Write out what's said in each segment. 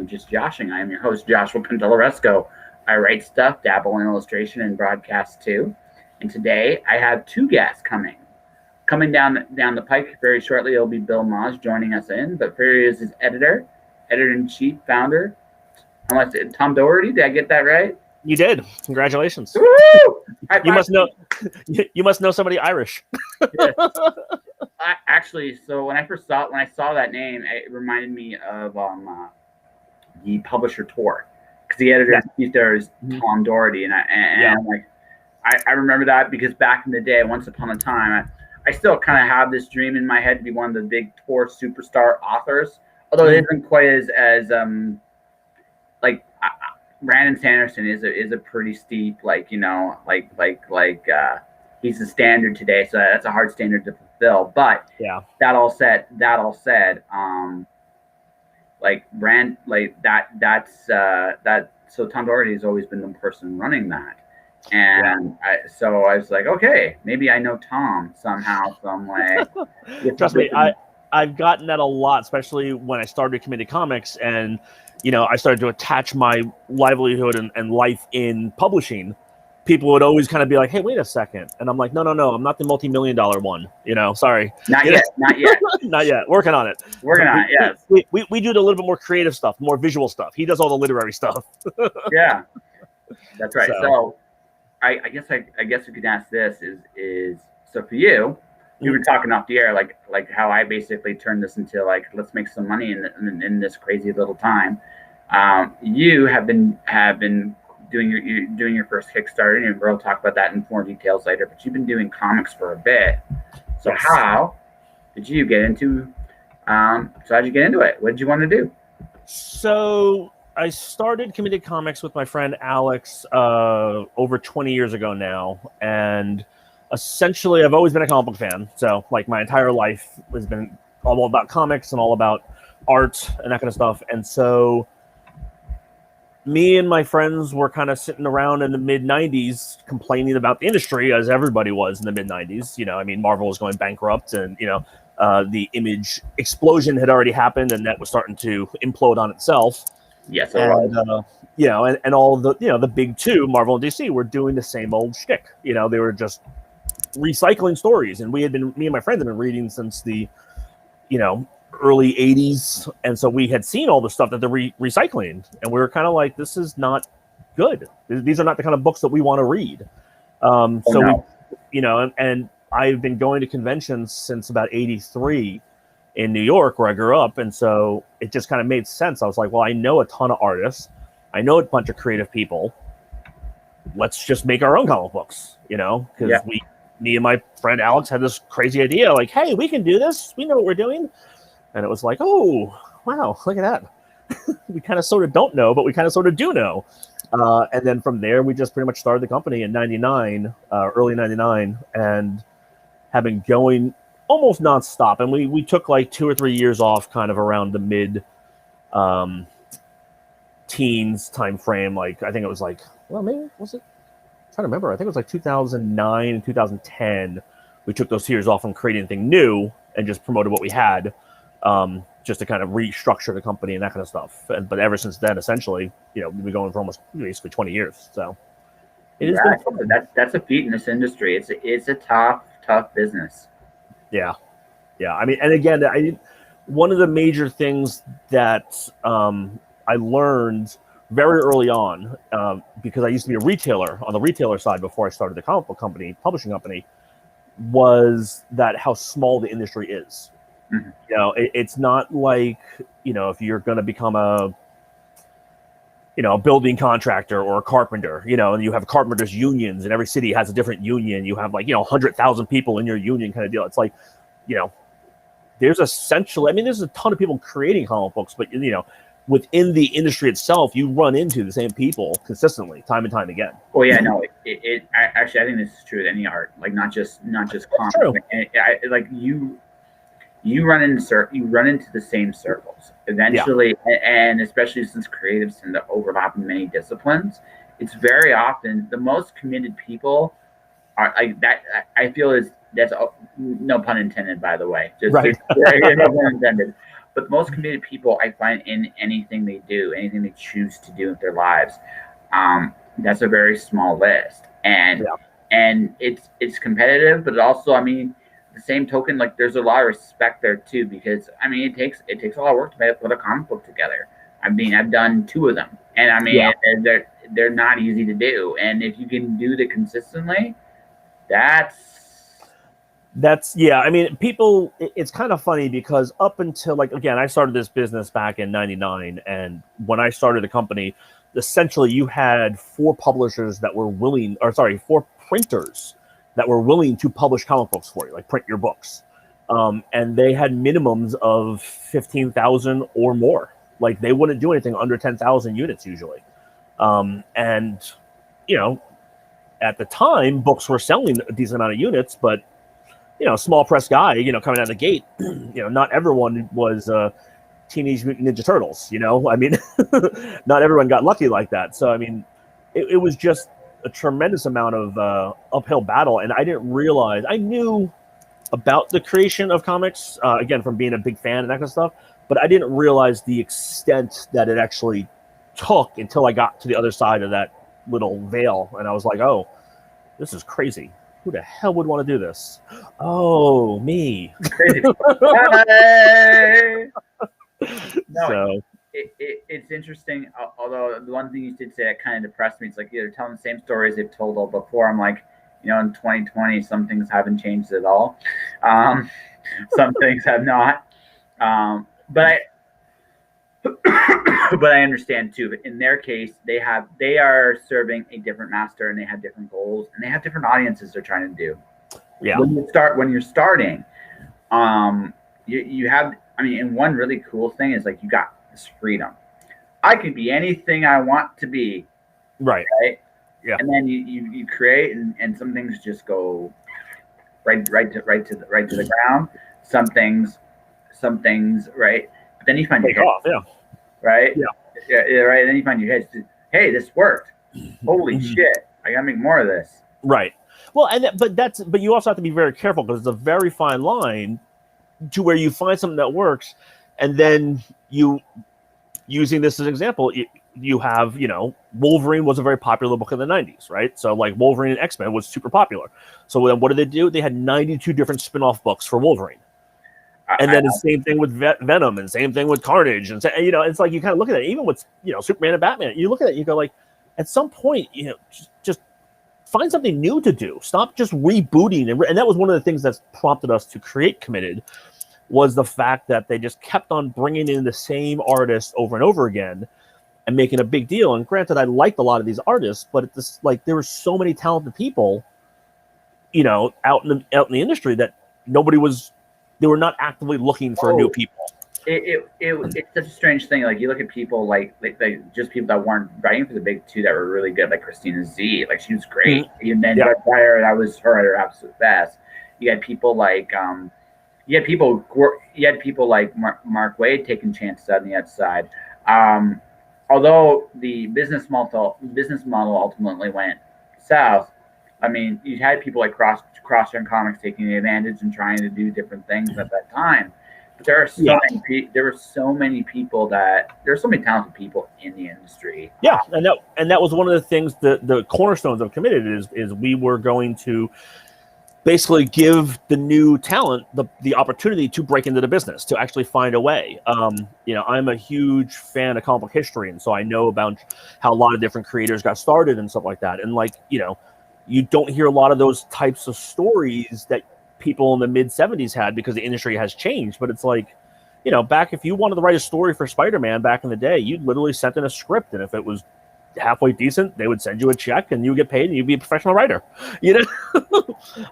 Just Joshing. I am your host, Joshua Pantellaresco. I write stuff, dabble in illustration, and broadcast too. And today I have two guests coming down the pike very shortly. It'll be Bill Moss joining us in, but here is his editor-in-chief, founder. Tom Doherty. Did I get that right? You did. Congratulations. Woo! You must know. You must know somebody Irish. Yes. So when I saw that name, it reminded me of the publisher tour, because the editor-in-chief there is Tom Doherty, and I'm like, I remember that because back in the day, once upon a time, I still kind of have this dream in my head to be one of the big tour superstar authors, although it isn't quite as like Brandon Sanderson is a pretty steep, he's the standard today, so that's a hard standard to fulfill. But yeah, that all said, so Tom Doherty has always been the person running that. And so I was like, okay, maybe I know Tom somehow, some way. Trust me, I've gotten that a lot, especially when I started Committee Comics, and I started to attach my livelihood and life in publishing. People would always kind of be like, hey, wait a second. And I'm like, no, I'm not the multi-million-dollar one. Sorry. Not yet. Not yet. Working on it. Yes. We do a little bit more creative stuff, more visual stuff. He does all the literary stuff. Yeah, that's right. So I guess we could ask this is so for you, we were talking off the air, like how I basically turned this into let's make some money in this crazy little time. You have been doing your first Kickstarter, and we'll talk about that in more details later. But you've been doing comics for a bit. So how did you get into? How'd you get into it? What did you want to do? So I started Committed Comics with my friend Alex over 20 years ago now, and essentially I've always been a comic book fan. So my entire life has been all about comics and all about art and that kind of stuff. And so me and my friends were kind of sitting around in the mid-90s complaining about the industry, as everybody was in the mid-90s. Marvel was going bankrupt, and the Image explosion had already happened, and that was starting to implode on itself. Yes, and all the the big two, Marvel and DC, were doing the same old shtick. They were just recycling stories, and me and my friends have been reading since the early 80s, and so we had seen all the stuff that they're recycling, and we were kind of like, this is not good. These are not the kind of books that we want to read. And I've been going to conventions since about 83 in New York, where I grew up, and so it just kind of made sense. I was like, well, I know a ton of artists, I know a bunch of creative people, let's just make our own comic books, because me and my friend Alex had this crazy idea, like, hey, we can do this, we know what we're doing. And it was like, oh, wow, look at that. We kind of sort of don't know, but we kind of sort of do know. And then from there, we just pretty much started the company in 99, early 99, and have been going almost nonstop. And we took 2 or 3 years off kind of around the mid teens time frame. I think it was maybe, was it? I'm trying to remember. I think it was 2009 and 2010. We took those years off from creating anything new and just promoted what we had. Just to kind of restructure the company and that kind of stuff. But ever since then, essentially, we've been going for almost basically 20 years. So it is. That's a feat in this industry. It's a tough business. Yeah. And again, one of the major things that I learned very early on, because I used to be a retailer on the retailer side before I started the comic book company, publishing company, was that how small the industry is. Mm-hmm. It's not like, if you're going to become a building contractor or a carpenter, and you have carpenters unions, and every city has a different union. You have 100,000 people in your union kind of deal. It's there's there's a ton of people creating comic books, but within the industry itself, you run into the same people consistently, time and time again. Oh yeah, no, actually, I think this is true with any art, not just comics. True. You run into the same circles eventually, and especially since creatives tend to overlap in many disciplines, it's very often the most committed people are that. I feel that's no pun intended, by the way. Just right. No pun intended. but the most committed people I find in anything they do, anything they choose to do with their lives, that's a very small list, and it's competitive, but also, I mean, the same token, like there's a lot of respect there too, because I mean, it takes a lot of work to put a comic book together. I mean, I've done 2 of them, and I mean, and they're not easy to do, and if you can do it consistently, that's I mean, people, it's kind of funny because up until, like, again, I started this business back in 99, and when I started the company, essentially you had 4 publishers that were willing, or sorry, 4 printers that were willing to publish comic books for you, like print your books. And they had minimums of 15,000 or more. Like, they wouldn't do anything under 10,000 units usually. And, you know, at the time, books were selling a decent amount of units, but, you know, small press guy, you know, coming out of the gate, you know, not everyone was Teenage Mutant Ninja Turtles, you know? I mean, not everyone got lucky like that. So, I mean, it was just a tremendous amount of uphill battle. And I didn't realize, I knew about the creation of comics, again, from being a big fan and that kind of stuff, but I didn't realize the extent that it actually took until I got to the other side of that little veil. And I was like, oh, this is crazy. Who the hell would want to do this? Oh, me. No, so it's interesting. Although the one thing you did say that kind of depressed me, it's like they're telling the same stories they've told all before. I'm like, you know, in 2020, some things haven't changed at all. Some things have not. But I understand too. But in their case, they are serving a different master, and they have different goals, and they have different audiences they're trying to do. Yeah. When you're starting, you have. I mean, and one really cool thing is like you got this freedom. I can be anything I want to be. Right. Right. Yeah. And then you create, and some things just go right to the ground. Some things, right. But then you find your off, right. Yeah. Right. And then you find your head. Hey, this worked. Holy shit! I gotta make more of this. Right. Well, but you also have to be very careful because it's a very fine line to where you find something that works, and then using this as an example, you have, you know, Wolverine was a very popular book in the 90s, right? So like Wolverine and X-Men was super popular. So then what did they do? They had 92 different spin-off books for Wolverine. And then the same thing with Venom, and same thing with Carnage. And, you know, it's like you kind of look at it, even with, you know, Superman and Batman, you look at it, you go like, at some point, you know, just find something new to do. Stop just rebooting. And that was one of the things that's prompted us to create Committed, was the fact that they just kept on bringing in the same artists over and over again and making a big deal. And granted, I liked a lot of these artists, but it's like there were so many talented people, you know, out in the industry that they were not actively looking for new people. It's such a strange thing. Like you look at people like just people that weren't writing for the big 2 that were really good, like Christina Z. Like she was great. And then prior, that was her at her absolute best. You had people like you had people like Mark Waid taking chances on the outside. Although the business model ultimately went south, I mean, you had people like Cross-Gen Comics taking advantage and trying to do different things at that time. But there are so many talented people in the industry. Yeah, and that was one of the things the cornerstones of Committed is we were going to basically give the new talent the opportunity to break into the business, to actually find a way. You know, I'm a huge fan of comic book history, and so I know about how a lot of different creators got started and stuff like that. And like, you know, you don't hear a lot of those types of stories that people in the mid 70s had because the industry has changed. But it's like, you know, back, if you wanted to write a story for Spider-Man back in the day, you'd literally sent in a script, and if it was halfway decent, they would send you a check and you get paid and you'd be a professional writer, you know.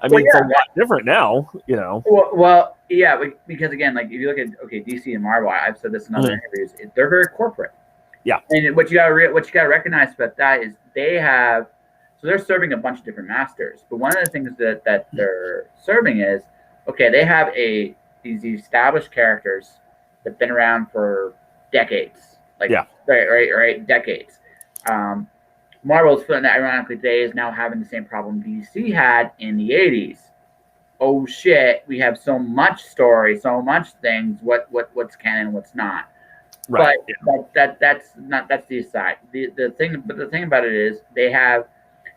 I mean, it's a lot different now, you know. Well, yeah, because again, like if you look at DC and Marvel, I've said this in other interviews, they're very corporate. Yeah, and what you gotta recognize about that is they're serving a bunch of different masters, but one of the things that they're serving is, they have these established characters that've been around for decades, right, decades. Marvel's, ironically, today is now having the same problem DC had in the 80s. oh shit, we have so much story, so much things. What's canon, what's not. Right. But that's the aside. The thing about it is they have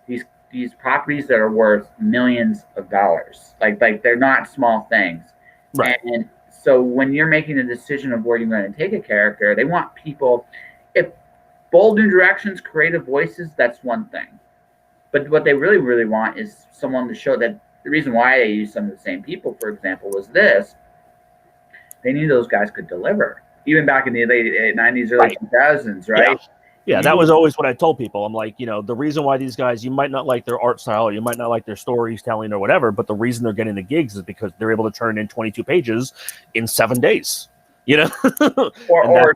these properties that are worth millions of dollars. Like they're not small things. Right. And so when you're making a decision of where you're going to take a character, they want people. If bold new directions, creative voices, that's one thing. But what they really, really want is someone to show that the reason why they use some of the same people, for example, was this. They knew those guys could deliver. Even back in the late 90s, early 2000s, right? Yeah, that was always what I told people. I'm like, the reason why these guys, you might not like their art style, or you might not like their storytelling or whatever, but the reason they're getting the gigs is because they're able to turn in 22 pages in 7 days. or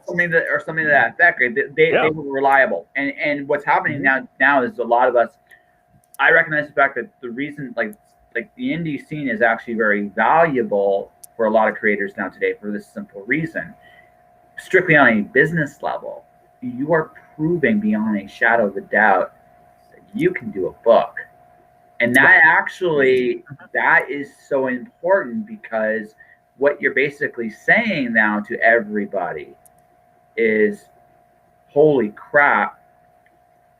something to that effect. They were reliable. And what's happening now is a lot of us. I recognize the fact that the reason, like the indie scene, is actually very valuable for a lot of creators now today for this simple reason. Strictly on a business level, you are proving beyond a shadow of a doubt that you can do a book. And that is so important, because what you're basically saying now to everybody is, holy crap,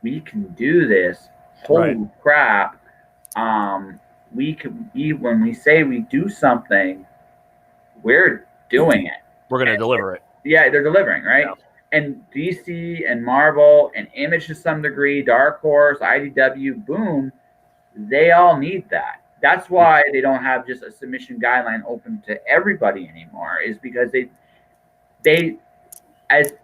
we can do this. Holy crap. When we say we do something, we're doing it. We're going to deliver it. Yeah, they're delivering, right? Yeah. And DC and Marvel and Image to some degree, Dark Horse, IDW, Boom, they all need that. That's why they don't have just a submission guideline open to everybody anymore, is because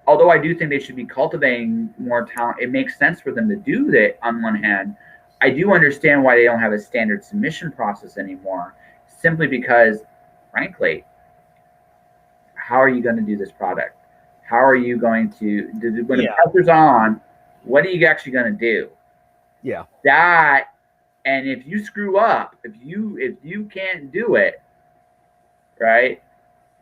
although I do think they should be cultivating more talent, it makes sense for them to do that on one hand. I do understand why they don't have a standard submission process anymore, simply because, frankly, how are you going to do this product? How are you going to, when the pressure's on, what are you actually going to do? Yeah. And if you screw up, if you can't do it, right?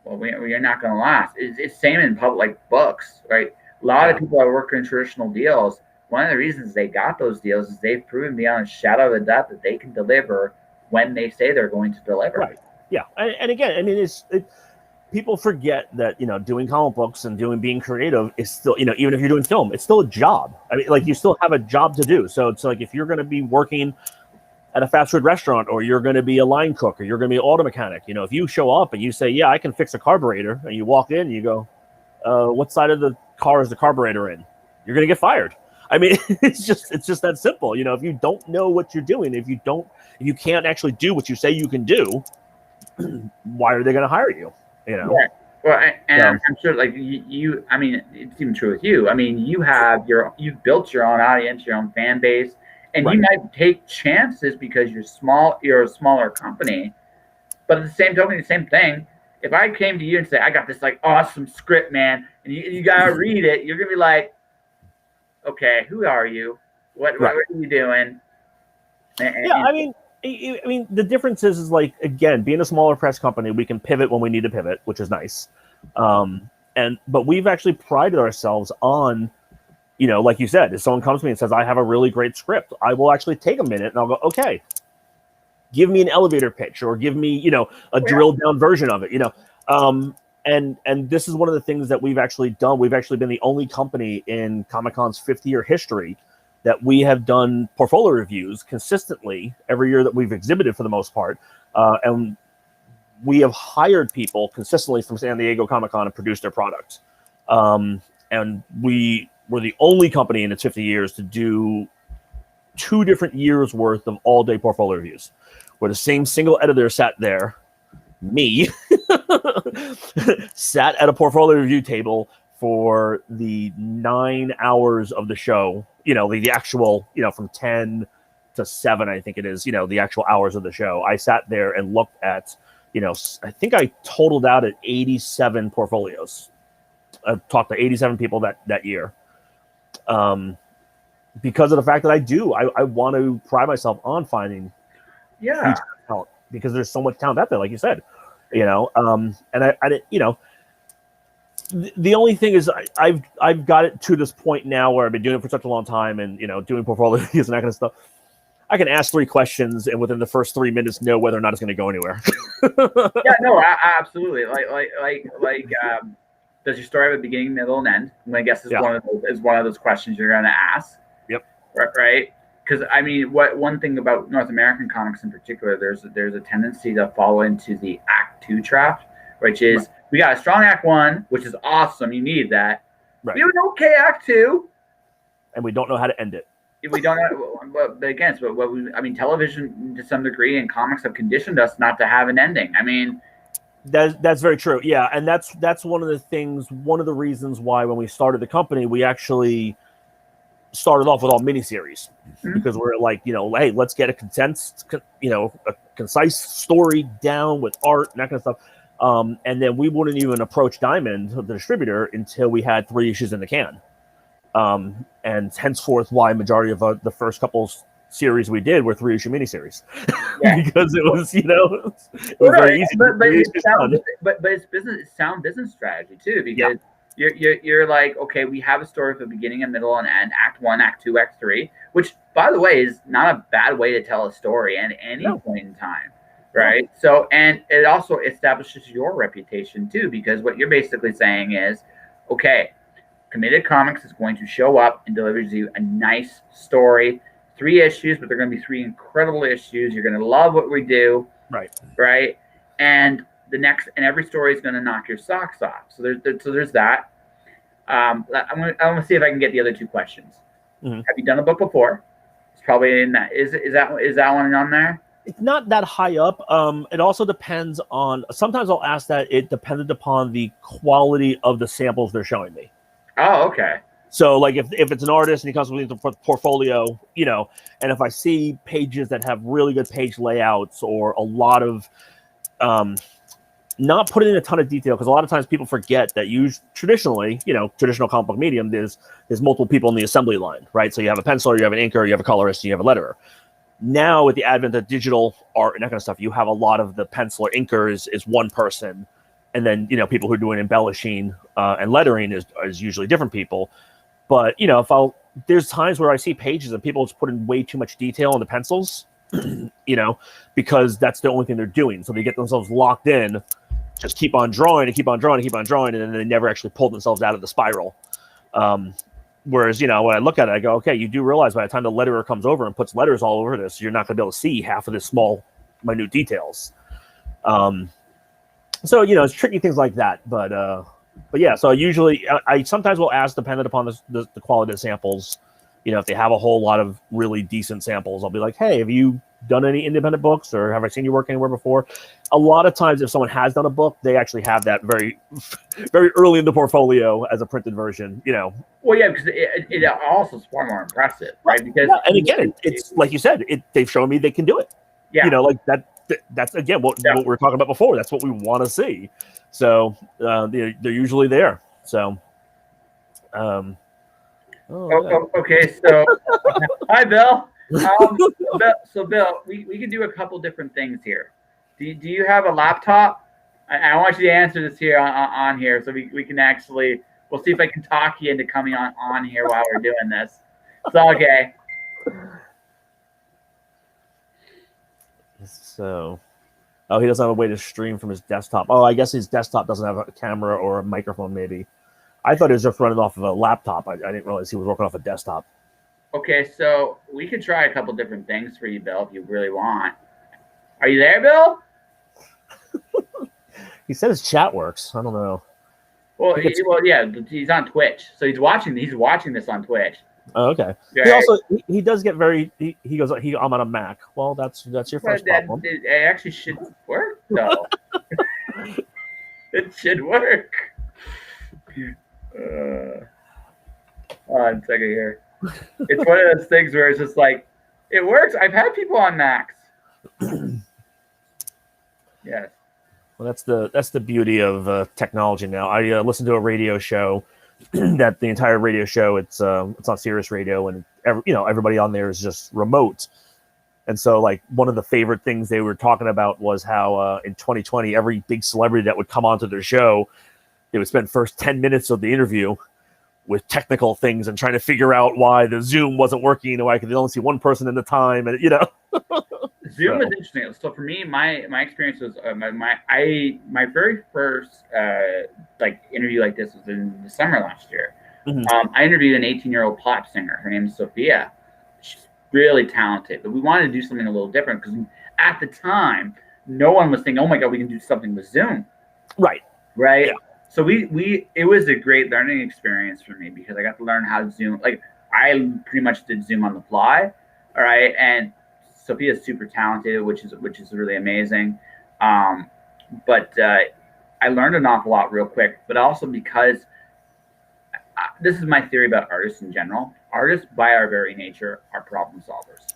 Well, you're not going to last. It's same in public, like books, right? A lot of people that work in traditional deals, one of the reasons they got those deals is they've proven beyond a shadow of a doubt that they can deliver when they say they're going to deliver. Right. Yeah. And again, I mean, people forget that, doing comic books and being creative is still, even if you're doing film, it's still a job. I mean, like, you still have a job to do. So it's like, if you're going to be working at a fast food restaurant, or you're going to be a line cook, or you're going to be an auto mechanic, if you show up and you say, yeah, I can fix a carburetor, and you walk in and you go, what side of the car is the carburetor in? You're going to get fired. I mean, it's just that simple. If you don't know what you're doing, if you can't actually do what you say you can do, why are they going to hire you? Yeah. Well, I'm sure, like you, I mean, it's even true with you. I mean, you've built your own audience, your own fan base, and you might take chances because you're a smaller company. But at the same token, the same thing. If I came to you and say, I got this like awesome script, man, and you gotta read it, you're gonna be like, okay, who are you? What are you doing? I mean, the difference is like, again, being a smaller press company, we can pivot when we need to pivot, which is nice. But we've actually prided ourselves on, like you said, if someone comes to me and says, I have a really great script, I will actually take a minute and I'll go, okay, give me an elevator pitch, or give me, a drilled down version of it, and this is one of the things that we've actually done. We've actually been the only company in Comic-Con's 50-year history that we have done portfolio reviews consistently every year that we've exhibited, for the most part. And we have hired people consistently from San Diego Comic-Con to produce their product. And we were the only company in its 50 years to do 2 different years worth of all-day portfolio reviews, where the same single editor sat there, me, sat at a portfolio review table for the 9 hours of the show, the actual, from 10 to 7, I think it is, the actual hours of the show. I sat there and looked at, I think I totaled out at 87 portfolios. I've talked to 87 people that year. Because of the fact that I want to pride myself on finding talent, because there's so much talent out there, like you said, and I the only thing is I've got it to this point now where I've been doing it for such a long time, and doing portfolio reviews and that kind of stuff. I can ask 3 questions and within the first 3 minutes know whether or not it's going to go anywhere. Yeah, no, absolutely. Does your story have a beginning, middle, and end? I guess is one of those questions you're going to ask. Yep. Right. Because I mean, one thing about North American comics in particular, there's a tendency to fall into the Act 2 trap, which is we got a strong Act 1, which is awesome. You need that. Right. We have an okay Act 2, and we don't know how to end it. We don't know. But again, television to some degree and comics have conditioned us not to have an ending. I mean, that's very true. Yeah, and that's one of the things. One of the reasons why when we started the company, we actually started off with all miniseries because we're like, hey, let's get a condensed, a concise story down with art and that kind of stuff. And then we wouldn't even approach Diamond, the distributor, until we had 3 issues in the can. And henceforth, why majority of the first couple series we did were 3-issue miniseries, because it was, it was very easy. But it's sound business strategy too, because you're like, okay, we have a story for the beginning and middle and end, Act 1, Act 2, Act 3, which, by the way, is not a bad way to tell a story at any point in time, right? So, and it also establishes your reputation too, because what you're basically saying is, okay, Committed Comics is going to show up and delivers you a nice story, 3 issues, but they're going to be 3 incredible issues. You're going to love what we do, right? And every story is going to knock your socks off. So there's that. I'm going to see if I can get the other 2 questions. Mm-hmm. Have you done a book before? It's probably in that. Is that one on there? It's not that high up. It also depends on. Sometimes I'll ask that. It depended upon the quality of the samples they're showing me. Oh, okay. So, like, if it's an artist and he comes with the portfolio, and if I see pages that have really good page layouts or a lot of, not putting in a ton of detail, because a lot of times people forget that traditionally, traditional comic book medium, there's multiple people in the assembly line, right? So you have a penciler, you have an inker, you have a colorist, and you have a letterer. Now, with the advent of digital art and that kind of stuff, you have a lot of the penciler inkers is one person. And then, people who are doing embellishing and lettering is usually different people. But, there's times where I see pages and people just put in way too much detail on the pencils, because that's the only thing they're doing. So they get themselves locked in, just keep on drawing and keep on drawing and keep on drawing, and then they never actually pull themselves out of the spiral. Whereas, when I look at it, I go, okay, you do realize by the time the letterer comes over and puts letters all over this, you're not going to be able to see half of the small, minute details. So, it's tricky things like that. But yeah, so usually I sometimes will ask, depending upon the quality of the samples, if they have a whole lot of really decent samples, I'll be like, hey, have you done any independent books, or have I seen you work anywhere before? A lot of times if someone has done a book, they actually have that very, very early in the portfolio as a printed version, Well, yeah, because it also is far more impressive, right? Because and again, it's like you said, they've shown me they can do it. Yeah. Like that. That's again what we were talking about before. That's what we want to see. So they're usually there. So, okay. So, hi, Bill. Bill, we can do a couple different things here. Do you have a laptop? I want you to answer this here on here, so we can actually. We'll see if I can talk you into coming on here while we're doing this. It's all okay. So, he doesn't have a way to stream from his desktop. Oh, I guess his desktop doesn't have a camera or a microphone, maybe. I thought he was just running off of a laptop. I didn't realize he was working off a desktop. Okay, so we could try a couple different things for you, Bill, if you really want. Are you there, Bill? He said his chat works. I don't know. Well, yeah, he's on Twitch, so he's watching this on Twitch. Oh, okay. Right. He does get very. He goes. I'm on a Mac. Well, that's your first problem. It actually should work, though. It should work. Hold on a second here. It's one of those things where it's just like, it works. I've had people on Macs. Yes. Well, that's the beauty of technology now. I listened to a radio show. That the entire radio show, it's on Sirius Radio, and everybody on there is just remote. And so, like, one of the favorite things they were talking about was how in 2020, every big celebrity that would come onto their show, they would spend first 10 minutes of the interview with technical things and trying to figure out why the Zoom wasn't working and why I could only see one person at a time, and Zoom is interesting. So for me, my experience was my very first like interview like this was in the summer last year. Mm-hmm. I interviewed an 18-year-old pop singer. Her name is Sophia. She's really talented, but we wanted to do something a little different because at the time, no one was thinking, "Oh my God, we can do something with Zoom." Right. Yeah. So it was a great learning experience for me because I got to learn how to Zoom. Like I pretty much did Zoom on the fly. All right, and Sophia is super talented, which is really amazing. But I learned an awful lot real quick, but also because this is my theory about artists in general. Artists, by our very nature, are problem solvers,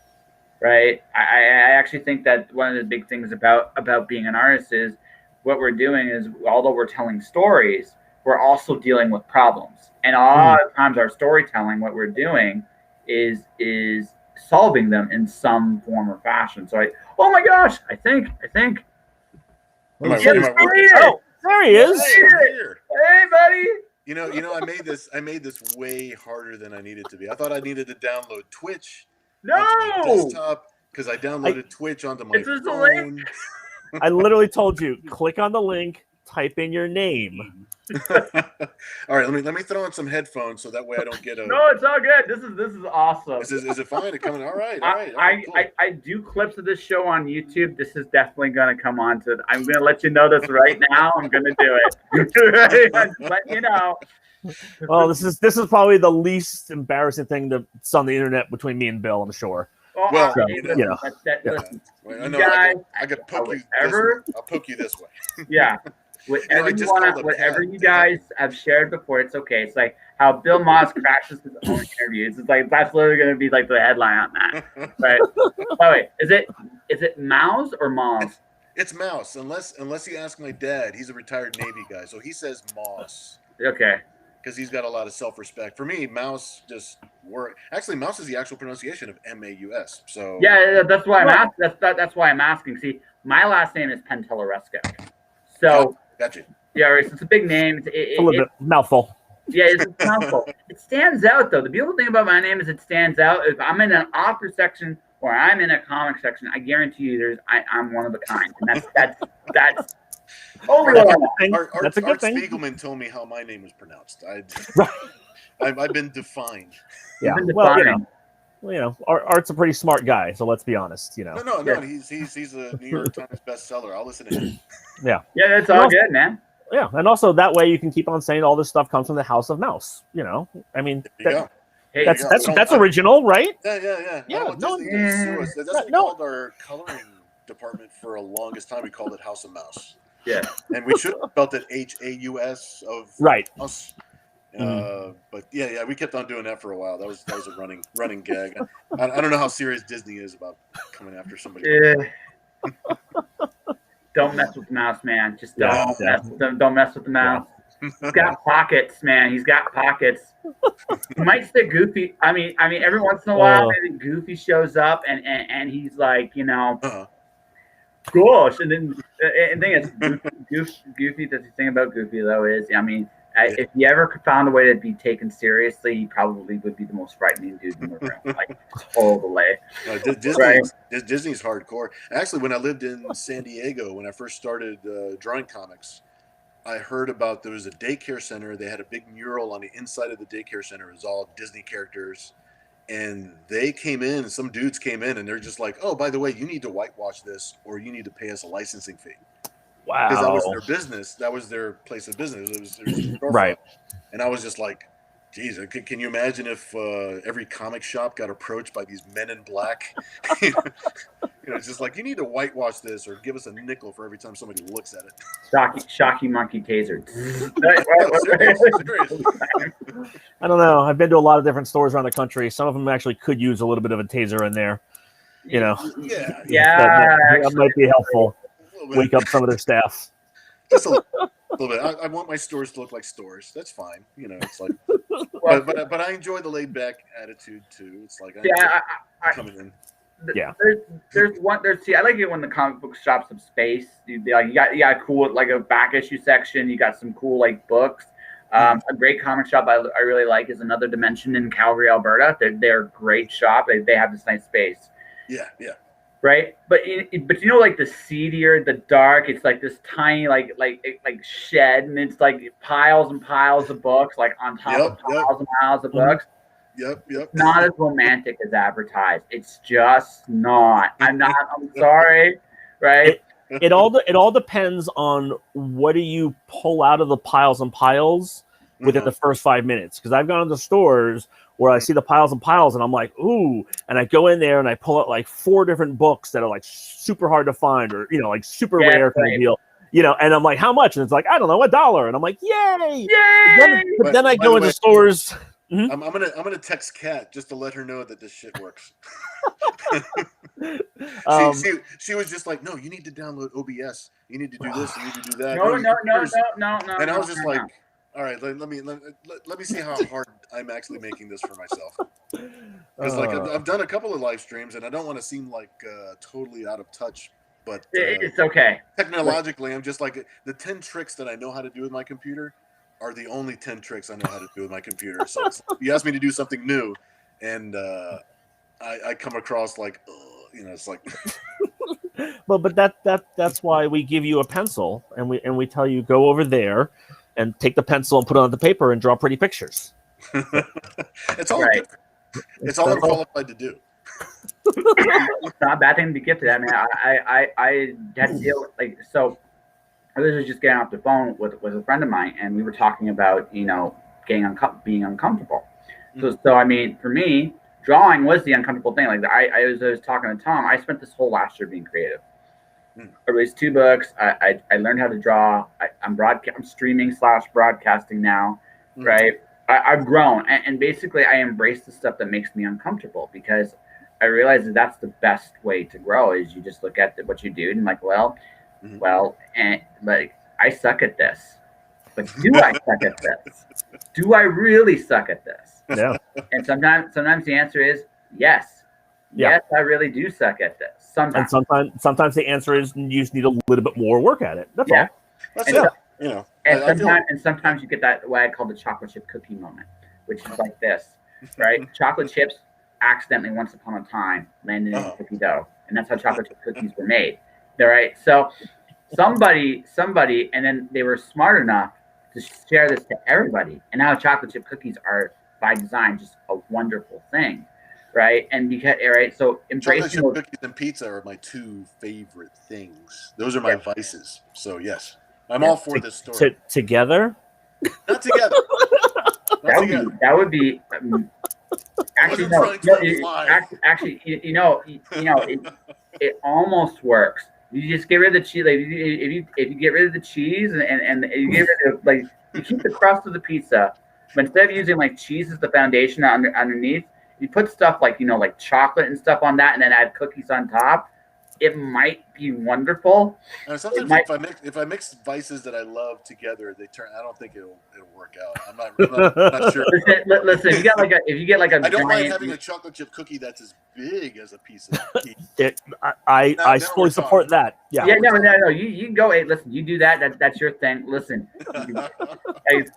right? I actually think that one of the big things about being an artist is what we're doing is, although we're telling stories, we're also dealing with problems. And a lot of times our storytelling, what we're doing is solving them in some form or fashion. So oh my gosh, I think. Oh, there he is. Hey, buddy. You know, I made this way harder than I needed to be. I thought I needed to download Twitch onto my desktop because I downloaded Twitch onto my phone. I literally told you, click on the link, type in your name. All right, let me throw in some headphones so that way I don't get a. No, it's all good. This is awesome. Is it fine? It coming? All right. Cool. I do clips of this show on YouTube. This is definitely going to come on to. I'm going to let you know this right now. I'm going to do it. Let you know. Well, this is probably the least embarrassing thing that's on the internet between me and Bill, I'm sure. Well, listen, I know. Guys, I could poke you. I'll poke you this way. Yeah. Whatever you guys have shared before, it's okay. It's like how Bill Maher crashes his own interviews. It's like that's literally going to be like the headline on that. Right? By the way, is it Mouse or Moss? It's Mouse, unless you ask my dad. He's a retired Navy guy, so he says Moss. Okay. Because he's got a lot of self-respect. For me, Mouse just work. Actually, Mouse is the actual pronunciation of M-A-U-S. So yeah, that's why I'm asking. That's why I'm asking. See, my last name is Penteloresco. So gotcha. Yeah, it's a big name. It's a little bit mouthful. Yeah, it's a mouthful. It stands out though. The beautiful thing about my name is it stands out. If I'm in an opera section or I'm in a comic section, I guarantee you, I'm one of a kind. And that's. That's a good thing. Spiegelman told me how my name was pronounced. I've been defined. Yeah. Well, Art's a pretty smart guy, so let's be honest. No. He's a New York Times bestseller. I'll listen to him. Yeah, that's all good, man. Yeah, and also that way you can keep on saying all this stuff comes from the House of Mouse. I mean, that's original, right? Yeah. That's what we called our coloring department for a longest time. We called it House of Mouse. Yeah, and we should have spelled it H-A-U-S of right. Us. But yeah, we kept on doing that for a while. That was a running gag. I don't know how serious Disney is about coming after somebody. Yeah. Don't mess with the mouse, man. Just don't mess with the mouse. Yeah. He's got pockets, man. He's got pockets. He might say Goofy. I mean, every once in a while, maybe Goofy shows up and he's like, gosh. And then the thing is, Goofy. The thing about Goofy though is, if he ever found a way to be taken seriously, he probably would be the most frightening dude in the room, like all the way. Disney's hardcore. Actually, when I lived in San Diego, when I first started drawing comics, I heard about there was a daycare center. They had a big mural on the inside of the daycare center. It was all Disney characters. And they came in, some dudes came in, and they're just like, oh, by the way, you need to whitewash this or you need to pay us a licensing fee. Wow. Because that was their business. That was their place of business. It was right. And I was just like, geez, can you imagine if every comic shop got approached by these men in black? It's just like, you need to whitewash this or give us a nickel for every time somebody looks at it. Shocky monkey taser. Seriously. I don't know. I've been to a lot of different stores around the country. Some of them actually could use a little bit of a taser in there. Yeah. That might be helpful. Wake up some of their staff. Just a little bit. I want my stores to look like stores. That's fine. It's like, but I enjoy the laid back attitude too. It's like I coming in. Yeah. I like it when the comic book shops have space. You got cool like a back issue section. You got some cool like books. A great comic shop I really like is Another Dimension in Calgary, Alberta. They're a great shop. They have this nice space. Yeah. Right, but like the seedier, the dark. It's like this tiny like shed, and it's like piles and piles of books, like on top of piles and piles of books. Yep. It's not as romantic as advertised. It's just not. I'm sorry. Right. It all depends on what do you pull out of the piles and piles within the first 5 minutes. Because I've gone to stores where I see the piles and piles, and I'm like, ooh, and I go in there and I pull out like 4 different books that are like super hard to find, or like super rare kind of deal. And I'm like, how much? And it's like, I don't know, $1. And I'm like, yay! But then I go into stores. I'm gonna text Kat just to let her know that this shit works. She was just like, no, you need to download OBS. You need to do this. You need to do that. No. And I was just like, all right, let me see how hard I'm actually making this for myself. Because I've done a couple of live streams, and I don't want to seem like totally out of touch. But it's okay. Technologically, I'm just like, the 10 tricks that I know how to do with my computer are the only 10 tricks I know how to do with my computer. So you ask me to do something new, and I come across like, it's like. but that's why we give you a pencil, and we tell you go over there, and take the pencil and put it on the paper and draw pretty pictures. It's all right. It's all I'm qualified to do. It's not a bad thing to be gifted. I mean, I had to deal with so. I was just getting off the phone with a friend of mine, and we were talking about being uncomfortable. So I mean, for me, drawing was the uncomfortable thing. Like I was talking to Tom. I spent this whole last year being creative. I raised 2 books. I learned how to draw. I'm streaming / broadcasting now, right? I've grown, and basically I embrace the stuff that makes me uncomfortable, because I realize that that's the best way to grow. Is you just look at what you do and like, and like, I suck at this, but do I suck at this? Do I really suck at this? Yeah. And sometimes the answer is yes. Yeah. Yes, I really do suck at this. Sometimes. And sometimes the answer is you just need a little bit more work at it. That's all. That's it. And sometimes you get that, what I call the chocolate chip cookie moment, which is like this, right? Chocolate chips accidentally, once upon a time, landed in cookie dough, and that's how chocolate chip cookies were made. All right, so somebody, and then they were smart enough to share this to everybody, and now chocolate chip cookies are by design just a wonderful thing, right? And because so embracing chocolate chip cookies and pizza are my 2 favorite things. Those are my vices. So yes, I'm all for this story. Together? Not together. That would be. Actually, no. Actually, it almost works. You just get rid of the cheese. Like, if you get rid of the cheese and you get rid of, you keep the crust of the pizza, but instead of using like cheese as the foundation underneath, you put stuff like chocolate and stuff on that, and then add cookies on top. It might be wonderful. Sometimes if I mix vices that I love together, I don't think it'll work out. I'm not sure. Listen, if you get like a I don't mind having a chocolate chip cookie that's as big as a piece of cake. I fully support that. Yeah. No. You can go. Hey, listen, you do that. That's your thing. Listen, a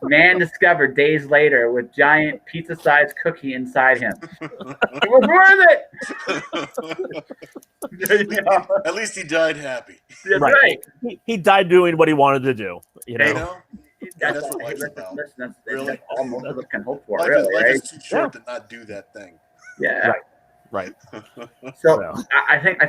man discovered days later with giant pizza-sized cookie inside him. It was worth it. At least he died happy. That's right. He died doing what he wanted to do. That's what life's about. Really? That's all most of us can hope for. Life is too short to not do that thing. Yeah. Right. So I think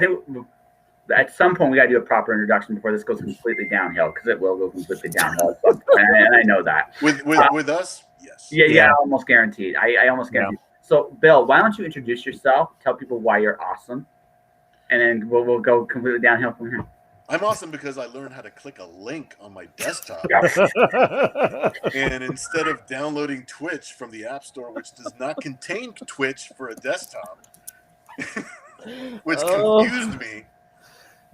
at some point we got to do a proper introduction before this goes completely downhill, because it will go completely downhill, and I know that. With us, yes. Yeah, almost guaranteed. I almost guaranteed. So, Bill, why don't you introduce yourself? Tell people why you're awesome, and then we'll go completely downhill from here. I'm awesome because I learned how to click a link on my desktop. And instead of downloading Twitch from the App Store, which does not contain Twitch for a desktop, which confused me,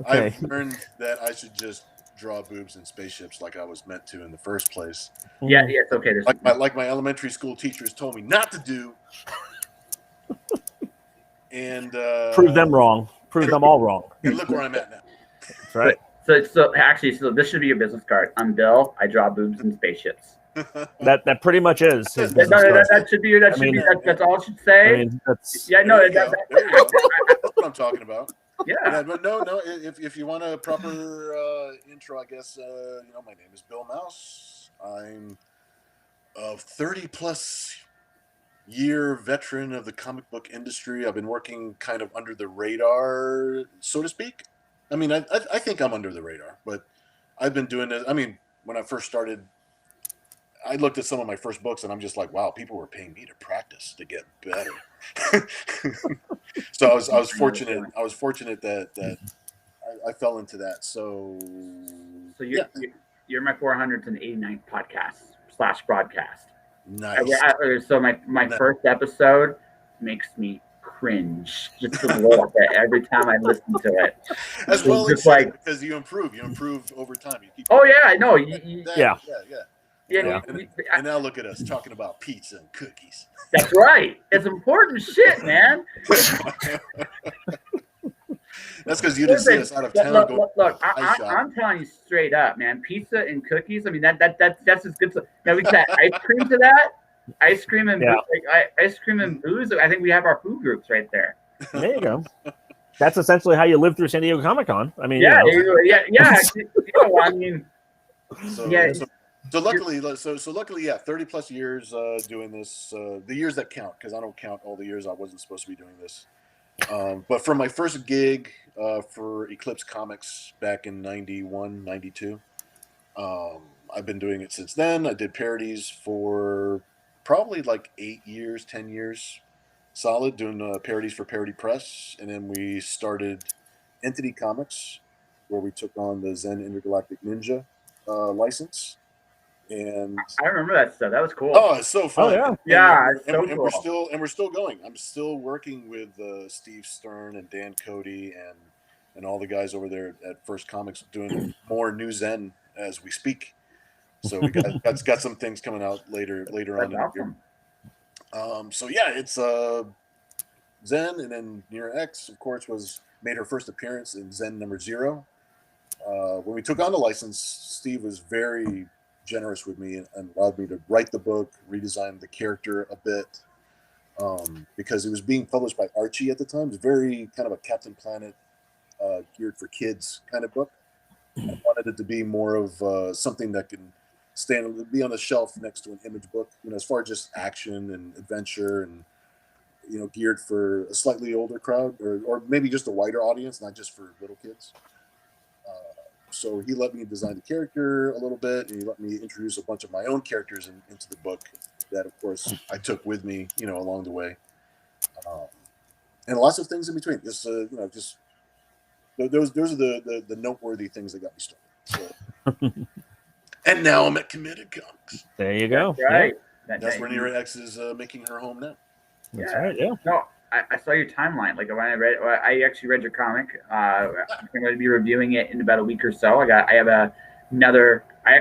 I've learned that I should just draw boobs and spaceships like I was meant to in the first place. Yeah, it's okay. Like my elementary school teachers told me not to do. And prove them wrong. Prove them all wrong. And look where I'm at now. That's right. So this should be your business card. I'm Bill. I draw boobs and spaceships. That pretty much is his business. That should be that's all it should say. I mean, that's There you go. That's what I'm talking about. Yeah. But no. If you want a proper intro, I guess my name is Bill Mouse. I'm a 30+ year veteran of the comic book industry. I've been working kind of under the radar, so to speak. I mean, I think I'm under the radar, but I've been doing this. I mean, when I first started, I looked at some of my first books and I'm just like, wow, people were paying me to practice to get better. So I was fortunate. I was fortunate that I fell into that. So you're my 489th podcast/broadcast. Nice. So my first episode makes me cringe just a little bit every time I listen to it. As well, it's like because you improve over time. You keep. Oh yeah, I know. Yeah. And now look at us talking about pizza and cookies. That's right. It's important shit, man. That's because you didn't see us out of town. Look, I'm telling you straight up, man. Pizza and cookies. I mean, that's as good. Now we got ice cream to that. Ice cream and ice cream and booze. I think we have our food groups right there. There you go. That's essentially how you live through San Diego Comic-Con. I mean, yeah. I mean, So luckily, 30+ years doing this. The years that count, because I don't count all the years I wasn't supposed to be doing this. But from my first gig for Eclipse Comics back in 91, 92, I've been doing it since then. I did parodies for probably like 8 years, 10 years solid, doing parodies for Parody Press. And then we started Entity Comics, where we took on the Zen Intergalactic Ninja license. And I remember that stuff. That was cool. Oh, it's so fun. Oh, yeah. And we're still going. I'm still working with Steve Stern and Dan Cody and all the guys over there at First Comics doing more new Zen as we speak. So we got some things coming out later on in the year. So yeah, it's Zen, and then Near X, of course, made her first appearance in Zen number 0. When we took on the license, Steve was very generous with me and allowed me to write the book, redesign the character a bit, because it was being published by Archie at the time. It was very kind of a Captain Planet geared for kids kind of book. I wanted it to be more of something that can be on the shelf next to an Image book, as far as just action and adventure and geared for a slightly older crowd or maybe just a wider audience, not just for little kids. So he let me design the character a little bit, and he let me introduce a bunch of my own characters into the book that, of course, I took with me, along the way. And lots of things in between. Just, just those are the noteworthy things that got me started. So. And now I'm at Committed Comics. There you go. That's right. That's where Nira X is making her home now. That's right. Yeah. No, I saw your timeline. Like when I actually read your comic. I'm going to be reviewing it in about a week or so. I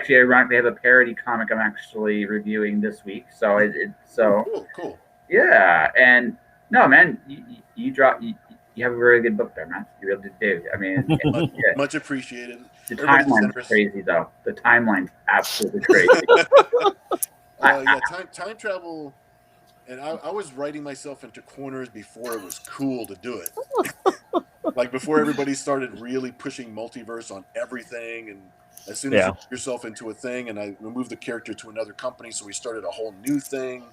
ironically have a parody comic I'm actually reviewing this week. So cool. Yeah, and no, man, you have a very good book there, man. You really do. I mean, much appreciated. The timeline's crazy, though. The timeline's absolutely crazy. Time travel. And I was writing myself into corners before it was cool to do it. Like before everybody started really pushing multiverse on everything. And as soon as you put yourself into a thing, and I removed the character to another company, so we started a whole new thing,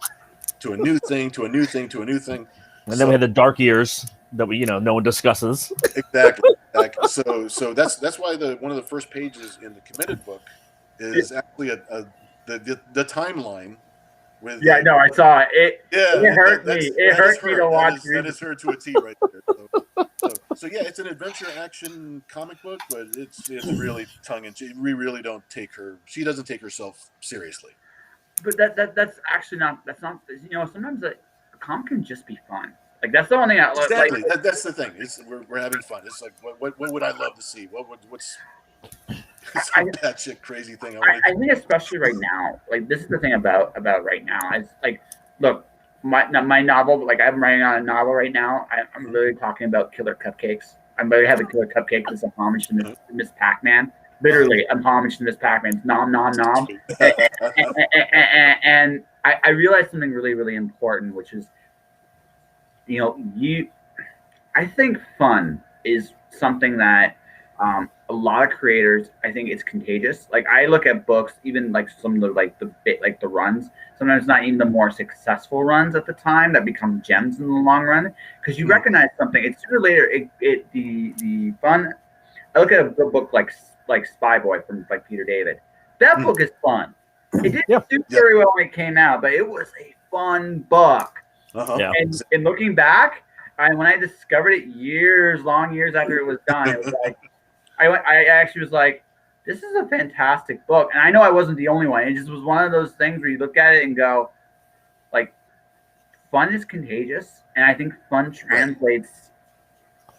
to a new thing, to a new thing, to a new thing. And then we had the dark years that no one discusses. Exactly. So that's why one of the first pages in the Committed book is actually the timeline. I saw it. It hurt me. It hurt me to watch. That is her to a T right there. So it's an adventure action comic book, but it's really tongue in cheek. We really don't take her. She doesn't take herself seriously. But that's actually not. That's not. Sometimes a comic can just be fun. Like that's the only thing I love. Exactly. That's the thing. We're having fun. It's like what would I love to see? What's some batshit crazy thing I think especially right now, like this is the thing about right now. It's like, look, my novel, like I'm writing on a novel right now. I'm literally talking about Killer Cupcakes. I'm literally having Killer Cupcakes as a homage to Miss Pac-Man. literally, I'm homage to Miss Pac-Man's nom nom nom. And I realized something really, really important, which is, I think fun is something that a lot of creators, I think it's contagious. Like I look at books, even like some of the runs, sometimes not even the more successful runs at the time that become gems in the long run, because you recognize something. It's sooner or later, the fun. I look at a book like Spy Boy from like Peter David. That book is fun. It didn't do very well when it came out, but it was a fun book. And looking back, when I discovered it long years after it was done, it was like I actually was like, this is a fantastic book. And I know I wasn't the only one. It just was one of those things where you look at it and go, like, fun is contagious, and I think fun translates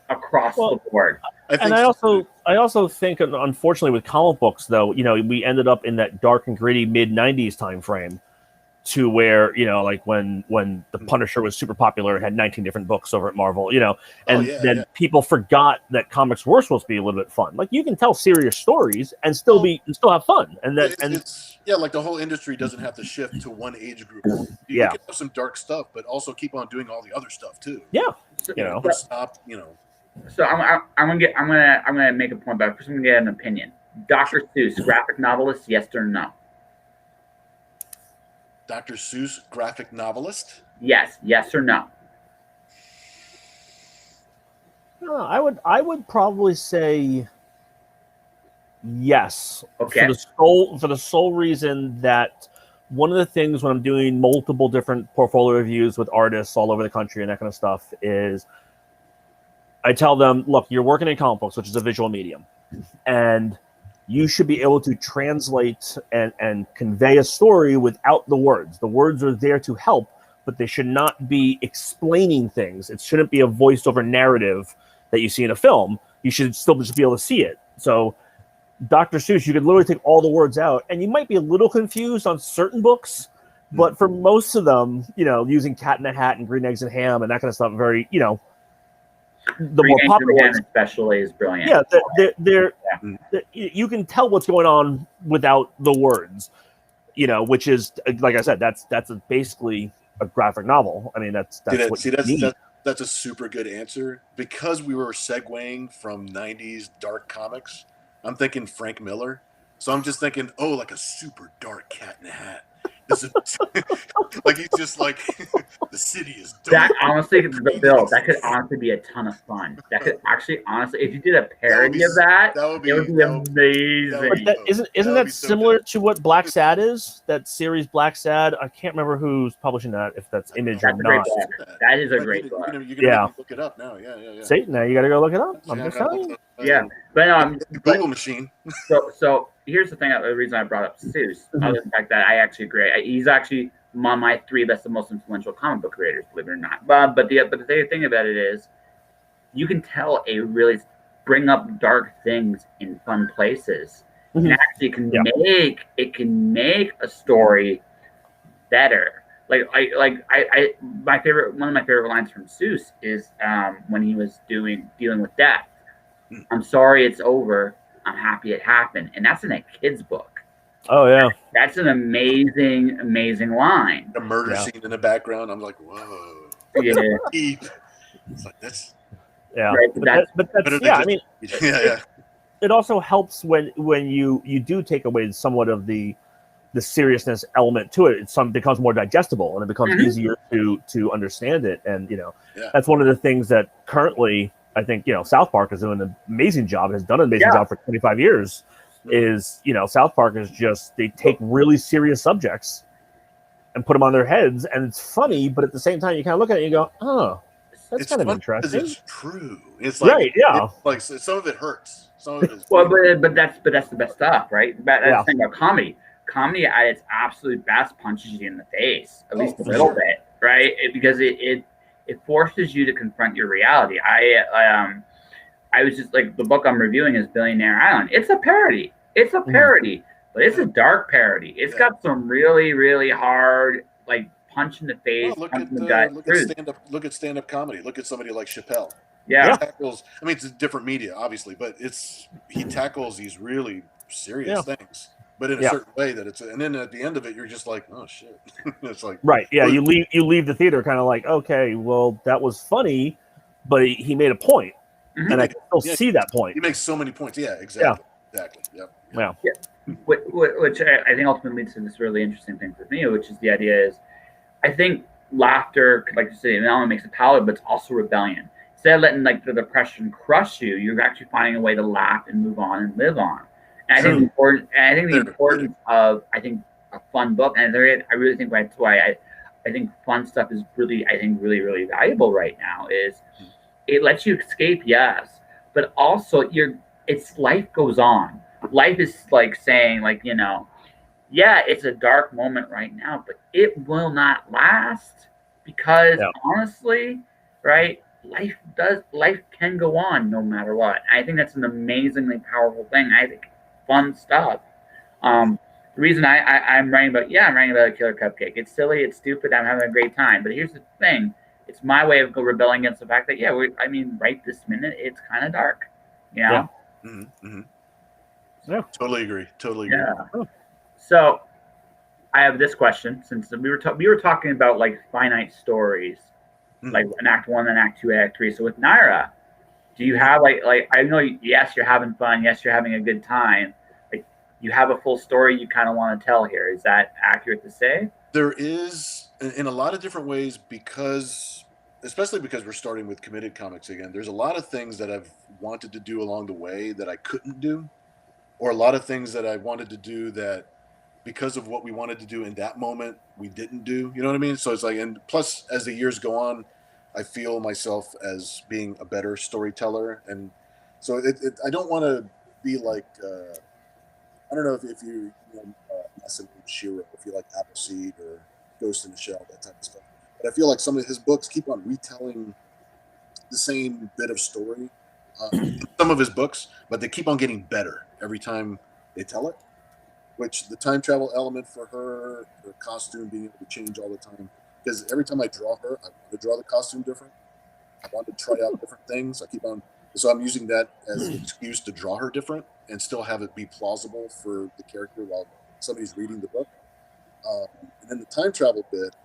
across the board. I also think, unfortunately, with comic books, though, we ended up in that dark and gritty mid-'90s time frame, to where, like when the Punisher was super popular, it had 19 different books over at Marvel, and people forgot that comics were supposed to be a little bit fun. Like you can tell serious stories and still have fun, it's like the whole industry doesn't have to shift to one age group. You can have some dark stuff, but also keep on doing all the other stuff too. Stop. So I'm gonna make a point, but first I'm gonna get an opinion. Dr. Seuss, graphic novelist, yes or no? Dr. Seuss, graphic novelist? Yes or no? I would probably say yes. Okay. For the sole reason that one of the things when I'm doing multiple different portfolio reviews with artists all over the country and that kind of stuff is I tell them, look, you're working in comic books, which is a visual medium, and you should be able to translate and convey a story without the words. The words are there to help, but they should not be explaining things. It shouldn't be a voice-over narrative that you see in a film. You should still just be able to see it. So Dr. Seuss, you could literally take all the words out, and you might be a little confused on certain books, but for most of them, using Cat in a Hat and Green Eggs and Ham and that kind of stuff, very, the more popular ones especially is brilliant. Yeah, you can tell what's going on without the words, which is, like I said, that's basically a graphic novel. I mean, that's a super good answer, because we were segueing from 90s dark comics. I'm thinking Frank Miller, so I'm just thinking, like a super dark Cat in a Hat. Like he's just like the city is dark. That honestly, Bill, that could honestly be a ton of fun. That could actually, honestly, if you did a parody of that, it would be amazing. Isn't that similar to what Black Sad is? That series Black Sad. I can't remember who's publishing that. If that's Image or not. That is a great book. You're gonna look it up now. Yeah. See, now you got to go look it up. I'm just telling you. Yeah, but Google machine. So here's the thing. The reason I brought up Seuss, other than the fact that I actually agree, he's actually on my 3 best and most influential comic book creators, believe it or not. But the thing about it is, you can tell really bring up dark things in fun places, and actually can make a story better. One of my favorite lines from Seuss is when he was dealing with death. I'm sorry it's over. I'm happy it happened. And that's in a kid's book. Oh, yeah. That's an amazing, amazing line. The murder scene in the background. I'm like, whoa. Yeah. Deep. It's like, that's... Yeah. Right, but that's I mean... Yeah. It also helps when you do take away somewhat of the seriousness element to it. It becomes more digestible, and it becomes easier to understand it. And, that's one of the things that currently... I think, South Park is doing an amazing job, has done an amazing job for 25 years, is, South Park is just, they take really serious subjects and put them on their heads, and it's funny, but at the same time, you kind of look at it and you go, oh, that's kind of interesting. It's true. It's like, right, yeah. Like, some of it hurts. Some of it is but that's the best stuff, right? That's the thing about comedy. Comedy at its absolute best punches you in the face, at least a little bit, right? Because it forces you to confront your reality. I was just like, the book I'm reviewing is Billionaire Island. It's a parody. But it's a dark parody. It's got some really, really hard, like, punch in the face, punch in the gut. Look at stand-up comedy. Look at somebody like Chappelle. Yeah. Tackles, I mean, it's a different media, obviously, but he tackles these really serious things, but in a certain way that and then at the end of it, you're just like, oh shit. It's like, right. Yeah. You leave the theater kind of like, okay, well, that was funny, but he made a point, and I can still see that point. He makes so many points. Yeah, exactly. Exactly. Yep. Yeah. Which I think ultimately leads to this really interesting thing for me, which is the idea is, I think laughter, like you say, not only makes it palatable, but it's also rebellion. Instead of letting like the depression crush you, you're actually finding a way to laugh and move on and live on. And I think the importance of a fun book, and I really think that's why I think fun stuff is really really valuable right now. Is it lets you escape, yes, but also it's life goes on. Life is like saying, like, yeah, it's a dark moment right now, but it will not last because honestly, right? Life can go on no matter what. I think that's an amazingly powerful thing. I think fun stuff. The reason I'm writing about a killer cupcake. It's silly, it's stupid. I'm having a great time. But here's the thing: it's my way of rebelling against the fact that right this minute it's kind of dark. Yeah. Totally agree. Yeah. So I have this question, since we were talking about like finite stories, like an act 1, then act 2, act 3. So with Naira, do you have like I know, yes, you're having fun, yes, you're having a good time. Like, you have a full story you kind of want to tell here. Is that accurate to say? There is, in a lot of different ways, especially because we're starting with committed comics again. There's a lot of things that I've wanted to do along the way that I couldn't do, or a lot of things that I wanted to do that, because of what we wanted to do in that moment, we didn't do. You know what I mean? So it's like, and plus, as the years go on, I feel myself as being a better storyteller, and so I don't want to be like, I don't know if you Shiro, if you like Appleseed or Ghost in the Shell, that type of stuff. But I feel like some of his books keep on retelling the same bit of story, some of his books, but they keep on getting better every time they tell it. Which the time travel element for her costume being able to change all the time, because every time I draw her, I want to draw the costume different. I want to try out different things. So I'm using that as an excuse to draw her different and still have it be plausible for the character while somebody's reading the book. And then the time travel bit,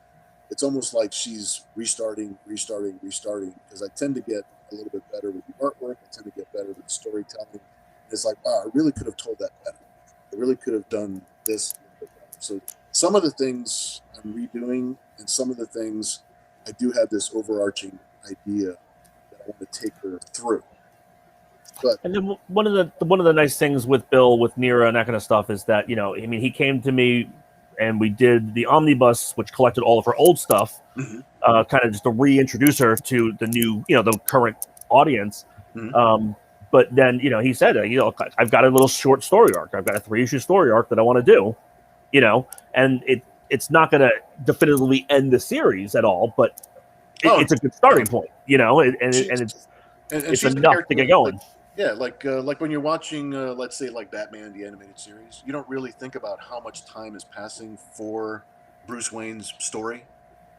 it's almost like she's restarting, because I tend to get a little bit better with the artwork. I tend to get better with the storytelling. And it's like, wow, I really could have told that better. I really could have done this. So some of the things I'm redoing, and some of the things I do have this overarching idea that I want to take her through. And then one of the nice things with Bill, with Nira and that kind of stuff is that, he came to me and we did the omnibus, which collected all of her old stuff, kind of just to reintroduce her to the new, the current audience. But then, he said, I've got a little short story arc. I've got a 3-issue story arc that I want to do, and it's not going to definitively end the series at all, but it's a good starting point, it's enough to get going. Like when you're watching, let's say, like Batman, the animated series, you don't really think about how much time is passing for Bruce Wayne's story.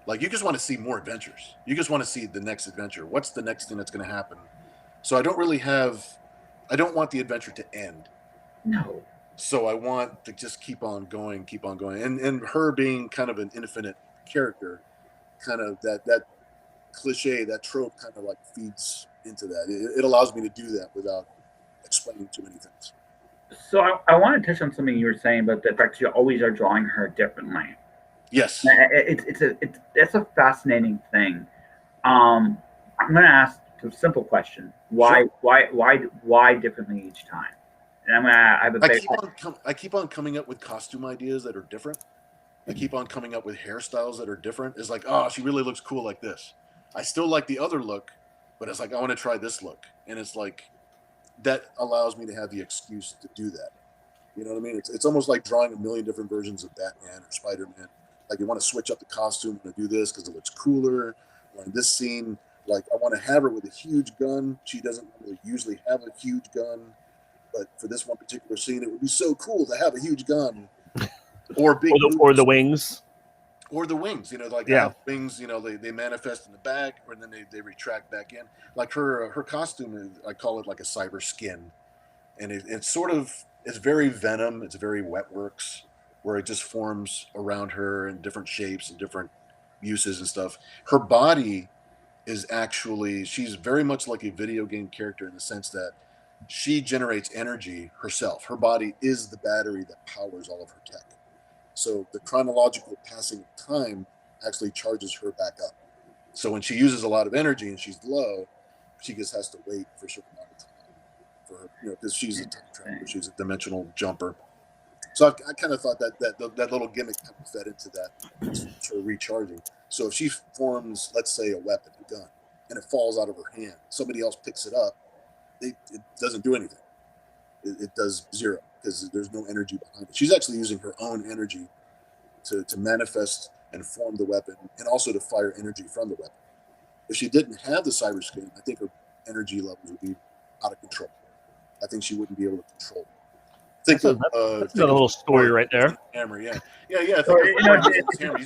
Like, you just want to see more adventures. You just want to see the next adventure. What's the next thing that's going to happen? So I don't want the adventure to end. No. So I want to just keep on going. And her being kind of an infinite character, kind of that cliche, that trope kind of like feeds into that. It allows me to do that without explaining too many things. So I want to touch on something you were saying about the fact you always are drawing her differently. Yes. It's a fascinating thing. I'm going to ask a simple question: why differently each time? And I'm going to I keep on coming up with costume ideas that are different. I keep on coming up with hairstyles that are different. It's like, oh, she really looks cool like this. I still like the other look, but it's like, I want to try this look. And it's like, that allows me to have the excuse to do that. You know what I mean? It's almost like drawing a million different versions of Batman or Spider-Man. Like, you want to switch up the costume and do this because it looks cooler. Or in this scene, like, I want to have her with a huge gun. She doesn't really usually have a huge gun. But for this one particular scene, it would be so cool to have a huge gun. Or big or the wings. Or the wings, like have wings, they manifest in the back, or then they retract back in. Like her costume is, I call it like a cyber skin, and it's very Venom. It's very Wetworks, where it just forms around her in different shapes and different uses and stuff. Her body is actually, she's very much like a video game character in the sense that she generates energy herself. Her body is the battery that powers all of her tech. So the chronological passing of time actually charges her back up. So when she uses a lot of energy and she's low, she just has to wait for a certain amount of time for her, because she's a time traveler, she's a dimensional jumper. So I kind of thought that little gimmick kind of fed into that for recharging. So if she forms, let's say, a weapon, a gun, and it falls out of her hand, somebody else picks it up, it doesn't do anything. It does zero, because there's no energy behind it. She's actually using her own energy to manifest and form the weapon, and also to fire energy from the weapon. If she didn't have the cyber skin, I think her energy levels would be out of control. I think she wouldn't be able to control it. That's another little story right there. Hammer, yeah. He's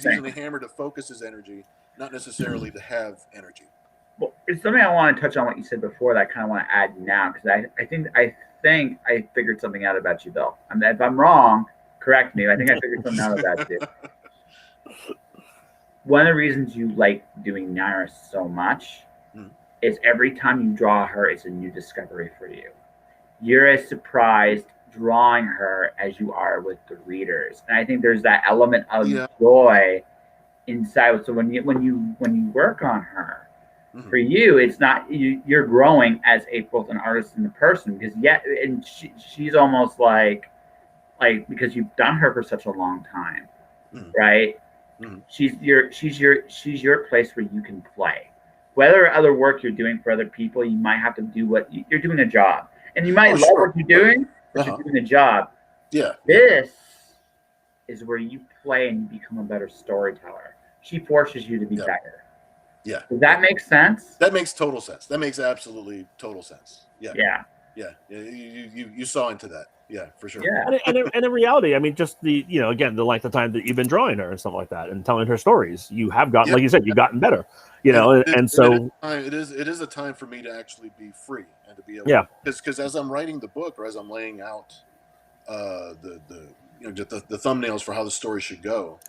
using the hammer to focus his energy, not necessarily to have energy. Well, it's something I want to touch on what you said before that I kind of want to add now, because I think I figured something out about you, Bill. I mean, if I'm wrong, correct me. I think I figured something out about you. One of the reasons you like doing Naira so much is every time you draw her, it's a new discovery for you. You're as surprised drawing her as you are with the readers, and I think there's that element of joy inside. So when you work on her, for you, it's not you're growing as both an artist and a person, because she's almost like because you've done her for such a long time, right? She's your place where you can play. Whether other work you're doing for other people, you might have to do what you're doing a job, and you might love what you're doing, but you're doing a job. Yeah. This is where you play and you become a better storyteller. She forces you to be better. Yeah. Does that make sense? That makes total sense. That makes absolutely total sense. Yeah. Yeah. You saw into that. Yeah, for sure. Yeah. And in reality, I mean, just the length of time that you've been drawing her and stuff like that, and telling her stories, you have gotten, like you said, you've gotten better. It is a time for me to actually be free and to be able. Because as I'm writing the book, or as I'm laying out the thumbnails for how the story should go,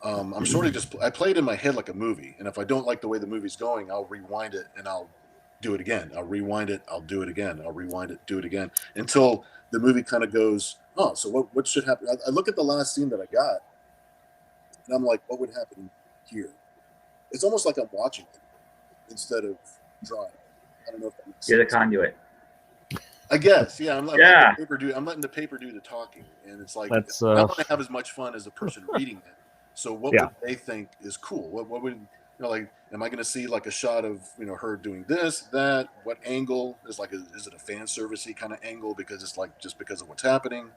I'm sort of I play it in my head like a movie, and if I don't like the way the movie's going, I'll rewind it and I'll do it again. I'll rewind it, I'll do it again. I'll rewind it, do it again, until the movie kind of goes, oh, so what should happen? I look at the last scene that I got, and I'm like, what would happen here? It's almost like I'm watching it instead of drawing. I don't know if that makes sense. You're the conduit. I guess, yeah. I'm letting the paper do the talking, and it's like I want to have as much fun as the person reading it. So what would they think is cool? What would am I going to see like a shot of her doing this, that? What angle is is it a fan servicey kind of angle because it's like just because of what's happening?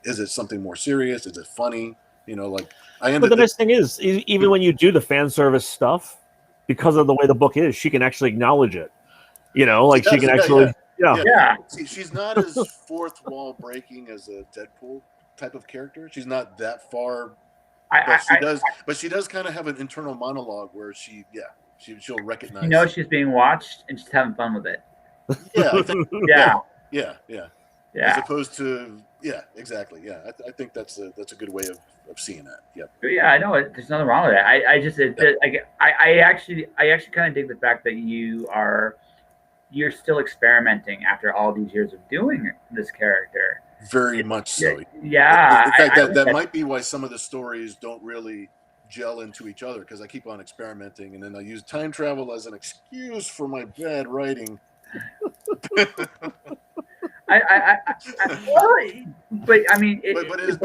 Is it something more serious? Is it funny? But the nice thing is, even when you do the fan service stuff, because of the way the book is, she can actually acknowledge it. She can actually. Yeah. See, she's not as fourth wall breaking as a Deadpool type of character. She's not that far. But she does kind of have an internal monologue where she'll recognize. She's being watched and she's having fun with it. Yeah. As opposed to exactly. Yeah, I think that's a good way of seeing that. Yeah. Yeah, I know it. There's nothing wrong with that. I actually kind of dig the fact that you're still experimenting after all these years of doing this character. Very much so. Yeah. In fact, that might be why some of the stories don't really gel into each other, because I keep on experimenting, and then I use time travel as an excuse for my bad writing. But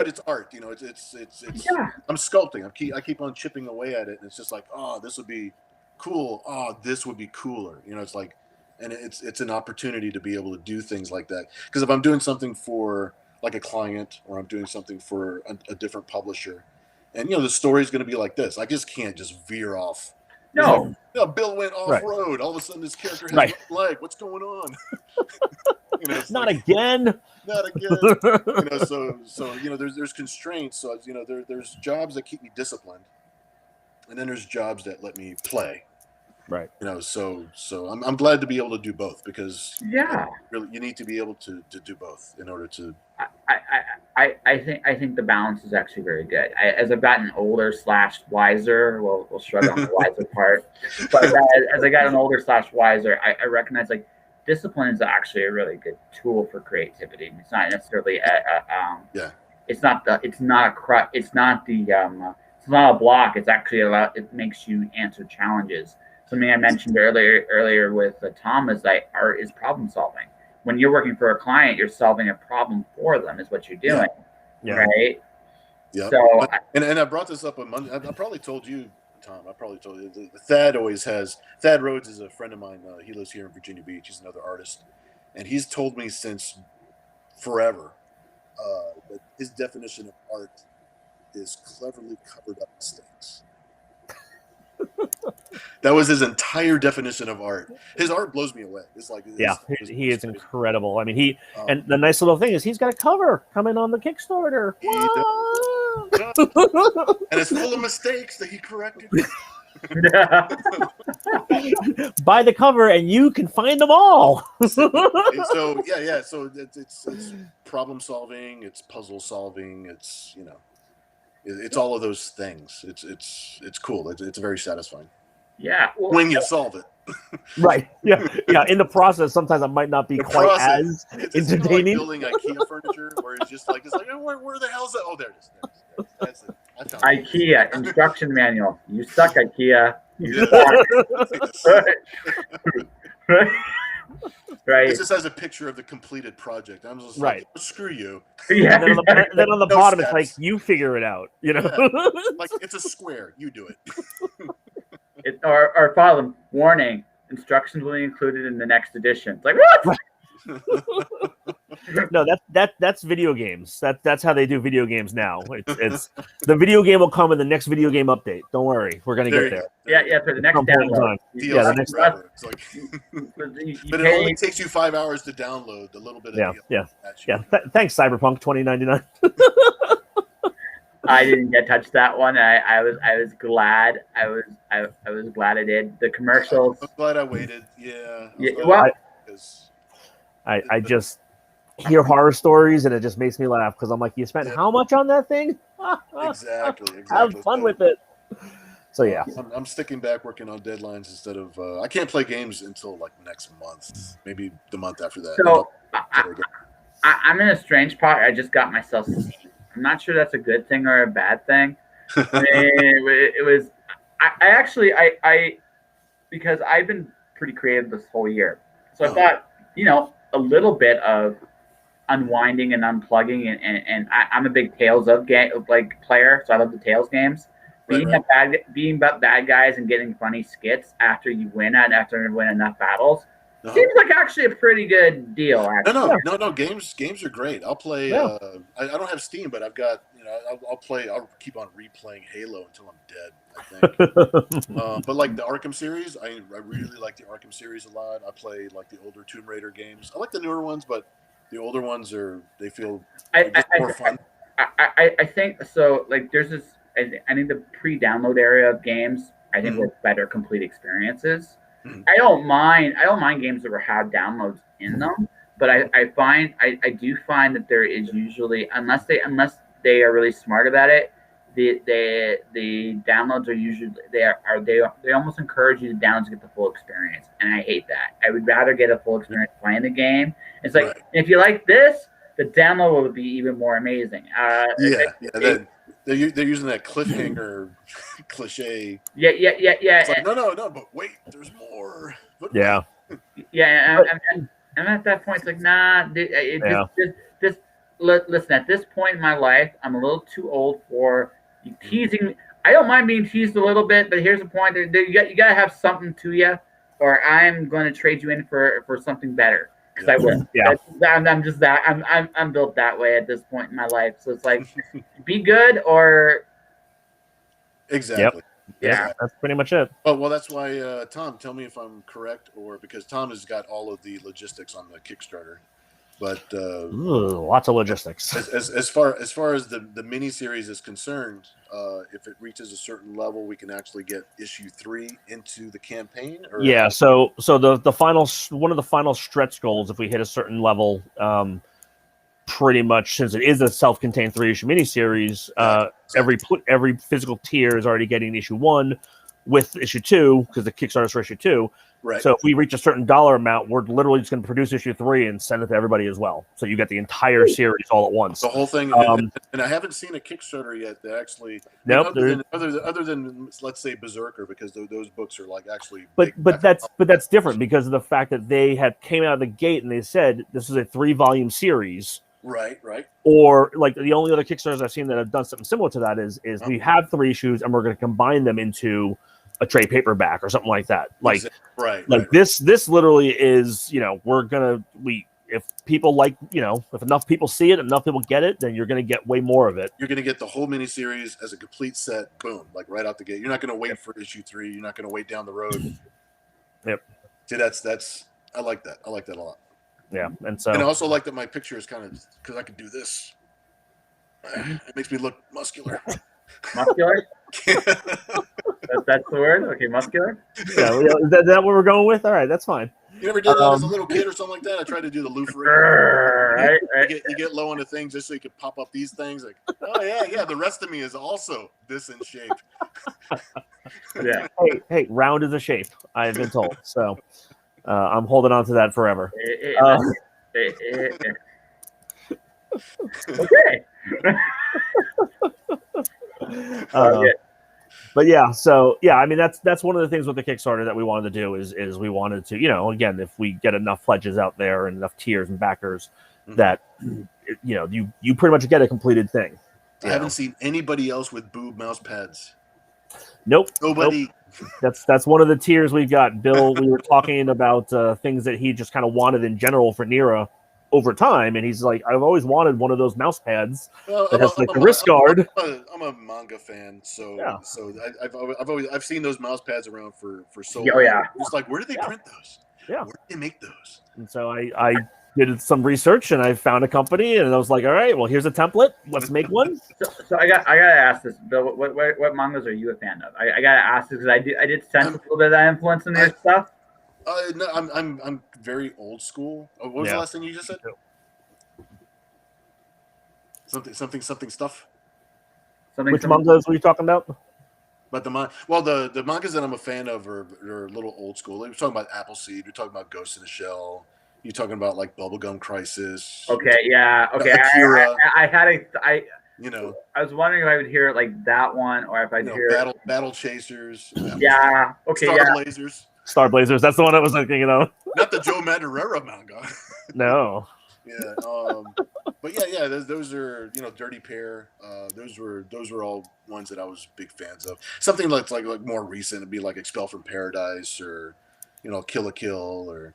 it's art. It's I'm sculpting. I keep on chipping away at it, and it's just like, oh, this would be cool. Oh, this would be cooler. It's like. And it's an opportunity to be able to do things like that. Because if I'm doing something for like a client, or I'm doing something for a different publisher, and the story's going to be like this, I just can't just veer off. No, Bill went off road. All of a sudden, this character has no leg. What's going on? Not again. Not again. So there's constraints. So there's jobs that keep me disciplined, and then there's jobs that let me play. Right. So I'm glad to be able to do both, because really you need to be able to do both in order to. I think the balance is actually very good. As I've gotten older / wiser, we'll struggle on the wiser part, but as I gotten older / wiser, I recognize like discipline is actually a really good tool for creativity. It's not necessarily it's not a block. It's actually it makes you answer challenges. Something I mentioned earlier with Tom is like art is problem solving. When you're working for a client, you're solving a problem for them is what you're doing, right? Yeah. So, and I brought this up on Monday. I probably told you, Tom. I probably told you. Thad Rhodes is a friend of mine. He lives here in Virginia Beach. He's another artist, and he's told me since forever that his definition of art is cleverly covered up mistakes. That was his entire definition of art. His art blows me away. It's like he is incredible. I mean, and the nice little thing is he's got a cover coming on the Kickstarter. And it's full of mistakes that he corrected. Buy the cover and you can find them all. So it's problem solving, it's puzzle solving, it's it's all of those things. It's cool. It's very satisfying. Yeah, when you solve it. Right. Yeah. In the process, sometimes it might not be quite as entertaining. It's like building IKEA furniture, where it's like, oh, where the hell's that? Oh, there it is. That's it. IKEA instruction manual. You suck, IKEA. You suck. Right. It just has a picture of the completed project. I'm just like, oh, screw you. Yeah. And then on the bottom, it's like, you figure it out. Like, it's a square. You do it. Or follow them. Warning: instructions will be included in the next edition. It's like what? No, that's video games. That's how they do video games now. It's the video game will come in the next video game update. Don't worry, we're gonna get there. Yeah, for the next download. The next. But it only takes you 5 hours to download a little bit of. Thanks, Cyberpunk 2099. I didn't get touched that one. I was glad. I was glad I did. The commercials. I'm glad I waited. Yeah. Well, I just hear horror stories and it just makes me laugh because I'm like, you spent how much on that thing? Exactly. Have fun with it. So yeah, I'm sticking back working on deadlines instead of. I can't play games until like next month, maybe the month after that. So I'm in a strange spot. I just got myself Steam. I'm not sure that's a good thing or a bad thing. It was. I actually because I've been pretty creative this whole year, so I thought a little bit of unwinding and unplugging, and I'm a big Tales of player, so I love the Tales games. Being about bad guys and getting funny skits after you win enough battles seems like actually a pretty good deal. Actually. No. Games are great. I'll play. I don't have Steam, but I've got. I'll play. I'll keep on replaying Halo until I'm dead, I think. But like the Arkham series, I really like the Arkham series a lot. I play like the older Tomb Raider games. I like the newer ones, but the older ones they feel more fun. I think so. Like there's this. I think the pre-download area of games, I think were better complete experiences. Mm-hmm. I don't mind games that have downloads in them, but I do find that there is usually unless they are really smart about it, the downloads are usually they almost encourage you to download to get the full experience, and I hate that. I would rather get a full experience playing the game. It's like if you like this, the download will be even more amazing. They're using that cliffhanger cliche. Yeah. It's like, no, but wait, there's more. Yeah. Yeah, and at that point, it's like, nah. Listen, at this point in my life, I'm a little too old for you teasing. I don't mind being teased a little bit, but here's the point: you got to have something to you, or I'm going to trade you in for something better. Because I will. Yeah. I'm just that. I'm built that way at this point in my life. So it's like, be good or. Exactly. Yep. Yeah, that's pretty much it. Oh well, that's why Tom, tell me if I'm correct, or because Tom has got all of the logistics on the Kickstarter. But lots of logistics. As far as the miniseries is concerned, if it reaches a certain level, we can actually get issue 3 into the campaign. Or yeah. So the final one of the final stretch goals, if we hit a certain level, pretty much since it is a self-contained 3-issue miniseries, exactly. every physical tier is already getting issue 1 with issue 2 because the Kickstarter's for issue 2. Right. So if we reach a certain dollar amount, we're literally just going to produce issue 3 and send it to everybody as well. So you get the entire series all at once. The whole thing. And I haven't seen a Kickstarter yet that actually. Nope. Other than let's say Berserker, because those books are like actually. But that's different because of the fact that they had came out of the gate and they said this is a 3-volume series. Right. Or like the only other Kickstarters I've seen that have done something similar to that is we have 3 issues and we're going to combine them into a trade paperback or something like that. Like this literally is, if people like, if enough people see it, enough people get it, then you're going to get way more of it. You're going to get the whole miniseries as a complete set. Boom, like right out the gate. You're not going to wait for issue 3. You're not going to wait down the road. Yep. See, that's I like that. I like that a lot. Yeah, and I also like that my picture is kind of because I could do this. It makes me look muscular. Muscular? That's the word? Okay, muscular? Yeah, is that what we're going with? All right, that's fine. You ever did that as a little kid or something like that? I tried to do the loofah. Right. You get low on the things just so you can pop up these things. Like, oh, yeah, the rest of me is also this in shape. Yeah. Hey, round is a shape, I've been told. So I'm holding on to that forever. Okay. But yeah, so yeah, I mean that's one of the things with the Kickstarter that we wanted to do is we wanted to, again, if we get enough pledges out there and enough tiers and backers, that you pretty much get a completed thing. I haven't seen anybody else with boob mouse pads. Nope. Nobody. Nope. That's one of the tiers we got. Bill, we were talking about things that he just kind of wanted in general for Nira over time, and he's like, I've always wanted one of those mouse pads that has like the wrist guard. I'm a manga fan, so I've seen those mouse pads around for so long. Oh yeah. It's like, where do they print those? Yeah. Where do they make those? And so I did some research and I found a company and I was like, all right, well, here's a template. Let's make one. So I gotta ask this, Bill. What mangas are you a fan of? I gotta ask this because I did sense a little bit of that influence in their stuff. No, I'm very old school. What was the last thing you just said? Something stuff. Which mangas were you talking about? But the mangas that I'm a fan of are a little old school. We're talking about Appleseed. We're talking about Ghost in the Shell. You're talking about like Bubblegum Crisis. Okay, yeah. Okay, Akira. I was wondering if I would hear it like that one or if I'd hear Battle Chasers. Yeah. Okay. Star Blazers. Star Blazers. That's the one I was thinking of. Not the Joe Madureira manga. No. Yeah. But yeah. Those are Dirty Pair. Those were all ones that I was big fans of. Something like more recent would be like Expel from Paradise or Kill la Kill or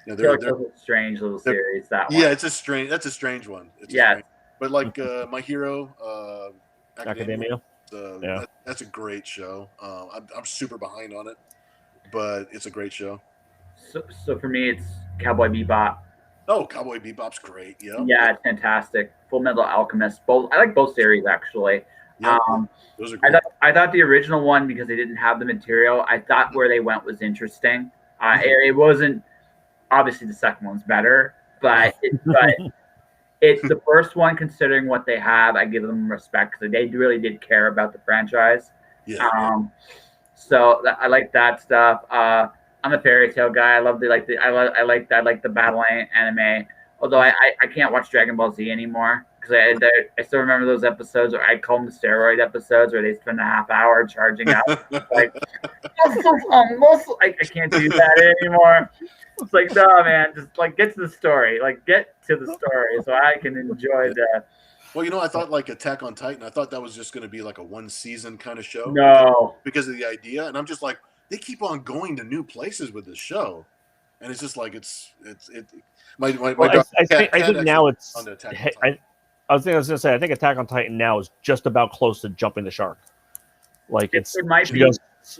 they're a strange little series. That one. Yeah, that's a strange one. But like My Hero Academia. That's a great show. I'm super behind on it, but it's a great show. So for me, it's Cowboy Bebop. Oh, Cowboy Bebop's great. Yeah. Yeah, it's fantastic. Full Metal Alchemist. I like both series actually. Yeah, those are great. I thought the original one, because they didn't have the material, I thought where they went was interesting. It wasn't. Obviously, the second one's better, but it's the first one. Considering what they have, I give them respect because they really did care about the franchise. Yeah. So I like that stuff. I'm a fairy tale guy. I like the battle anime. Although I can't watch Dragon Ball Z anymore because I still remember those episodes, or I call them the steroid episodes, where they spend a half hour charging out. Like, I can't do that anymore. It's like, no, man, just like get to the story. Like, get to the story so I can enjoy the. Well, I thought like Attack on Titan. I thought that was just going to be like a 1-season kind of show. No, because of the idea, and I'm just like, they keep on going to new places with this show, and it's just like it's. I think now it's. I was going to say, I think Attack on Titan now is just about close to jumping the shark. Like it might be.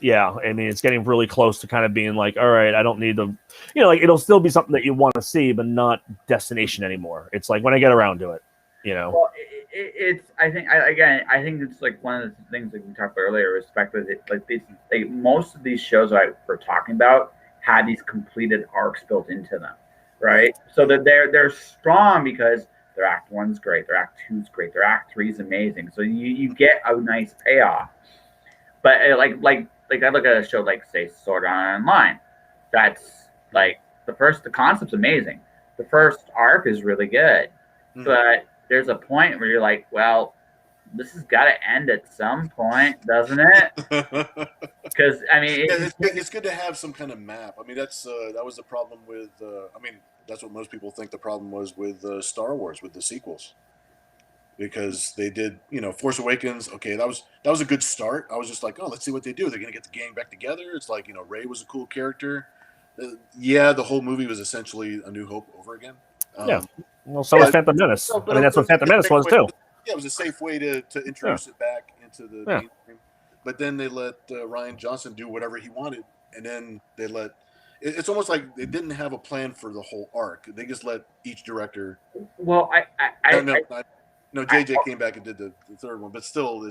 Yeah, I mean, it's getting really close to kind of being like, all right, I don't need the, like it'll still be something that you want to see, but not destination anymore. It's like when I get around to it, Well, it's. I think I think it's like one of the things that we talked about earlier. Respect with it, like these, like most of these shows we're talking about had these completed arcs built into them, right? So that they're strong because their act one's great, their act two's great, their act three's amazing. So you get a nice payoff. But like I look at a show like say Sword Art Online, that's like the concept's amazing. The first arc is really good, but there's a point where you're like, well, this has got to end at some point, doesn't it? Because I mean, it's good to have some kind of map. I mean, that was the problem with. I mean, that's what most people think the problem was with Star Wars, with the sequels, because they did, Force Awakens. Okay, that was a good start. I was just like, oh, let's see what they do. They're gonna get the gang back together. It's like, Rey was a cool character. Yeah, the whole movie was essentially A New Hope over again. Yeah. Well, so was Phantom Menace. I mean, that's what Phantom Menace was too. Yeah, it was a safe way to introduce it back into the mainstream. But then they let Rian Johnson do whatever he wanted, and then they let. It's almost like they didn't have a plan for the whole arc. They just let each director. Well, no, JJ came back and did the third one, but still,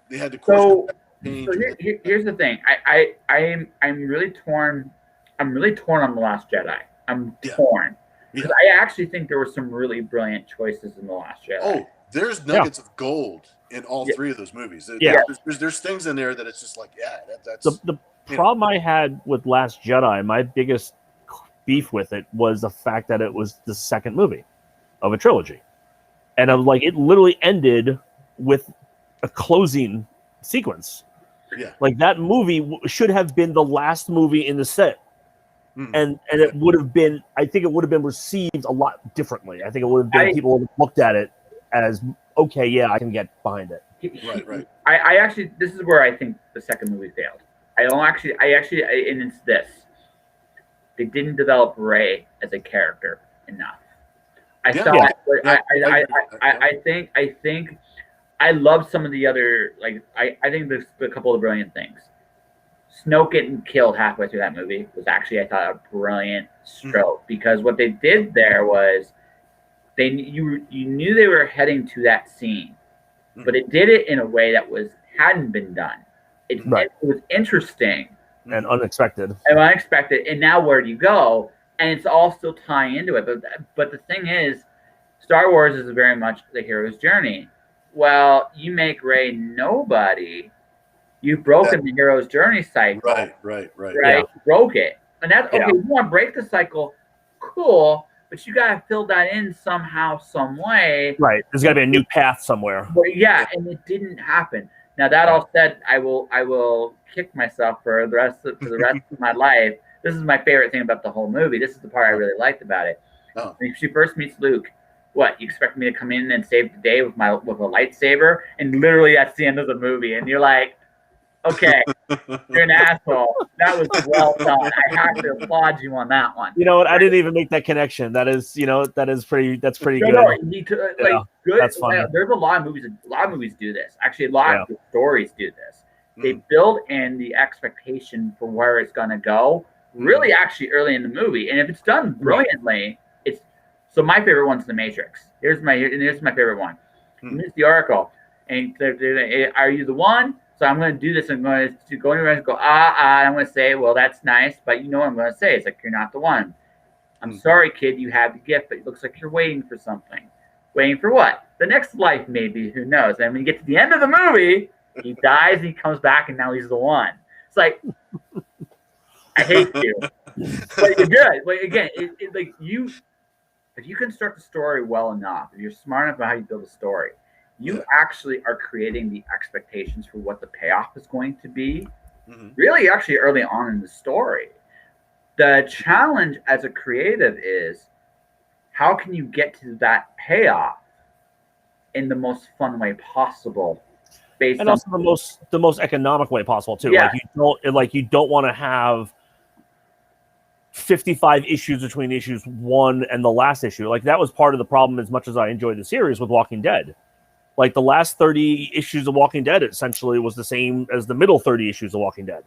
they had to course change. So here's the thing. I'm really torn. I'm really torn on The Last Jedi. I'm torn. Because I actually think there were some really brilliant choices in The Last Jedi. Oh, there's nuggets of gold in all three of those movies. There's things in there that it's just like, that's... The problem I had with Last Jedi, my biggest beef with it was the fact that it was the second movie of a trilogy. And I was like, it literally ended with a closing sequence. Yeah. Like, that movie should have been the last movie in the set. And it would have been, I think it would have been received a lot differently. I think it would have been, people would have looked at it as, okay, yeah, I can get behind it. Right. I actually, this is where I think the second movie failed. And it's this. They didn't develop Rey as a character enough. I think I love some of the other, like, I think there's a couple of brilliant things. Snoke getting killed halfway through that movie was actually, I thought, a brilliant stroke, because what they did there was you knew they were heading to that scene, but it did it in a way that hadn't been done. It was interesting and unexpected. And now where do you go? And it's all still tying into it. But the thing is, Star Wars is very much the hero's journey. Well, you make Rey nobody. You've broken the hero's journey cycle. Right. You broke it. And that's okay. You want to break the cycle, cool, but you got to fill that in somehow, some way. Right. There's got to be a new path somewhere. But and it didn't happen. Now, that all said, I will kick myself for the rest of my life. This is my favorite thing about the whole movie. This is the part I really liked about it. When she first meets Luke, what, you expect me to come in and save the day with a lightsaber? And literally that's the end of the movie. And you're like, okay, you're an asshole. That was well done. I have to applaud you on that one. You know what? I didn't even make that connection. That's pretty good. Good. That's funny. There's a lot of movies. A lot of movies do this. Actually, a lot of stories do this. They build in the expectation for where it's going to go. Really, actually, early in the movie, and if it's done brilliantly, it's. So my favorite one's The Matrix. Here's my favorite one. It's the Oracle, and are you the one? So I'm going to do this. I'm going to go anywhere and go, I'm going to say, well, that's nice. But you know what I'm going to say? It's like, you're not the one. I'm sorry, kid. You have the gift, but it looks like you're waiting for something. Waiting for what? The next life, maybe. Who knows? And when you get to the end of the movie, he dies, he comes back, and now he's the one. It's like, I hate you. But you're good. But again, if you construct a story well enough, if you're smart enough about how you build a story, you actually are creating the expectations for what the payoff is going to be, really actually early on in the story. The challenge as a creative is, how can you get to that payoff in the most fun way possible? And also the most economic way possible too. Yeah. You don't want to have 55 issues between issues 1 and the last issue. Like, that was part of the problem, as much as I enjoyed the series with Walking Dead. Like the last 30 issues of Walking Dead essentially was the same as the middle 30 issues of Walking Dead.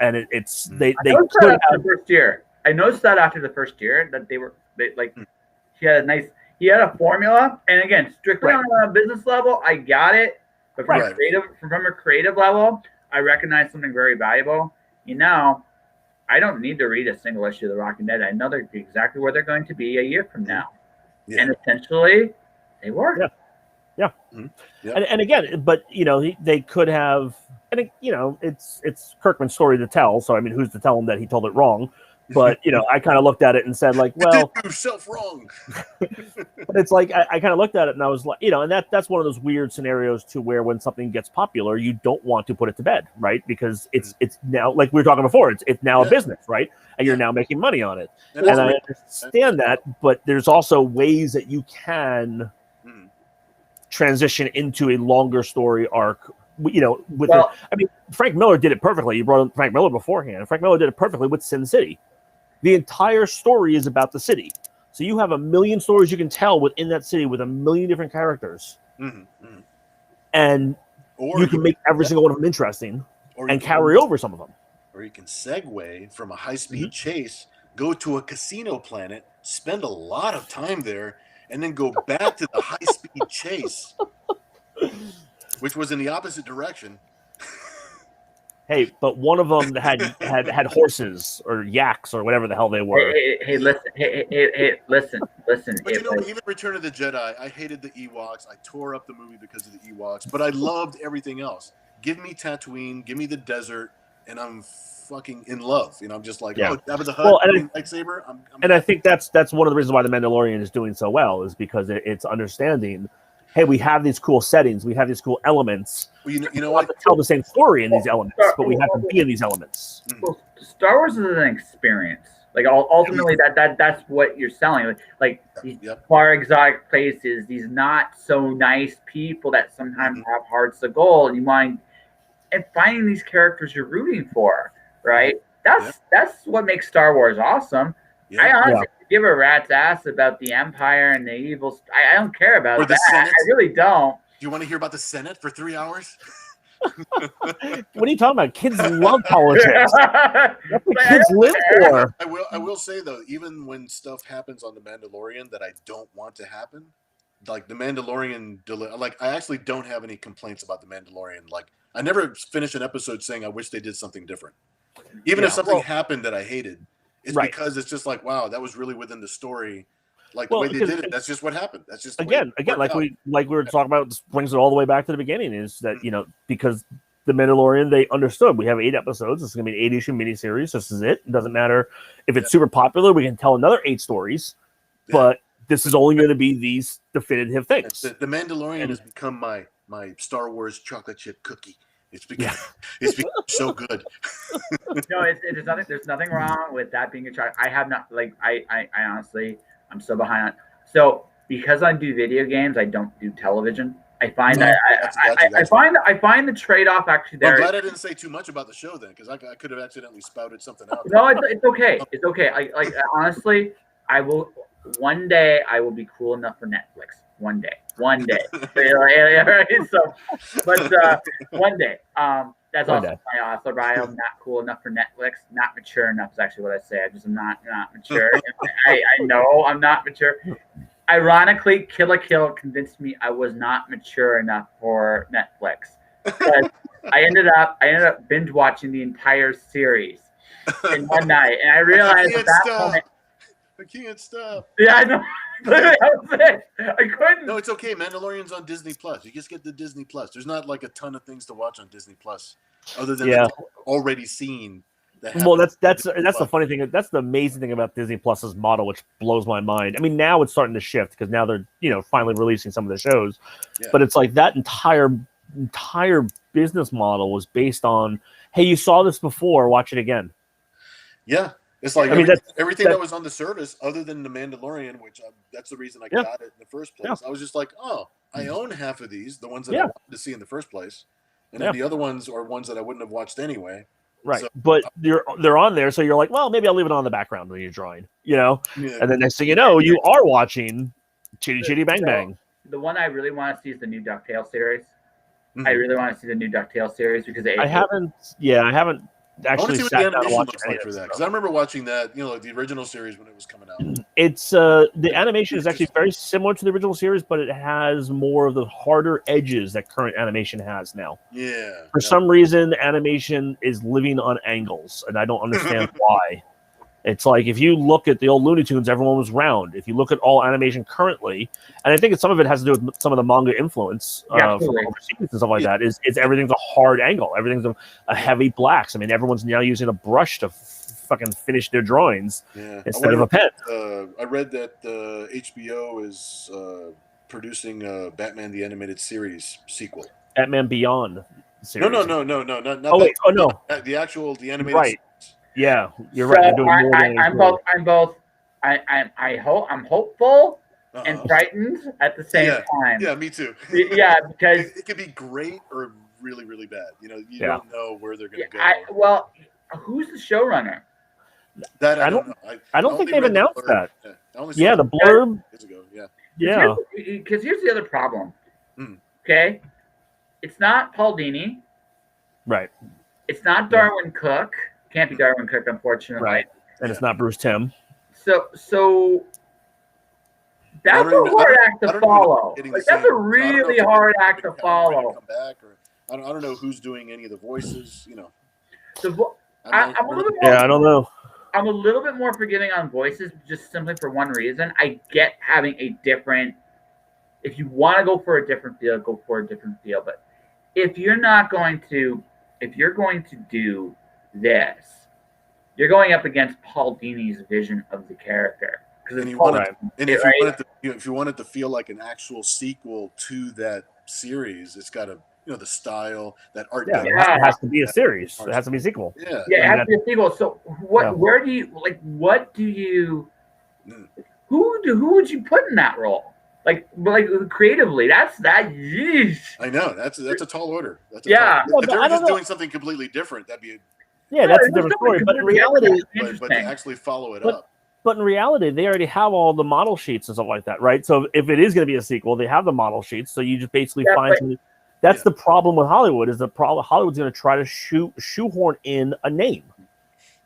And they could have the first year. I noticed that after the first year that he had a formula, and again, strictly on a business level, I got it. But from a creative level, I recognize something very valuable. I don't need to read a single issue of The Walking Dead. I know they're exactly where they're going to be a year from now. Yeah. And essentially, they were. Yeah. Yeah. Mm-hmm. Yep. And again, but they could have, and it's Kirkman's story to tell. So I mean, who's to tell him that he told it wrong? But I kind of looked at it and said, like, well, you did yourself wrong. But it's like I kind of looked at it and I was like, and that's one of those weird scenarios to where when something gets popular, you don't want to put it to bed, right? Because it's now, like we were talking before, it's now a business, right? And you're now making money on it. And I understand that, but there's also ways that you can transition into a longer story arc. Frank Miller did it perfectly. You brought up Frank Miller beforehand. Frank Miller did it perfectly with Sin City. The entire story is about the city. So you have a million stories you can tell within that city with a million different characters. And you can make every single one of them interesting and carry over some of them. Or you can segue from a high-speed chase, go to a casino planet, spend a lot of time there, and then go back to the high-speed chase, which was in the opposite direction. Hey, but one of them had horses or yaks or whatever the hell they were. Hey, listen. But even Return of the Jedi, I hated the Ewoks. I tore up the movie because of the Ewoks, but I loved everything else. Give me Tatooine, give me the desert, and I'm fucking in love. I'm just like, oh, that was a lightsaber. I think that's one of the reasons why The Mandalorian is doing so well is because it's understanding. Hey, we have these cool settings. We have these cool elements. Well, you know what? To tell the same story in these elements, but we have to be in these elements. Well, Star Wars is an experience. Like ultimately, that's what you're selling. Like these far exotic places, these not so nice people that sometimes have hearts of gold, and finding these characters you're rooting for, right? That's what makes Star Wars awesome. Yeah. I honestly give a rat's ass about the Empire and the evil. I don't care about that. Senate. I really don't. Do you want to hear about the Senate for 3 hours? What are you talking about? Kids love politics. That's what kids live for. I will say though, even when stuff happens on The Mandalorian that I don't want to happen, like The Mandalorian, I actually don't have any complaints about The Mandalorian. Like I never finish an episode saying I wish they did something different. Even if something happened that I hated. It's because it's just like, wow, that was really within the story. Like the way they did it, that's just what happened. That's just again, like we were talking about, this brings it all the way back to the beginning, is that because The Mandalorian, they understood we have 8 episodes. This is gonna be an 8-issue miniseries. This is it. It doesn't matter if it's super popular, we can tell another 8 stories, but this is only gonna be these definitive things. The Mandalorian has become my Star Wars chocolate chip cookie. It's become so good. No, there's nothing wrong with that being a child. I have not, like, I honestly, I'm so behind on. So because I do video games, I don't do television. I find I find the trade-off actually there. I'm glad I didn't say too much about the show then, because I could have accidentally spouted something out. No, it's okay. It's okay. Honestly, one day I will be cool enough for Netflix. One day. Right? So, but one day. That's also my author bio. I'm not cool enough for Netflix. Not mature enough is actually what I say. I just am not mature. I know I'm not mature. Ironically, Kill la Kill convinced me I was not mature enough for Netflix. But I ended up binge watching the entire series in one night, and I realized at that point. I can't stop. Yeah, I know. That was it. I couldn't. No, it's okay. Mandalorian's on Disney Plus. You just get the Disney Plus. There's not like a ton of things to watch on Disney Plus, other than already seen. Well, that's the funny thing. That's the amazing thing about Disney Plus's model, which blows my mind. I mean, now it's starting to shift because now they're finally releasing some of the shows, but it's like that entire business model was based on, hey, you saw this before, watch it again. Yeah. It's like everything that was on the service, other than The Mandalorian, which that's the reason I got it in the first place. I was just like, oh, I own half of these, the ones that I wanted to see in the first place, and then the other ones are ones that I wouldn't have watched anyway. Right, so, but they're on there, so you're like, well, maybe I'll leave it on in the background when you're drawing, and then next thing you know, you are watching Chitty Chitty Bang Bang. the one I really want to see is the new DuckTales series. I really want to see the new DuckTales series because I haven't actually sat down and watched like for that because I remember watching that, like the original series when it was coming out. It's the animation is actually very similar to the original series, but it has more of the harder edges that current animation has now. Yeah. For some reason, animation is living on angles, and I don't understand why. It's like if you look at the old Looney Tunes, everyone was round. If you look at all animation currently, and I think some of it has to do with some of the manga influence from overseas and stuff like that, is everything's a hard angle. Everything's a heavy blacks. I mean, everyone's now using a brush to fucking finish their drawings instead of a pen. I read that HBO is producing Batman the Animated Series sequel. Batman Beyond series. No. Not the animated right. Series. Yeah, you're right. I'm hopeful and frightened at the same time. Yeah, me too. Yeah, because it could be great or really, really bad. You don't know where they're going to go. Well, who's the showrunner? That I don't know. I don't think they've announced that. Yeah, the blurb. Yeah. Because here's the other problem. Okay, it's not Paul Dini. Right. It's not Darwin Cook. Can't be Darwin Cook, unfortunately. Right. And it's not Bruce Timm. So that's a hard act to follow. That's a really hard act to follow. Come back, or I don't know who's doing any of the voices. I'm a little bit more, I don't know. I'm a little bit more forgiving on voices, just simply for one reason. I get having a different. If you want to go for a different feel, go for a different feel. But if you're going to do this, you're going up against Paul Dini's vision of the character. If you want it to feel like an actual sequel to that series, it's got to, the style, that art. Yeah, it has to be a series. It has to be a sequel. Yeah, it has to be a sequel. So where do you who would you put in that role? Like creatively, yeesh. I know that's a tall order. If they were just doing something completely different, that'd be that's a different story. But in reality, but to actually follow it up. But in reality, they already have all the model sheets and stuff like that, right? So if it is going to be a sequel, they have the model sheets. So you just basically find something. That's the problem with Hollywood. Hollywood's going to try to shoehorn in a name.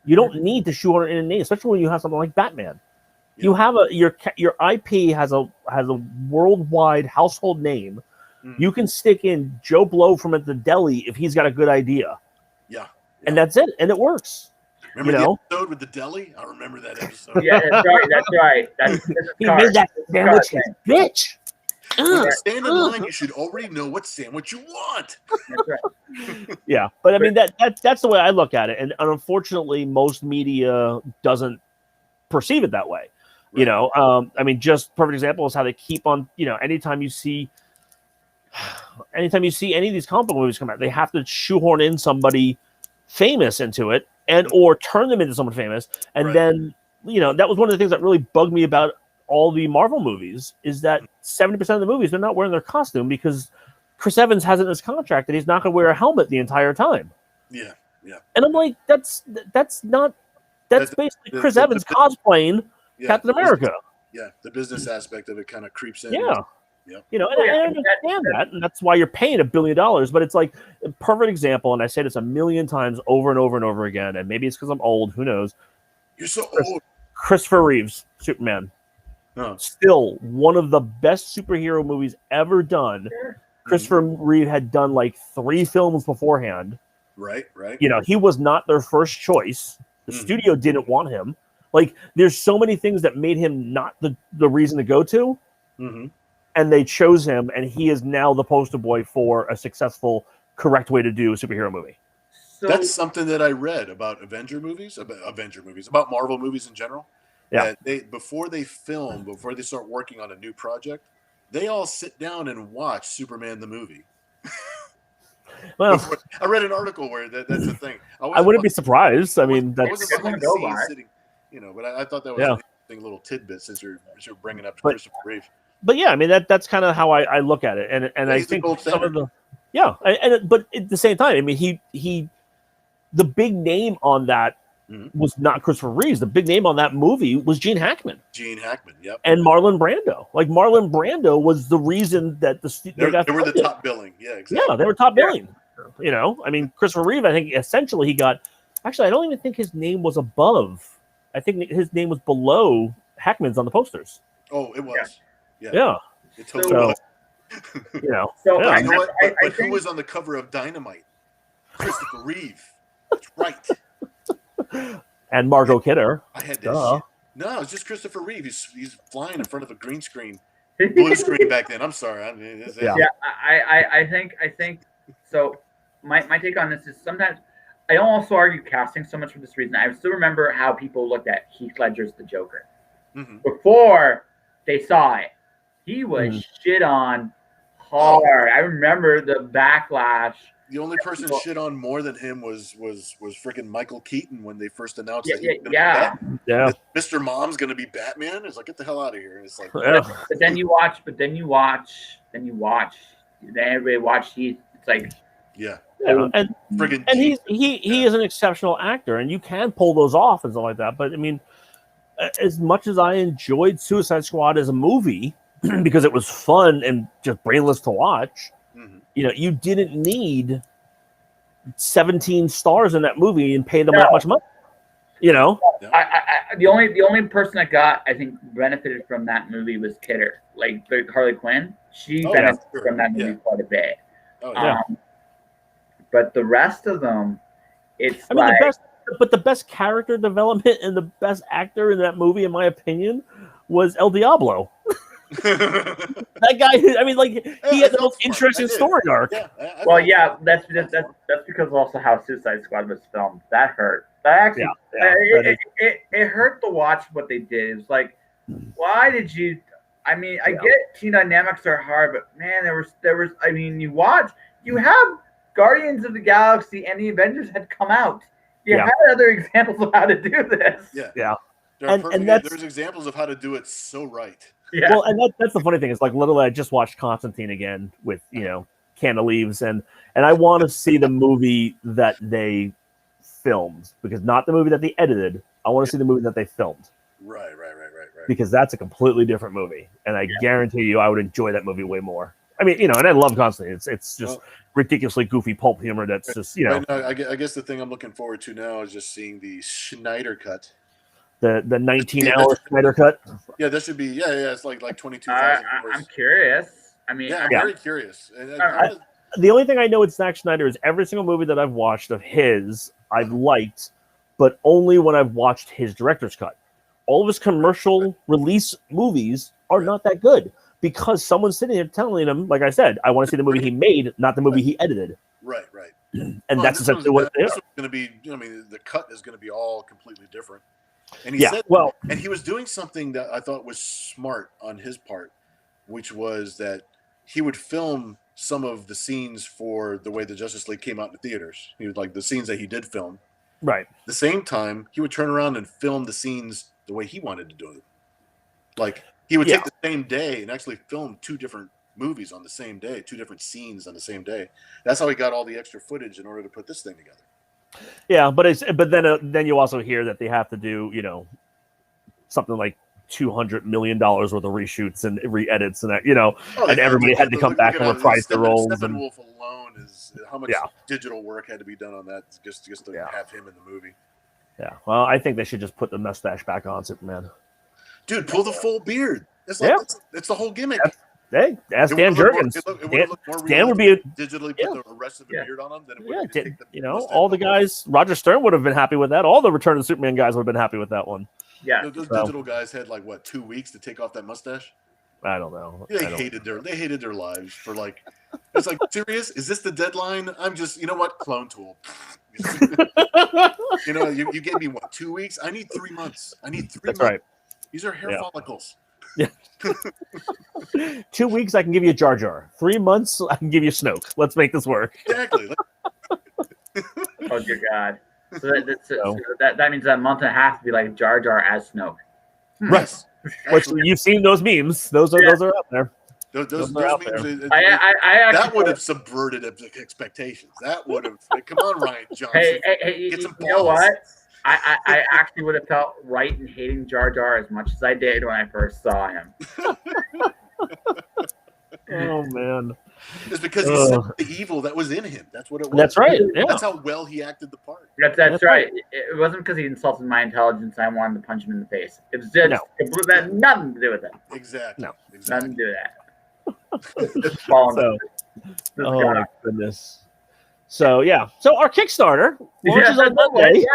You don't need to shoehorn in a name, especially when you have something like Batman. You have your IP has a worldwide household name. You can stick in Joe Blow from at the deli if he's got a good idea. Yeah. And that's it, and it works. Remember the episode with the deli? I remember that episode. Yeah, that's right. He made that sandwich, bitch. Stand in line. You should already know what sandwich you want. That's right. Yeah, but I mean that's the way I look at it, and unfortunately, most media doesn't perceive it that way. Right. I mean, just perfect example is how they keep on. Anytime you see any of these comic book movies come out, they have to shoehorn in somebody famous into it, or turn them into someone famous, and then that was one of the things that really bugged me about all the Marvel movies is that 70% of the movies they're not wearing their costume because Chris Evans has it in his contract that he's not going to wear a helmet the entire time. Yeah. And I'm like, that's basically Chris Evans cosplaying Captain America. The business aspect of it kind of creeps in. Yeah. And I understand that, and that's why you're paying $1 billion. But it's like a perfect example, and I say this a million times over and over and over again. And maybe it's because I'm old. Who knows? You're so old. Christopher Reeves, Superman, still one of the best superhero movies ever done. Christopher Reeve had done like 3 films beforehand. Right. He was not their first choice. The studio didn't want him. Like, there's so many things that made him not the reason to go to. And they chose him, and he is now the poster boy for a successful, correct way to do a superhero movie. So, that's something that I read about about Marvel movies in general. Yeah. Before they start working on a new project, they all sit down and watch Superman the movie. Well, I read an article where that's the thing. I wouldn't be surprised. I mean, I wasn't sitting, but I thought that was an interesting little tidbit since you're bringing up Christopher Reeve. But yeah, I mean that's kind of how I look at it, and I think some of the but at the same time, I mean he the big name on that was not Christopher Reeves. The big name on that movie was Gene Hackman. Gene Hackman, yep. And Marlon Brando. Like Marlon Brando was the reason that they were the top billing. Yeah, exactly. Yeah, they were top billing. You know, I mean, Christopher Reeve, I think essentially he got. Actually, I don't even think his name was above. I think his name was below Hackman's on the posters. Oh, it was. Yeah. It totally was. You know. So you know what? But who was on the cover of Dynamite? Christopher Reeve. That's right. And Margot Kidder. I had that shit. No, it's just Christopher Reeve. He's flying in front of a green screen, blue screen back then. I'm sorry. I think so. My take on this is sometimes I don't also argue casting so much for this reason. I still remember how people looked at Heath Ledger's The Joker before they saw it. He was shit on hard. I remember the backlash. The only person shit on more than him was freaking Michael Keaton when they first announced that he was Mr. Mom's gonna be Batman. It's like, get the hell out of here. And it's like, but then you watch, everybody watched Heath. It's like, and he is an exceptional actor, and you can pull those off and stuff like that. But I mean, as much as I enjoyed Suicide Squad as a movie because it was fun and just brainless to watch, you know, you didn't need 17 stars in that movie and pay them that much money. You know, the only person that got, I think, benefited from that movie was Kidder, like Harley Quinn. She benefited from that movie quite a bit. But the rest of them, the best character development and the best actor in that movie, in my opinion, was El Diablo. That guy, I mean, like, he had the most interesting story arc. That's because also how Suicide Squad was filmed. That hurt. That actually, it hurt to watch what they did. It was like, why did you? I mean, I get team dynamics are hard, but man, there was. I mean, you have Guardians of the Galaxy and the Avengers had come out. You had other examples of how to do this. There's examples of how to do it so right. Yeah. Well, and that's the funny thing is, like, literally, I just watched Constantine again with Can of Leaves, and I want to see the movie that they filmed, because not the movie that they edited. I want to see the movie that they filmed. Right. Because that's a completely different movie, and I guarantee you, I would enjoy that movie way more. I mean, you know, and I love Constantine. It's just ridiculously goofy pulp humor. That's just, you know. I guess the thing I'm looking forward to now is just seeing the Schneider cut. The 19-hour Schneider cut. Yeah, that should be. It's like 22,000. I'm curious. I mean, I'm very curious. The only thing I know with Zack Snyder is every single movie that I've watched of his, I've liked, but only when I've watched his director's cut. All of his commercial release movies are not that good because someone's sitting there telling him, like I said, I want to see the movie he made, not the movie he edited. Right. And that's essentially what it is. Going to be. I mean, the cut is going to be all completely different. And he said, and he was doing something that I thought was smart on his part, which was that he would film some of the scenes for the way the Justice League came out in the theaters. He would, like, the scenes that he did film. Right. At the same time, he would turn around and film the scenes the way he wanted to do it. Like, he would take the same day and actually film two different movies on the same day, two different scenes on the same day. That's how he got all the extra footage in order to put this thing together. Yeah, but then you also hear that they have to do, you know, something like $200 million worth of reshoots and re-edits and that, you know, and everybody had to come back and reprise the roles. Steppenwolf alone is how much digital work had to be done on that just to have him in the movie. Yeah, well, I think they should just put the mustache back on Superman. Dude, pull the full beard. It's like it's the whole gimmick. Hey, ask Dan Jurgens. Dan would be digitally put the rest of the beard on him. Then it would take the, you know, all the guys. Roger Stern would have been happy with that. All the Return of the Superman guys would have been happy with that one. Yeah, those digital guys had like 2 weeks to take off that mustache. I don't know. They hated their lives for like. It's like, serious? Is this the deadline? I'm just, you know what, clone tool. You know, you gave me 2 weeks. I need 3 months. I need 3 months. Right. These are hair follicles. Yeah. 2 weeks, I can give you Jar Jar. 3 months, I can give you Snoke. Let's make this work. Exactly. Oh dear God! So that means a month and a half to be like Jar Jar as Snoke. Right. Which you've seen those memes. Those are out there. Those memes. I that would have subverted expectations. That would have. Come on, Ryan Johnson. Hey, get some balls. You know what? I actually would have felt right in hating Jar Jar as much as I did when I first saw him. Oh man. It's because he said the evil that was in him. That's what it was. That's right. Yeah. That's how well he acted the part. That's right. It wasn't because he insulted my intelligence and I wanted to punch him in the face. It was just it had nothing to do with it. Exactly. No. Exactly. Nothing to do with that. Oh my goodness. So yeah. So our Kickstarter launches on Monday. Yeah.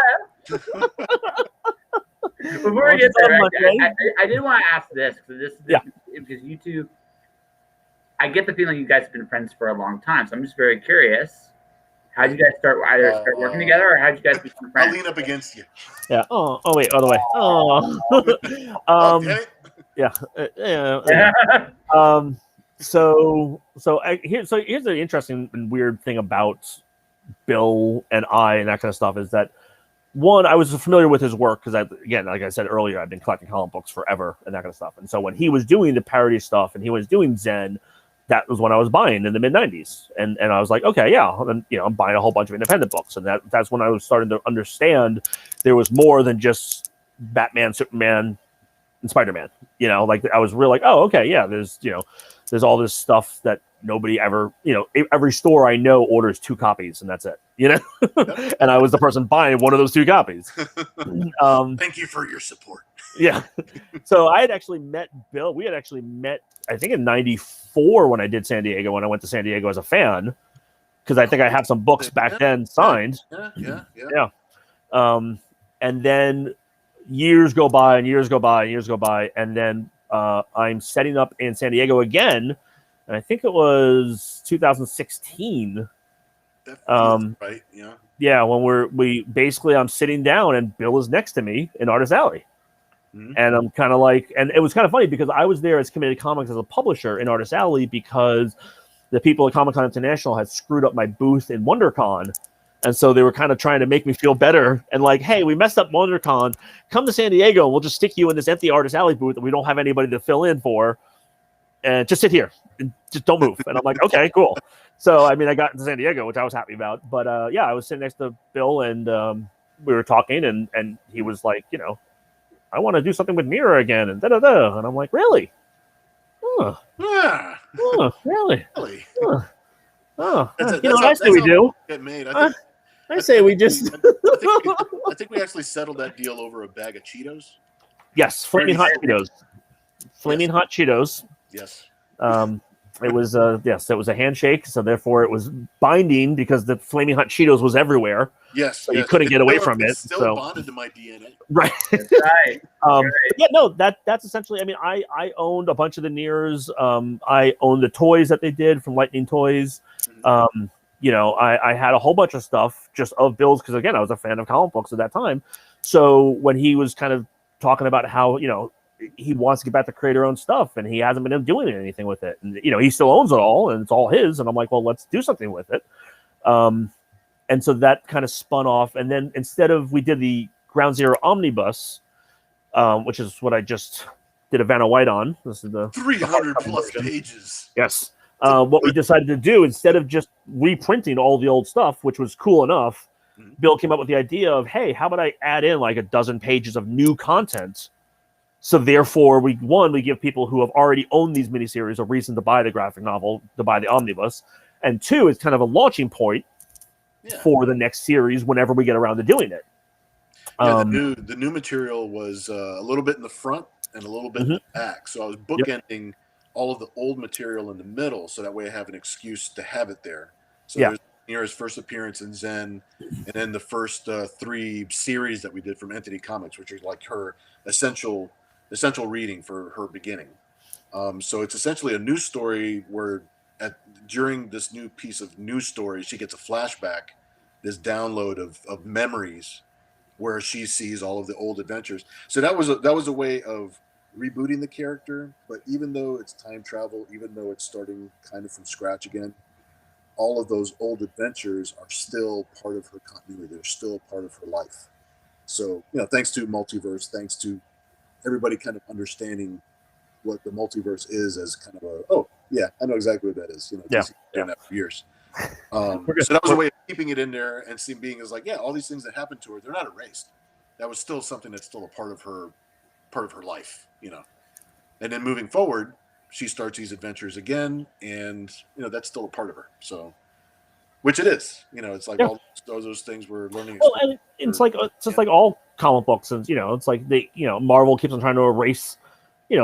Before we get there, I did want to ask this because you two, I get the feeling you guys have been friends for a long time. So I'm just very curious. How did you guys start working together, or how did you guys become friends? I'll lean up against you. Yeah. Oh wait, other way. Oh. Here's the interesting and weird thing about Bill and I and that kind of stuff is that one, I was familiar with his work because again, like I said earlier, I've been collecting comic books forever and that kind of stuff. And so when he was doing the parody stuff and he was doing Zen, that was when I was buying in the mid 90s. And I was like, okay, yeah. And, I'm buying a whole bunch of independent books. And that's when I was starting to understand there was more than just Batman, Superman, and Spider-Man. Like I was really like, oh, okay, yeah, there's all this stuff that nobody ever, every store I know orders 2 copies and that's it, and I was the person buying one of those 2 copies. Thank you for your support. Yeah. So I had actually met Bill. We had actually met, I think in 94 when I did San Diego, when I went to San Diego as a fan, because I think I have some books back then signed. Yeah. And then years go by and years go by and years go by. And then I'm setting up in San Diego again. And I think it was 2016. Right. Yeah. Yeah. When I'm sitting down and Bill is next to me in Artist Alley. Mm-hmm. And I'm kind of like, and it was kind of funny because I was there as Committed Comics as a publisher in Artist Alley because the people at Comic Con International had screwed up my booth in WonderCon. And so they were kind of trying to make me feel better and like, hey, we messed up WonderCon. Come to San Diego and we'll just stick you in this empty Artist Alley booth that we don't have anybody to fill in for. And just sit here and just don't move. And I'm like, okay, cool. So, I got into San Diego, which I was happy about. But I was sitting next to Bill and we were talking and he was like, I want to do something with Mira again and da-da-da. And I'm like, really? Oh, really? I say we do. I say we just... I think we actually settled that deal over a bag of Cheetos. Yes, Flaming Hot Cheetos. Flaming Hot Cheetos. Yes. It was it was a handshake, so therefore it was binding because the Flaming Hot Cheetos was everywhere. Yes, so you couldn't get away from it. Still bonded to my DNA. Right. Right. Yeah, no, that's essentially. I owned a bunch of the Nears. I owned the toys that they did from Lightning Toys. I had a whole bunch of stuff just of Bill's because again, I was a fan of comic books at that time. So when he was kind of talking about how he wants to get back to creator-owned stuff, and he hasn't been doing anything with it. And he still owns it all, and it's all his. And I'm like, well, let's do something with it. And so that kind of spun off. And then we did the Ground Zero Omnibus, which is what I just did a Vanna White on. This is the 300 plus pages. Yes. What we decided to do instead of just reprinting all the old stuff, which was cool enough, Bill came up with the idea of, hey, how about I add in like a dozen pages of new content? So therefore, we give people who have already owned these miniseries a reason to buy the graphic novel, to buy the omnibus, and 2, it's kind of a launching point for the next series whenever we get around to doing it. Yeah, the new material was a little bit in the front and a little bit in the back. So I was bookending all of the old material in the middle, so that way I have an excuse to have it there. So there's Mira's first appearance in Zen, and then the first 3 series that we did from Entity Comics, which are like her essential reading for her beginning. So it's essentially a news story where during this new piece of news story, she gets a flashback, this download of memories where she sees all of the old adventures. So that was a way of rebooting the character. But even though it's time travel, even though it's starting kind of from scratch again, all of those old adventures are still part of her continuity. They're still part of her life. So, thanks to multiverse, thanks to everybody kind of understanding what the multiverse is as kind of I know exactly what that is. Doing that for years. So that was a way of keeping it in there and being as like, all these things that happened to her, they're not erased. that was still something that's still a part of her life, And then moving forward, she starts these adventures again, and that's still a part of her. So, which it is, it's like all those things we're learning. Well, and it's like like all comic books, and it's like Marvel keeps on trying to erase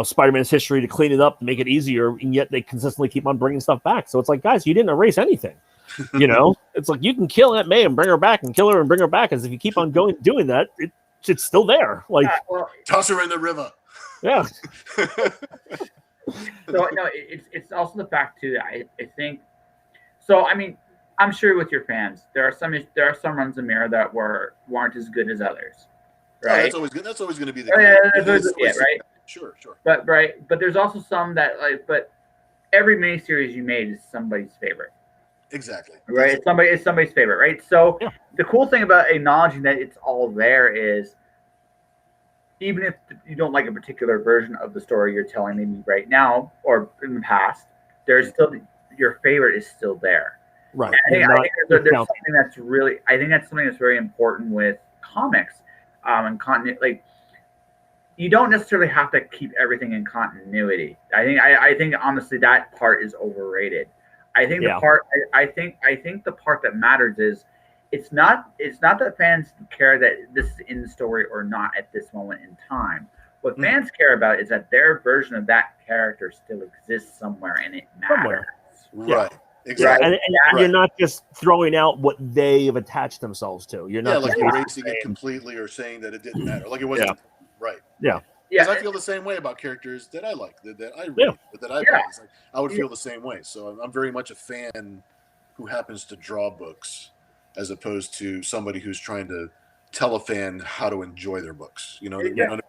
Spider-Man's history to clean it up, to make it easier, and yet they consistently keep on bringing stuff back. So it's like, guys, you didn't erase anything. It's like you can kill Aunt May and bring her back, and kill her and bring her back, as if you keep on doing that, it's still there. Like toss her in the river. Yeah. So no, it's also the fact too that I think. So I mean, I'm sure with your fans, there are some runs of Mira that weren't as good as others, right? Oh, that's always good. That's always going to be the case. Right? Sure. But there's also some that but every miniseries you made is somebody's favorite. Exactly. Right. It's somebody's favorite, right? So the cool thing about acknowledging that it's all there is, even if you don't like a particular version of the story you're telling maybe right now or in the past, there's still your favorite is still there. Right. I think there's something that's really, I think that's something that's very important with comics, and continuity. Like, you don't necessarily have to keep everything in continuity. I think honestly that part is overrated. I think the part the part that matters is it's not that fans care that this is in the story or not at this moment in time. What fans care about is that their version of that character still exists somewhere and it matters. Right. Exactly. And you're not just throwing out what they have attached themselves to. You're not like erasing it completely or saying that it didn't matter. Like it wasn't right. Yeah. Because I feel the same way about characters that I like, that I read, that I play. Like, I would feel the same way. So I'm very much a fan who happens to draw books, as opposed to somebody who's trying to tell a fan how to enjoy their books. You know what I mean?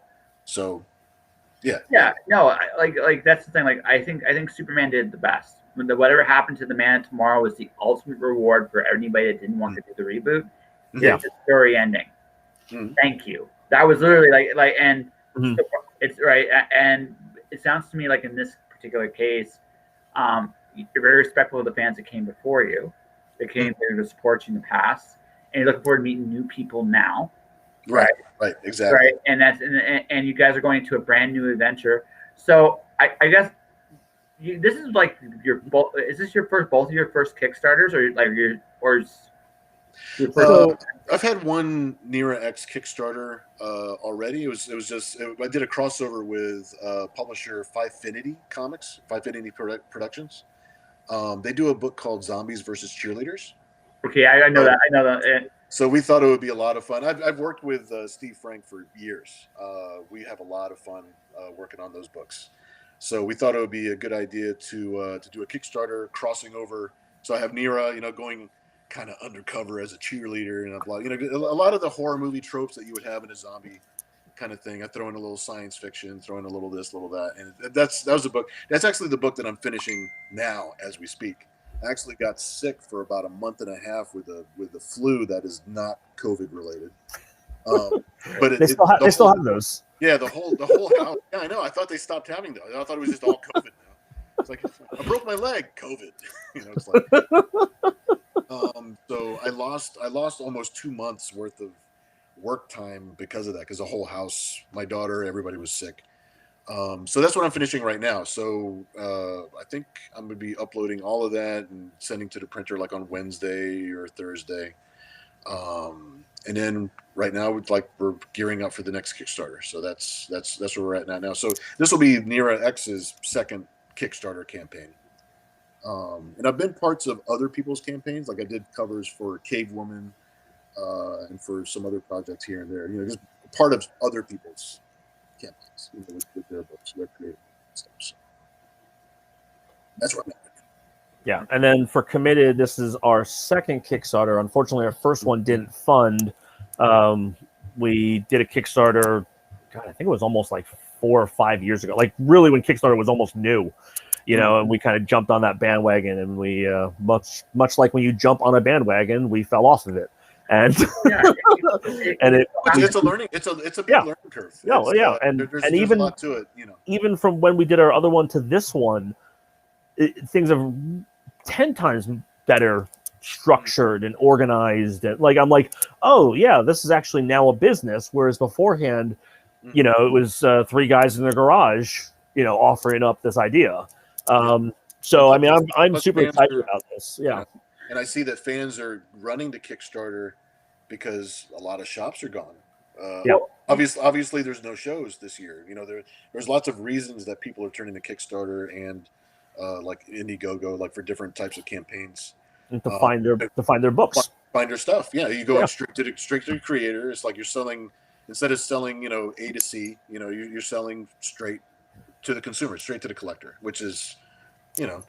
So, yeah. No, like that's the thing. Like I think Superman did the best. Whatever happened to the Man of Tomorrow was the ultimate reward for anybody that didn't want to do the reboot. It's a story ending. Thank you. That was literally like and. It's right, and it sounds to me like in this particular case, you're very respectful of the fans that came before you, that came there to support you in the past, and you're looking forward to meeting new people now. Right, exactly. Right, and you guys are going to a brand new adventure. So I guess this is like is this both of your first Kickstarters, or like I've had one Nira X Kickstarter already. It was just I did a crossover with publisher Fivefinity Comics, Fivefinity Productions. They do a book called Zombies versus Cheerleaders. Okay, I know that. I know that. So we thought it would be a lot of fun. I've worked with Steve Frank for years. We have a lot of fun working on those books. So we thought it would be a good idea to do a Kickstarter crossing over. So I have Nira, going kind of undercover as a cheerleader and a lot of the horror movie tropes that you would have in a zombie kind of thing. I throw in a little science fiction, throw in a little this, little that, and that was a book. That's actually the book that I'm finishing now as we speak. I actually got sick for about a month and a half with the flu that is not COVID related. But they still have those. Yeah, the whole house. Yeah, I know. I thought they stopped having those. I thought it was just all COVID now. It's like I broke my leg, COVID. It's like. So I lost almost 2 months worth of work time because of that, because the whole house, my daughter, everybody was sick. So that's what I'm finishing right now. So I think I'm going to be uploading all of that and sending to the printer like on Wednesday or Thursday. And then right now we're gearing up for the next Kickstarter. So that's where we're at now. So this will be Nira X's second Kickstarter campaign. And I've been parts of other people's campaigns. Like I did covers for Cave Woman and for some other projects here and there. Just part of other people's campaigns with their books, their creative stuff. So that's where I'm at. Yeah, and then for Committed, this is our second Kickstarter. Unfortunately, our first one didn't fund. We did a Kickstarter, God, I think it was almost like 4 or 5 years ago. Like really when Kickstarter was almost new. And we kind of jumped on that bandwagon, and we much like when you jump on a bandwagon, we fell off of it, and it's a learning, it's a big learning curve. And even a lot to it, even from when we did our other one to this one, things are 10 times better structured and organized, and like I'm like, oh yeah, this is actually now a business, whereas beforehand, you know, it was 3 guys in their garage, you know, offering up this idea. So I mean, I'm super excited about this. Yeah. And I see that fans are running to Kickstarter because a lot of shops are gone. Obviously, there's no shows this year. You know, there's lots of reasons that people are turning to Kickstarter and like Indiegogo, like for different types of campaigns, and to find their books, find their stuff. Yeah, you go straight to the creator. It's like you're selling, instead of selling, you know, A to C. You know, you're selling straight to the consumer, straight to the collector, which is, you know,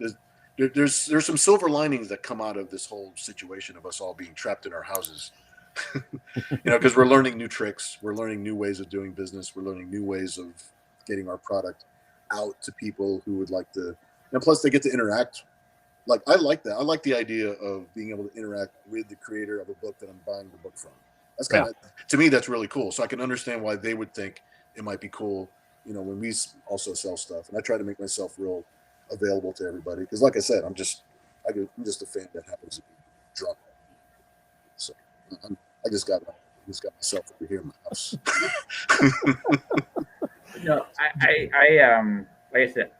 there's some silver linings that come out of this whole situation of us all being trapped in our houses. You know, because we're learning new tricks, we're learning new ways of doing business, we're learning new ways of getting our product out to people who would like to, and plus they get to interact. Like, I like that. I like the idea of being able to interact with the creator of a book that I'm buying the book from. That's kind of, to me, that's really cool. So I can understand why they would think it might be cool, you know, when we also sell stuff. And I try to make myself real available to everybody because, like I said, I'm just a fan that happens to be drunk. So I just got myself over here in my house. No, like I said,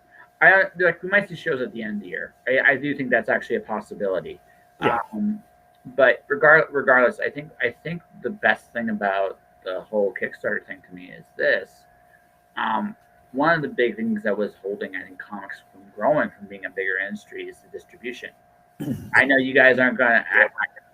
like we might see shows at the end of the year. I do think that's actually a possibility. Yeah. But regardless, I think the best thing about the whole Kickstarter thing to me is this. One of the big things that was holding, I think, comics from growing, from being a bigger industry, is the distribution. I know you guys aren't going to.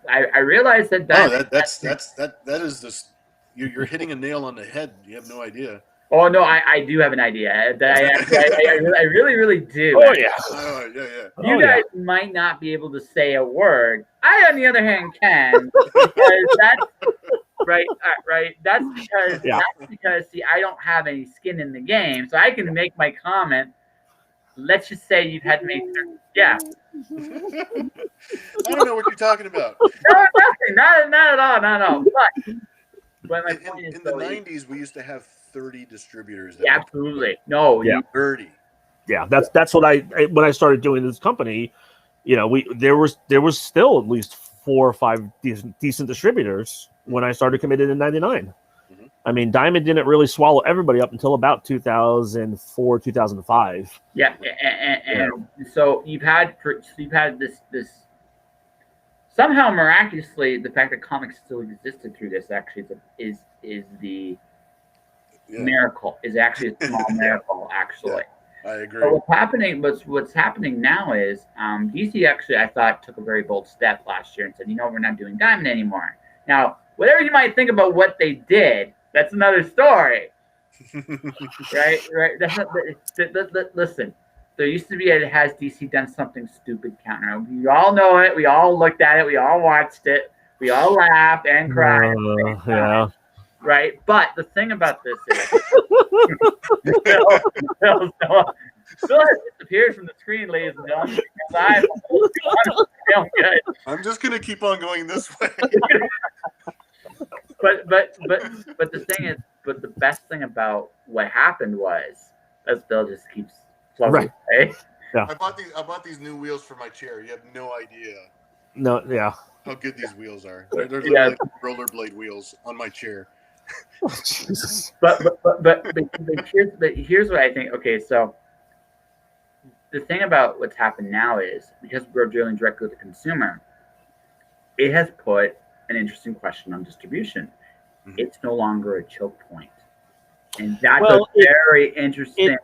I realize that. That is this. You're hitting a nail on the head. You have no idea. Oh no, I do have an idea. That I really do. Oh yeah. Oh yeah. You guys might not be able to say a word. I, on the other hand, can, because that's right. That's because see, I don't have any skin in the game, so I can make my comment. Let's just say you've had to make. Yeah. I don't know what you're talking about. No, nothing. Not at all. But my point is, in the 90s, we used to have 30 distributors. Yeah, absolutely. No. Yeah. 30. Yeah, that's what when I started doing this company, you know, there was still at least 4 or 5 decent distributers when I started committed in '99. Mm-hmm. I mean, Diamond didn't really swallow everybody up until about 2004, 2005. Yeah, and so you've had this somehow miraculously, the fact that comics still existed through this actually is the miracle. Is actually a small miracle, actually. Yeah, I agree. So what's happening now is DC actually, I thought, took a very bold step last year and said, you know, we're not doing Diamond anymore. Now, whatever you might think about what they did, that's another story. right? That's not, listen, there used to be has DC done something stupid counter. We all know it. We all looked at it. We all watched it. We all laughed and cried. Yeah. Right? But the thing about this is Phil has disappeared from the screen, ladies and gentlemen, because I'm feeling good. I'm just gonna keep on going this way. But the thing is, the best thing about what happened was, as Bill just keeps plugging away. Yeah. I bought these new wheels for my chair. You have no idea. No, yeah. How good these wheels are. They're literally rollerblade wheels on my chair. Oh, Jesus. But here's what I think. Okay, so the thing about what's happened now is, because we're dealing directly with the consumer, it has put an interesting question on distribution. Mm-hmm. It's no longer a choke point. And that's very interesting.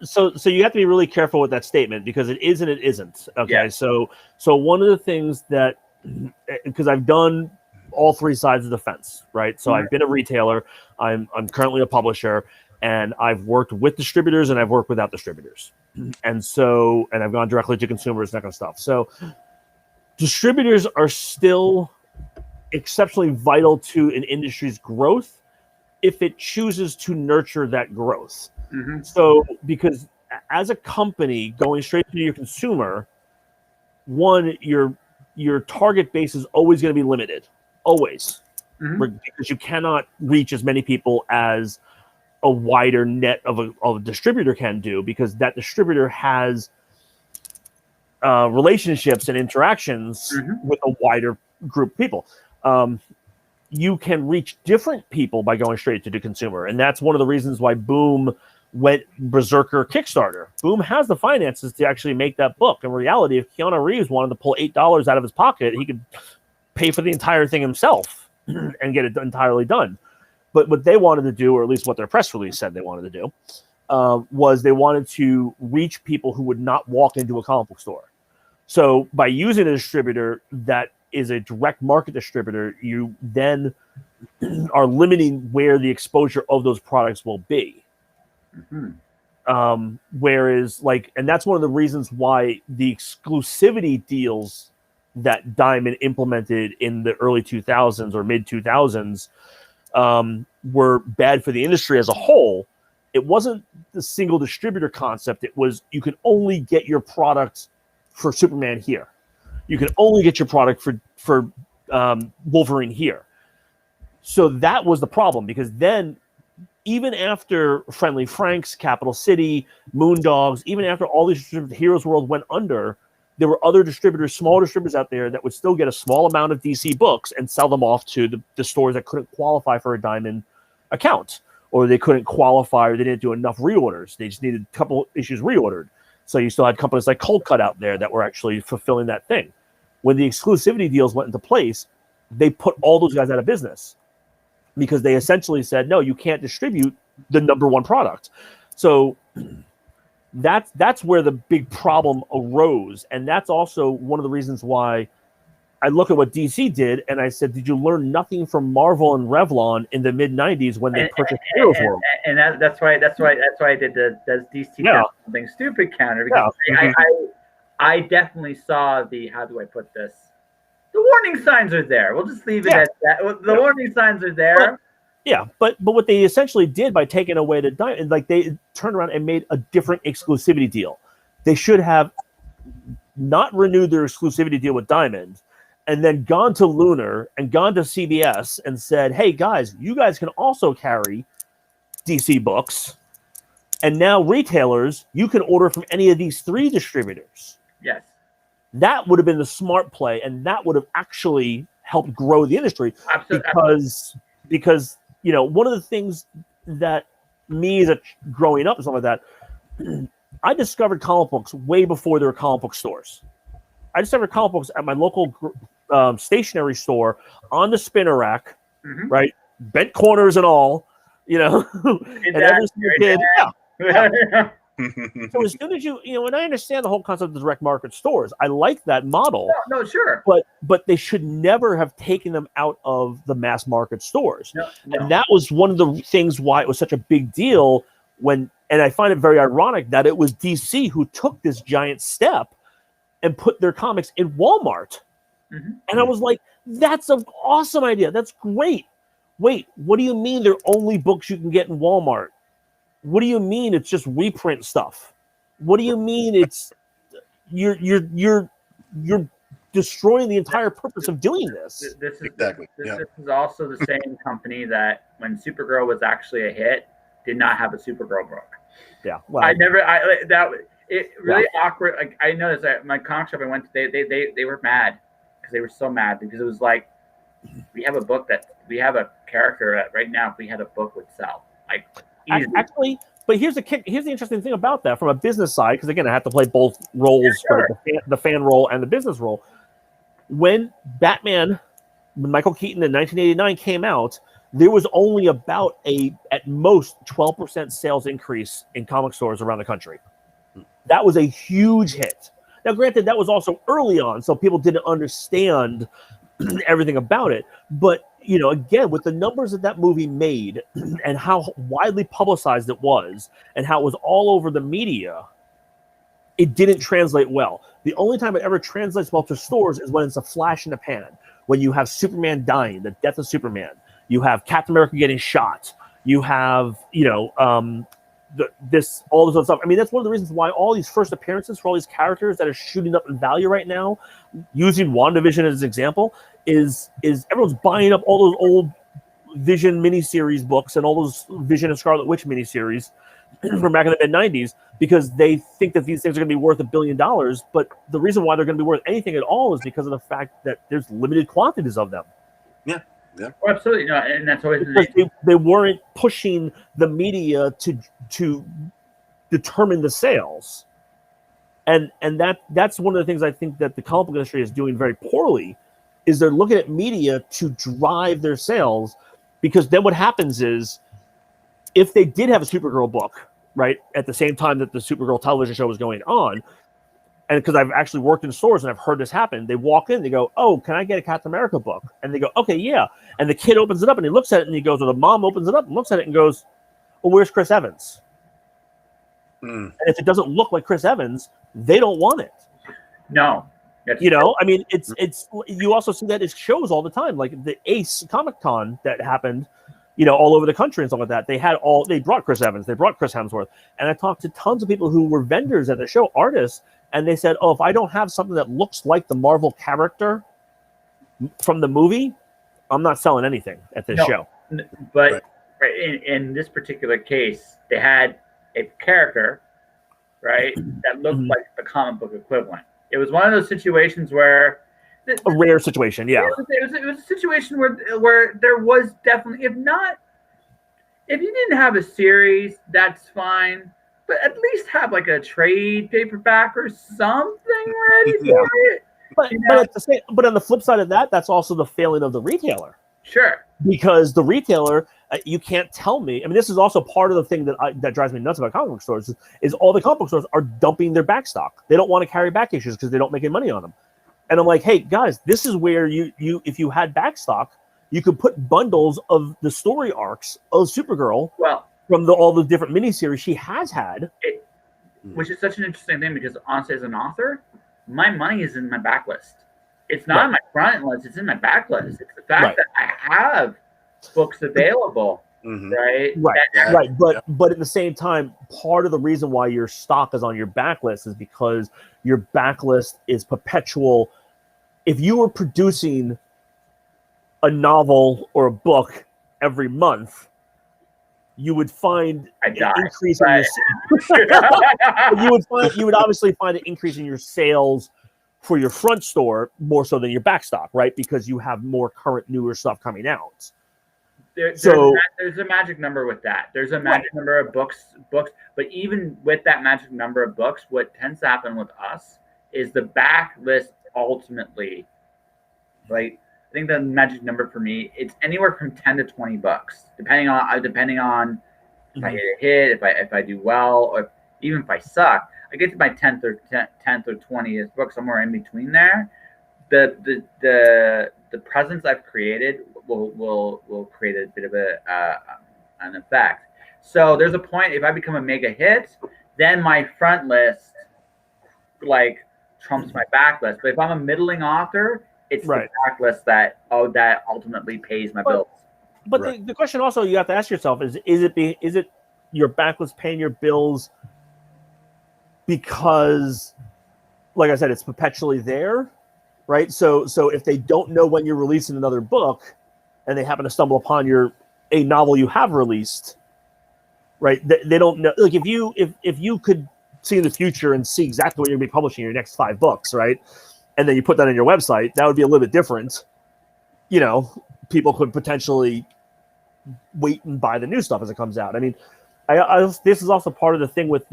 So you have to be really careful with that statement, because it is and it isn't. Okay. Yeah. So one of the things that, because I've done all 3 sides of the fence, right? So I've been a retailer, I'm currently a publisher, and I've worked with distributors and I've worked without distributors. And I've gone directly to consumers and that kind of stuff. So distributors are still exceptionally vital to an industry's growth if it chooses to nurture that growth. Mm-hmm. So, because as a company going straight to your consumer, one, your target base is always going to be limited, always, because you cannot reach as many people as a wider net of a distributor can do, because that distributor has relationships and interactions with a wider group of people. You can reach different people by going straight to the consumer. And that's one of the reasons why Boom went Berserker Kickstarter. Boom has the finances to actually make that book. In reality, if Keanu Reeves wanted to pull $8 out of his pocket, he could pay for the entire thing himself and get it entirely done. But what they wanted to do, or at least what their press release said they wanted to do, was they wanted to reach people who would not walk into a comic book store. So by using a distributor that is a direct market distributor, you then are limiting where the exposure of those products will be. Whereas, and that's one of the reasons why the exclusivity deals that Diamond implemented in the early 2000s or mid 2000s were bad for the industry as a whole. It wasn't the single distributor concept. It was you can only get your product for Superman here. You can only get your product for Wolverine here. So that was the problem, because then even after Friendly Franks, Capital City, Moondogs, even after all these distributors, Heroes World went under, there were other distributors, small distributors out there that would still get a small amount of DC books and sell them off to the stores that couldn't qualify for a Diamond account, or they couldn't qualify, or they didn't do enough reorders. They just needed a couple issues reordered. So you still had companies like Cold Cut out there that were actually fulfilling that thing. When the exclusivity deals went into place, they put all those guys out of business because they essentially said, no, you can't distribute the number one product. So that's where the big problem arose. And that's also one of the reasons why I look at what DC did and I said, did you learn nothing from Marvel and Revlon in the mid 90s when they purchased Heroes World? And that's why I did the does DC done something stupid counter, because I definitely saw how do I put this? The warning signs are there. We'll just leave it at that. The warning signs are there. But what they essentially did by taking away the Diamond, they turned around and made a different exclusivity deal. They should have not renewed their exclusivity deal with Diamond and then gone to Lunar and gone to CBS and said, hey, guys, you guys can also carry DC books. And now retailers, you can order from any of these three distributors. Yes. That would have been the smart play, and that would have actually helped grow the industry. Absolutely. Because one of the things that me as growing up and stuff like that, I discovered comic books way before there were comic book stores. I discovered comic books at my local stationery store on the spinner rack, right? Bent corners and all, and every single kid. So as soon as and I understand the whole concept of direct market stores, I like that model. No, sure. But they should never have taken them out of the mass market stores. No. And that was one of the things why it was such a big deal and I find it very ironic that it was DC who took this giant step and put their comics in Walmart. And I was like, that's an awesome idea. That's great. Wait, what do you mean they're only books you can get in Walmart? What do you mean it's just reprint stuff? What do you mean it's you're destroying the entire purpose of doing this? This is also the same company that when Supergirl was actually a hit, did not have a Supergirl book. Yeah, well, awkward. Like, I noticed that my comic shop I went to, they were mad because they were so mad because it was like we have a character that right now if we had a book would sell like. Easy. Actually, but here's the interesting thing about that from a business side, because again, I have to play both roles, the fan role and the business role. When Michael Keaton in 1989 came out, there was only about at most 12% sales increase in comic stores around the country. That was a huge hit. Now, granted, that was also early on, so people didn't understand everything about it. But again, with the numbers that movie made and how widely publicized it was and how it was all over the media, it didn't translate well. The only time it ever translates well to stores is when it's a flash in the pan. When you have Superman dying, the death of Superman, you have Captain America getting shot, you have, all this other stuff. I mean, that's one of the reasons why all these first appearances for all these characters that are shooting up in value right now, using WandaVision as an example, is everyone's buying up all those old Vision miniseries books and all those Vision and Scarlet Witch miniseries from back in the mid-90s, because they think that these things are going to be worth $1 billion. But the reason why they're going to be worth anything at all is because of the fact that there's limited quantities of them. Yeah. Yeah. Oh, absolutely. No, and that's always they weren't pushing the media to determine the sales. And that's one of the things I think that the comic book industry is doing very poorly, is they're looking at media to drive their sales, because then what happens is, if they did have a Supergirl book, right, at the same time that the Supergirl television show was going on, and because I've actually worked in stores and I've heard this happen, they walk in, they go, "Oh, can I get a Captain America book?" And they go, "Okay, yeah." And the kid opens it up and he looks at it and he goes, or the mom opens it up and looks at it and goes, "Well, where's Chris Evans?" And if it doesn't look like Chris Evans, they don't want it. No. You know, I mean, it's you also see that it shows all the time, like the Ace Comic Con that happened, you know, all over the country and stuff like that. They brought Chris Evans, they brought Chris Hemsworth, and I talked to tons of people who were vendors at the show, artists, and they said, "Oh, if I don't have something that looks like the Marvel character from the movie, I'm not selling anything at this show." But in this particular case, they had a character, right, that looked like the comic book equivalent. It was one of those situations where a rare situation, yeah. It was a situation where there was definitely, if you didn't have a series, that's fine, but at least have like a trade paperback or something ready for it. But on the flip side of that, that's also the failing of the retailer. Sure. Because the retailer, you can't tell me. I mean, this is also part of the thing that drives me nuts about comic book stores is all the comic book stores are dumping their back stock. They don't want to carry back issues because they don't make any money on them. And I'm like, hey guys, this is where you if you had back stock, you could put bundles of the story arcs of Supergirl from all the different miniseries she has had. Which is such an interesting thing, because honestly, as an author, my money is in my backlist. It's not in my front list, it's in my backlist. It's the fact that I have books available, right? But at the same time, part of the reason why your stock is on your backlist is because your backlist is perpetual. If you were producing a novel or a book every month, you would find an increase in your you would obviously find an increase in your sales for your front store more so than your back stock, right? Because you have more current, newer stuff coming out. There's a magic number with that. There's a magic number of books, but even with that magic number of books, what tends to happen with us is the backlist ultimately, like, I think the magic number for me, it's anywhere from 10 to 20 bucks, depending on if I hit a hit, if I do well, or even if I suck. I get to my 10th or 20th book, somewhere in between there. The presence I've created will create a bit of an effect. So there's a point, if I become a mega hit, then my front list like trumps my back list. But if I'm a middling author, it's the back list that ultimately pays my bills. But the question also you have to ask yourself is it your backlist paying your bills because, like I said, it's perpetually there, right? So if they don't know when you're releasing another book, and they happen to stumble upon a novel you have released, right? They don't know. Like if you could see in the future and see exactly what you're going to be publishing your next 5 books, right? And then you put that on your website, that would be a little bit different. You know, people could potentially wait and buy the new stuff as it comes out. I mean, this is also part of the thing with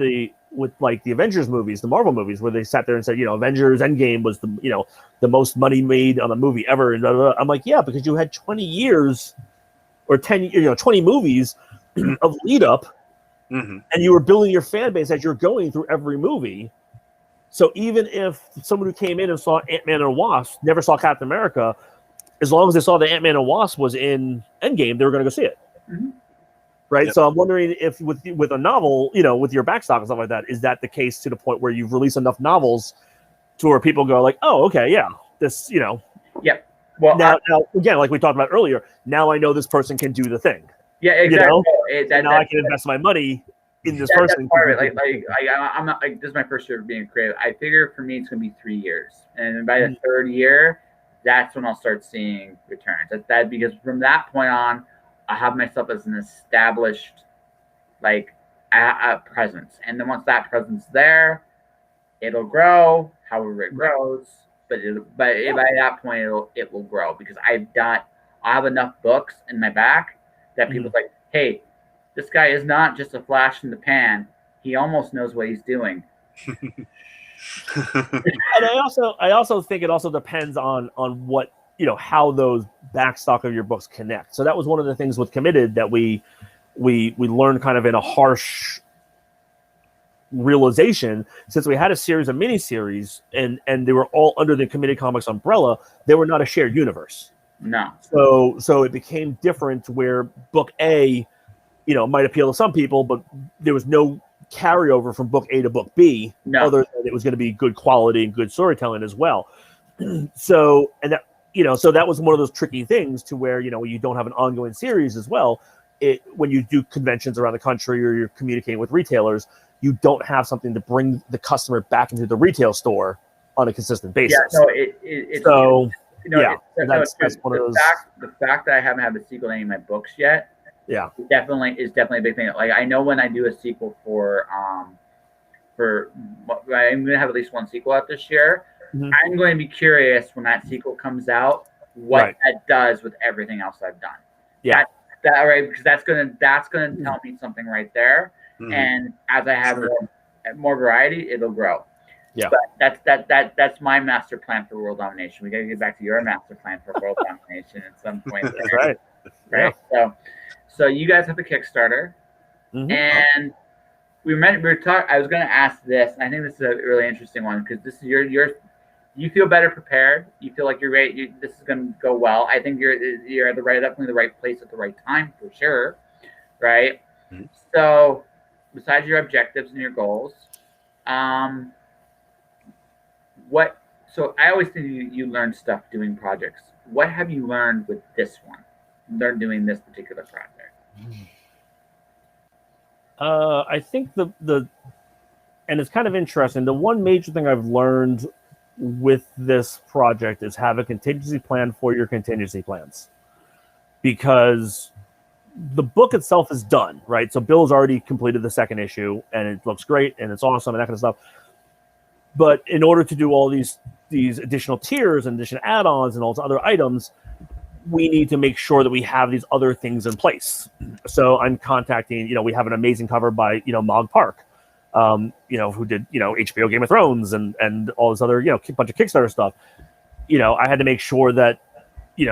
like the Avengers movies, the Marvel movies, where they sat there and said, you know, Avengers Endgame was the most money made on a movie ever. And I'm like, yeah, because you had 20 years or 20 movies of lead up, and you were building your fan base as you're going through every movie. So even if someone who came in and saw Ant-Man and Wasp never saw Captain America, as long as they saw that Ant-Man and Wasp was in Endgame, they were going to go see it. Right. Yep. So I'm wondering if with a novel, you know, with your backstock and stuff like that, is that the case to the point where you've released enough novels to where people go like, oh, okay, yeah, this, you know. Yep. Well, now again, like we talked about earlier, now I know this person can do the thing. Yeah, exactly. You know? Now I can invest my money in this person. That's part of it. I'm not like, this is my first year of being creative. I figure for me it's going to be 3 years, and by the third year, that's when I'll start seeing returns. Because from that point on, I have myself as an established, like, a presence, and then once that presence there, it'll grow however it grows. But by that point it will grow because I have enough books in my back that people's like, hey, this guy is not just a flash in the pan. He almost knows what he's doing. And I also think it also depends on what, how those backstock of your books connect. So that was one of the things with Committed that we learned kind of in a harsh realization, since we had a series of miniseries and they were all under the Committed Comics umbrella, they were not a shared universe. No. So it became different where book A, might appeal to some people, but there was no carryover from book A to book B, other than it was going to be good quality and good storytelling as well. So that was one of those tricky things to where, you don't have an ongoing series as well. When you do conventions around the country or you're communicating with retailers, you don't have something to bring the customer back into the retail store on a consistent basis. Yeah, so that's one of those. The fact that I haven't had the sequel to any of my books yet, is definitely a big thing. Like I know when I do a sequel for I'm going to have at least one sequel out this year. Mm-hmm. I'm going to be curious when that sequel comes out what that does with everything else I've done. Yeah, that right, because that's gonna tell me something right there. Mm-hmm. And as I have more variety, it'll grow. Yeah, but that's my master plan for world domination. We got to get back to your master plan for world domination at some point. That's right. Right. Yeah. So you guys have a Kickstarter, and I was going to ask this. And I think this is a really interesting one because this is you feel better prepared. You feel like you're ready. This is going to go well. I think you're definitely the right place at the right time for sure. Right. Mm-hmm. So, besides your objectives and your goals, So I always think you learn stuff doing projects. What have you learned with this one? Learn doing this particular project. I think and it's kind of interesting. The one major thing I've learned with this project is have a contingency plan for your contingency plans, because the book itself is done, right? So Bill's already completed the second issue and it looks great and it's awesome and that kind of stuff. But in order to do all these additional tiers and additional add-ons and all these other items, we need to make sure that we have these other things in place. So I'm contacting, we have an amazing cover by, Mog Park, who did, HBO Game of Thrones and all this other, bunch of Kickstarter stuff. I had to make sure that,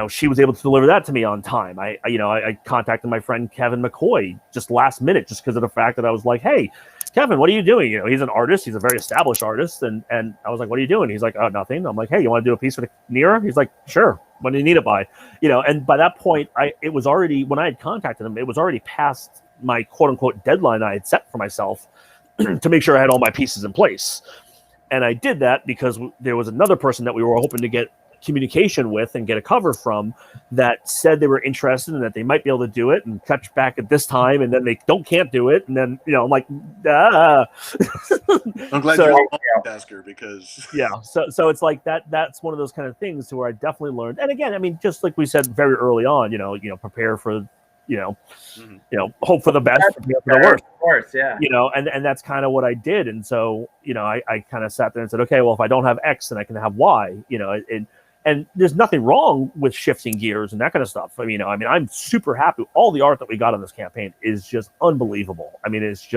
she was able to deliver that to me on time. I contacted my friend Kevin McCoy just last minute, just because of the fact that I was like, hey, Kevin, what are you doing? He's an artist. He's a very established artist. And I was like, what are you doing? He's like, oh, nothing. I'm like, hey, you want to do a piece for the Nira? He's like, sure. When do you need it by? And by that point, it was already, when I had contacted him, it was already past my quote unquote deadline I had set for myself to make sure I had all my pieces in place. And I did that because there was another person that we were hoping to get communication with and get a cover from that said they were interested and that they might be able to do it and catch back at this time, and then they can't do it, and then I'm like, ah. I'm glad you're a multitasker because so it's like that's one of those kind of things to where I definitely learned. And again, I mean, just like we said very early on, prepare for hope for the best, prepare for the worst. Of course, yeah. And that's kind of what I did. And so, I kind of sat there and said, okay, well, if I don't have X, then I can have Y, and there's nothing wrong with shifting gears and that kind of stuff. I'm super happy. All the art that we got on this campaign is just unbelievable. I mean, it's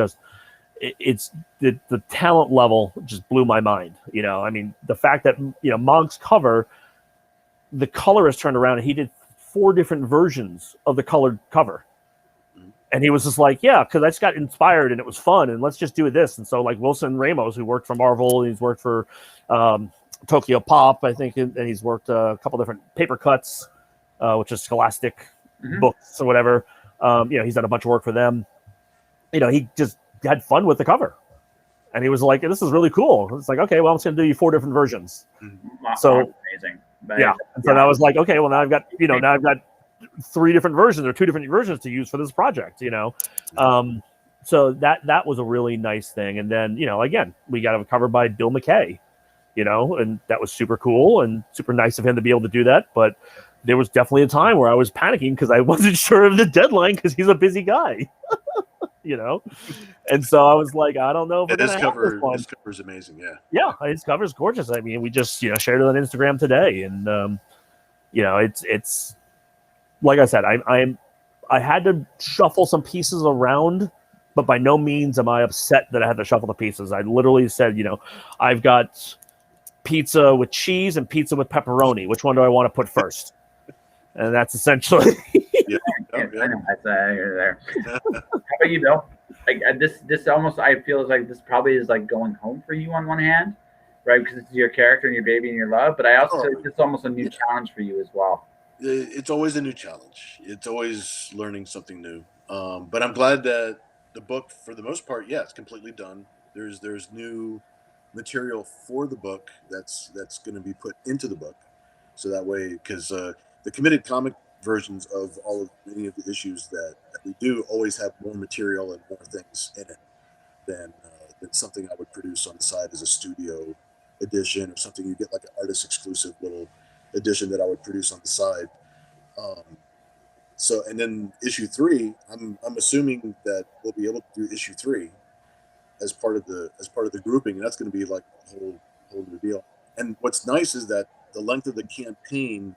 the talent level just blew my mind. The fact that, Mog's cover, the colorist turned around and he did 4 different versions of the colored cover. And he was just like, yeah, because I just got inspired and it was fun and let's just do this. And so like Wilson Ramos, who worked for Marvel, he's worked for Tokyo Pop, I think, and he's worked a couple different paper cuts, which is Scholastic books or whatever. He's done a bunch of work for them. He just had fun with the cover. And he was like, this is really cool. It's like, okay, well, I'm just going to do you 4 different versions. So amazing. And so I was like, okay, well, now I've got, now I've got 3 different versions or 2 different versions to use for this project, So that was a really nice thing. And then, again, we got a cover by Bill McKay, and that was super cool and super nice of him to be able to do that. But there was definitely a time where I was panicking because I wasn't sure of the deadline because he's a busy guy, And so I was like, I don't know if this cover is amazing. Yeah, his cover is gorgeous. I mean, we just shared it on Instagram today, and it's like I said, I had to shuffle some pieces around, but by no means am I upset that I had to shuffle the pieces. I literally said, I've got pizza with cheese and pizza with pepperoni. Which one do I want to put first? And that's essentially. I know. That's there. How about you, Bill? Like this almost, I feel like this probably is like going home for you on one hand, right? Because it's your character and your baby and your love. But I also feel like it's almost a new challenge for you as well. It's always a new challenge. It's always learning something new. But I'm glad that the book, for the most part, it's completely done. There's new material for the book that's going to be put into the book, so that way, because the committed comic versions of many of the issues that we do always have more material and more things in it than something I would produce on the side as a studio edition, or something you get like an artist exclusive little edition that I would produce on the side. So, and then issue 3, I'm assuming that we'll be able to do issue 3 as part of the grouping, and that's going to be like a whole new deal. And what's nice is that the length of the campaign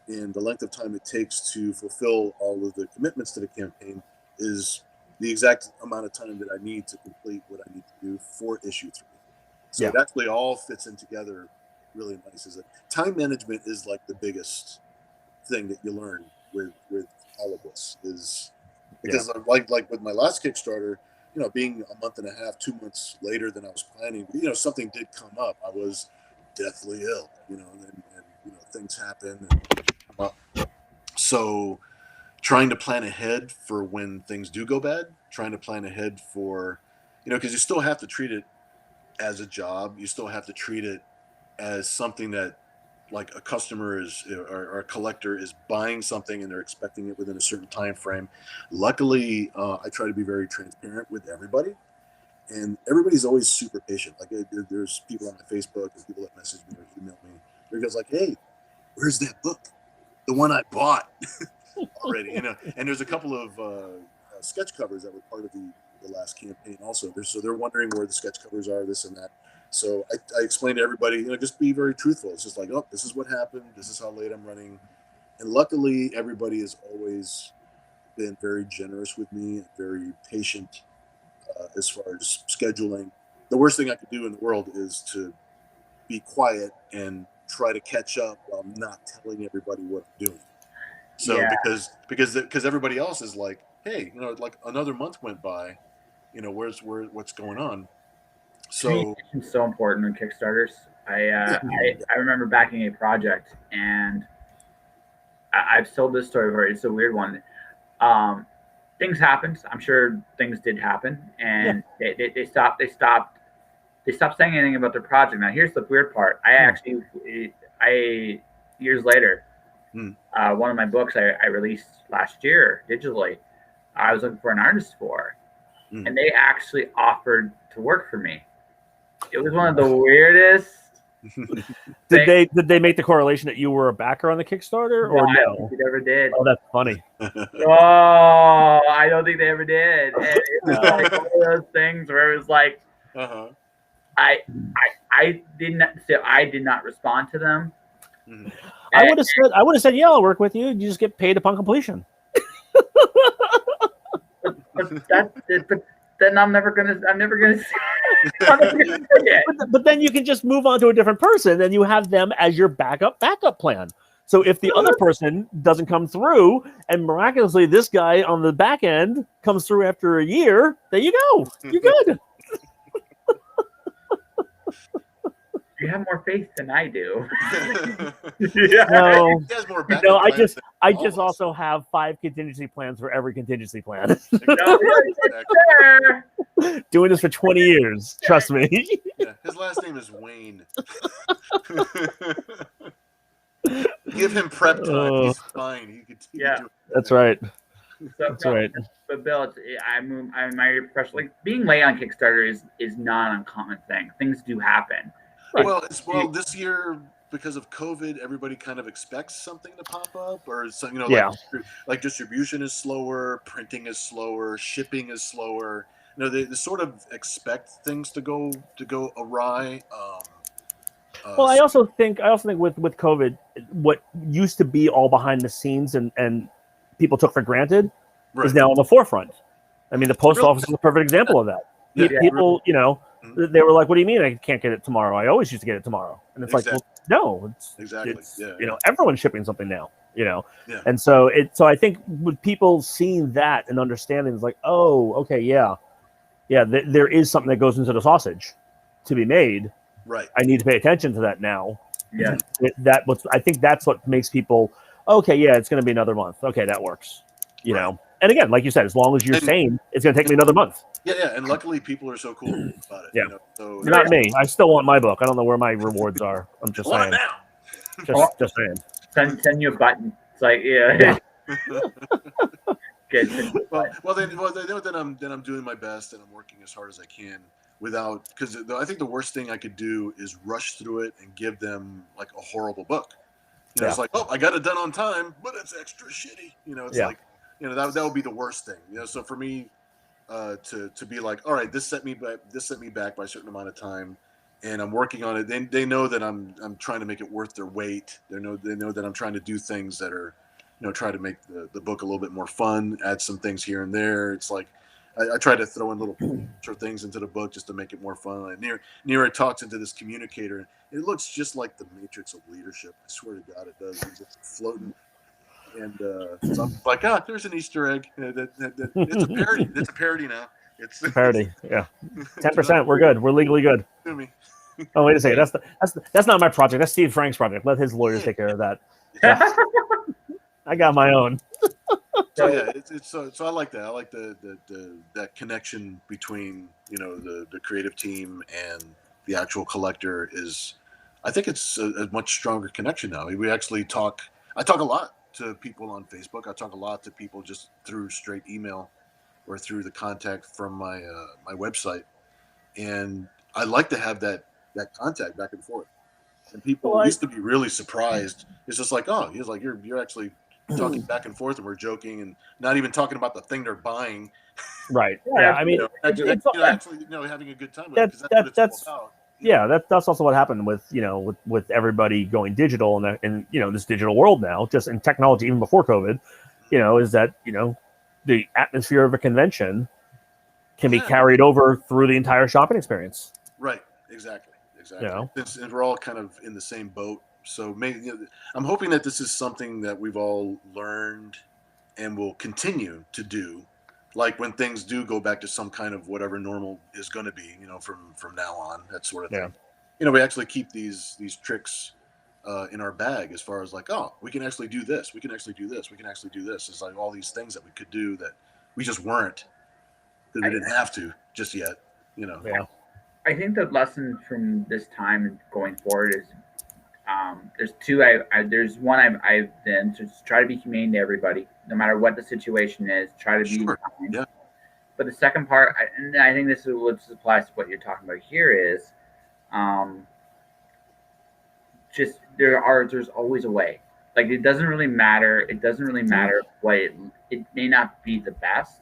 and the length of time it takes to fulfill all of the commitments to the campaign is the exact amount of time that I need to complete what I need to do for issue 3. So it actually all fits in together really nice. Is that time management is like the biggest thing that you learn with all of this, is because like with my last Kickstarter, being a month and a half, 2 months later than I was planning, something did come up. I was deathly ill, and things happen. So trying to plan ahead for when things do go bad, trying to plan ahead for, because you still have to treat it as a job. You still have to treat it as something that, like, a customer is, or a collector is buying something and they're expecting it within a certain time frame. Luckily, I try to be very transparent with everybody, and everybody's always super patient. Like, there's people on my Facebook and people that message me or email me. They're just like, "Hey, where's that book? The one I bought already." And there's a couple of sketch covers that were part of the last campaign also. So they're wondering where the sketch covers are, this and that. So I explained to everybody, just be very truthful. It's just like, oh, this is what happened. This is how late I'm running. And luckily, everybody has always been very generous with me and very patient as far as scheduling. The worst thing I could do in the world is to be quiet and try to catch up while not telling everybody what I'm doing. So because everybody else is like, hey, like another month went by, what's going on? So it's so important in Kickstarters. I remember backing a project, and I've told this story before. It's a weird one. Things happened. I'm sure things did happen, and they stopped saying anything about their project. Now, here's the weird part. I years later, one of my books I released last year digitally, I was looking for an artist for, and they actually offered to work for me. It was one of the weirdest. Did they make the correlation that you were a backer on the Kickstarter, or no? I don't think they ever did. Oh, that's funny. Oh, I don't think they ever did. And it was like one of those things where it was like, I did not respond to them. I would have said, yeah, I'll work with you. You just get paid upon completion. But then I'm never gonna say it. But then you can just move on to a different person, and you have them as your backup plan. So if the other person doesn't come through, and miraculously this guy on the back end comes through after a year, there you go. You're good. You have more faith than I do. No, I just also have 5 contingency plans for every contingency plan. Doing this for 20 years, trust me. Yeah, his last name is Wayne. Give him prep time. He's fine. That's right. That's right. But Bill, I'm my professional. Like, being late on Kickstarter is not an uncommon thing. Things do happen. Right. Well, this year because of COVID, everybody kind of expects something to pop up, or some, like distribution is slower, printing is slower, shipping is slower. They sort of expect things to go awry. Well, I also think with COVID, what used to be all behind the scenes and people took for granted is now on the forefront. I mean, the post office is a perfect example of that. People, they were like, "What do you mean I can't get it tomorrow? I always used to get it tomorrow." And it's like, well, no, it's everyone's shipping something now, And so I think with people seeing that and understanding, it's like, oh, okay, there is something that goes into the sausage to be made. Right. I need to pay attention to that now. Yeah. I think that's what makes people, okay, yeah, it's going to be another month. Okay, that works. You know. And again, like you said, as long as you're sane, it's going to take me another month. Yeah, and luckily people are so cool about it. Yeah. So not me. I still want my book. I don't know where my rewards are. I'm just saying. Now. Just saying. Send you a button. It's like, yeah. Well, they know that I'm doing my best and I'm working as hard as I can because I think the worst thing I could do is rush through it and give them like a horrible book. It's like, oh, I got it done on time, but it's extra shitty. It's like, that would be the worst thing. So for me, to be like, all right, this set me back by a certain amount of time, and I'm working on it. They know that I'm trying to make it worth their weight. They know that I'm trying to do things that are, try to make the book a little bit more fun, add some things here and there. It's like I try to throw in little things into the book just to make it more fun. Like Nira talks into this communicator. It looks just like the Matrix of leadership. I swear to God, it does. It's just floating. And so I'm like, there's an Easter egg. It's a parody. It's a parody now. It's a parody. Yeah, 10%. We're good. We're legally good. Oh, wait a second. That's not my project. That's Steve Frank's project. Let his lawyers take care of that. Yeah. I got my own. So I like that. I like that connection between the creative team and the actual collector is. I think it's a much stronger connection now. We actually talk. I talk a lot to people on Facebook. I talk a lot to people just through straight email or through the contact from my my website, and I like to have that contact back and forth. And people used to be really surprised. It's just like, oh, he's like, you're actually talking back and forth, and we're joking, and not even talking about the thing they're buying. Right. Yeah. I mean, actually, having a good time with it, because that's what it's all about. Yeah, that's also what happened with with everybody going digital and this digital world now, just in technology even before COVID, is that the atmosphere of a convention can be carried over through the entire shopping experience. Right. Exactly. And we're all kind of in the same boat. So maybe I'm hoping that this is something that we've all learned and will continue to do. Like when things do go back to some kind of whatever normal is going to be, from now on, that sort of thing. We actually keep these tricks in our bag as far as like, oh, we can actually do this. We can actually do this. We can actually do this. It's like all these things that we could do that we just weren't, because we didn't have to just yet, Yeah. I think the lesson from this time and going forward is there's two. There's one I've been to try to be humane to everybody, no matter what the situation is. Try to be kind. Yeah. But the second part, and I think this applies to what you're talking about here, is just there's always a way. Like it doesn't really matter. It doesn't really matter what it may not be the best.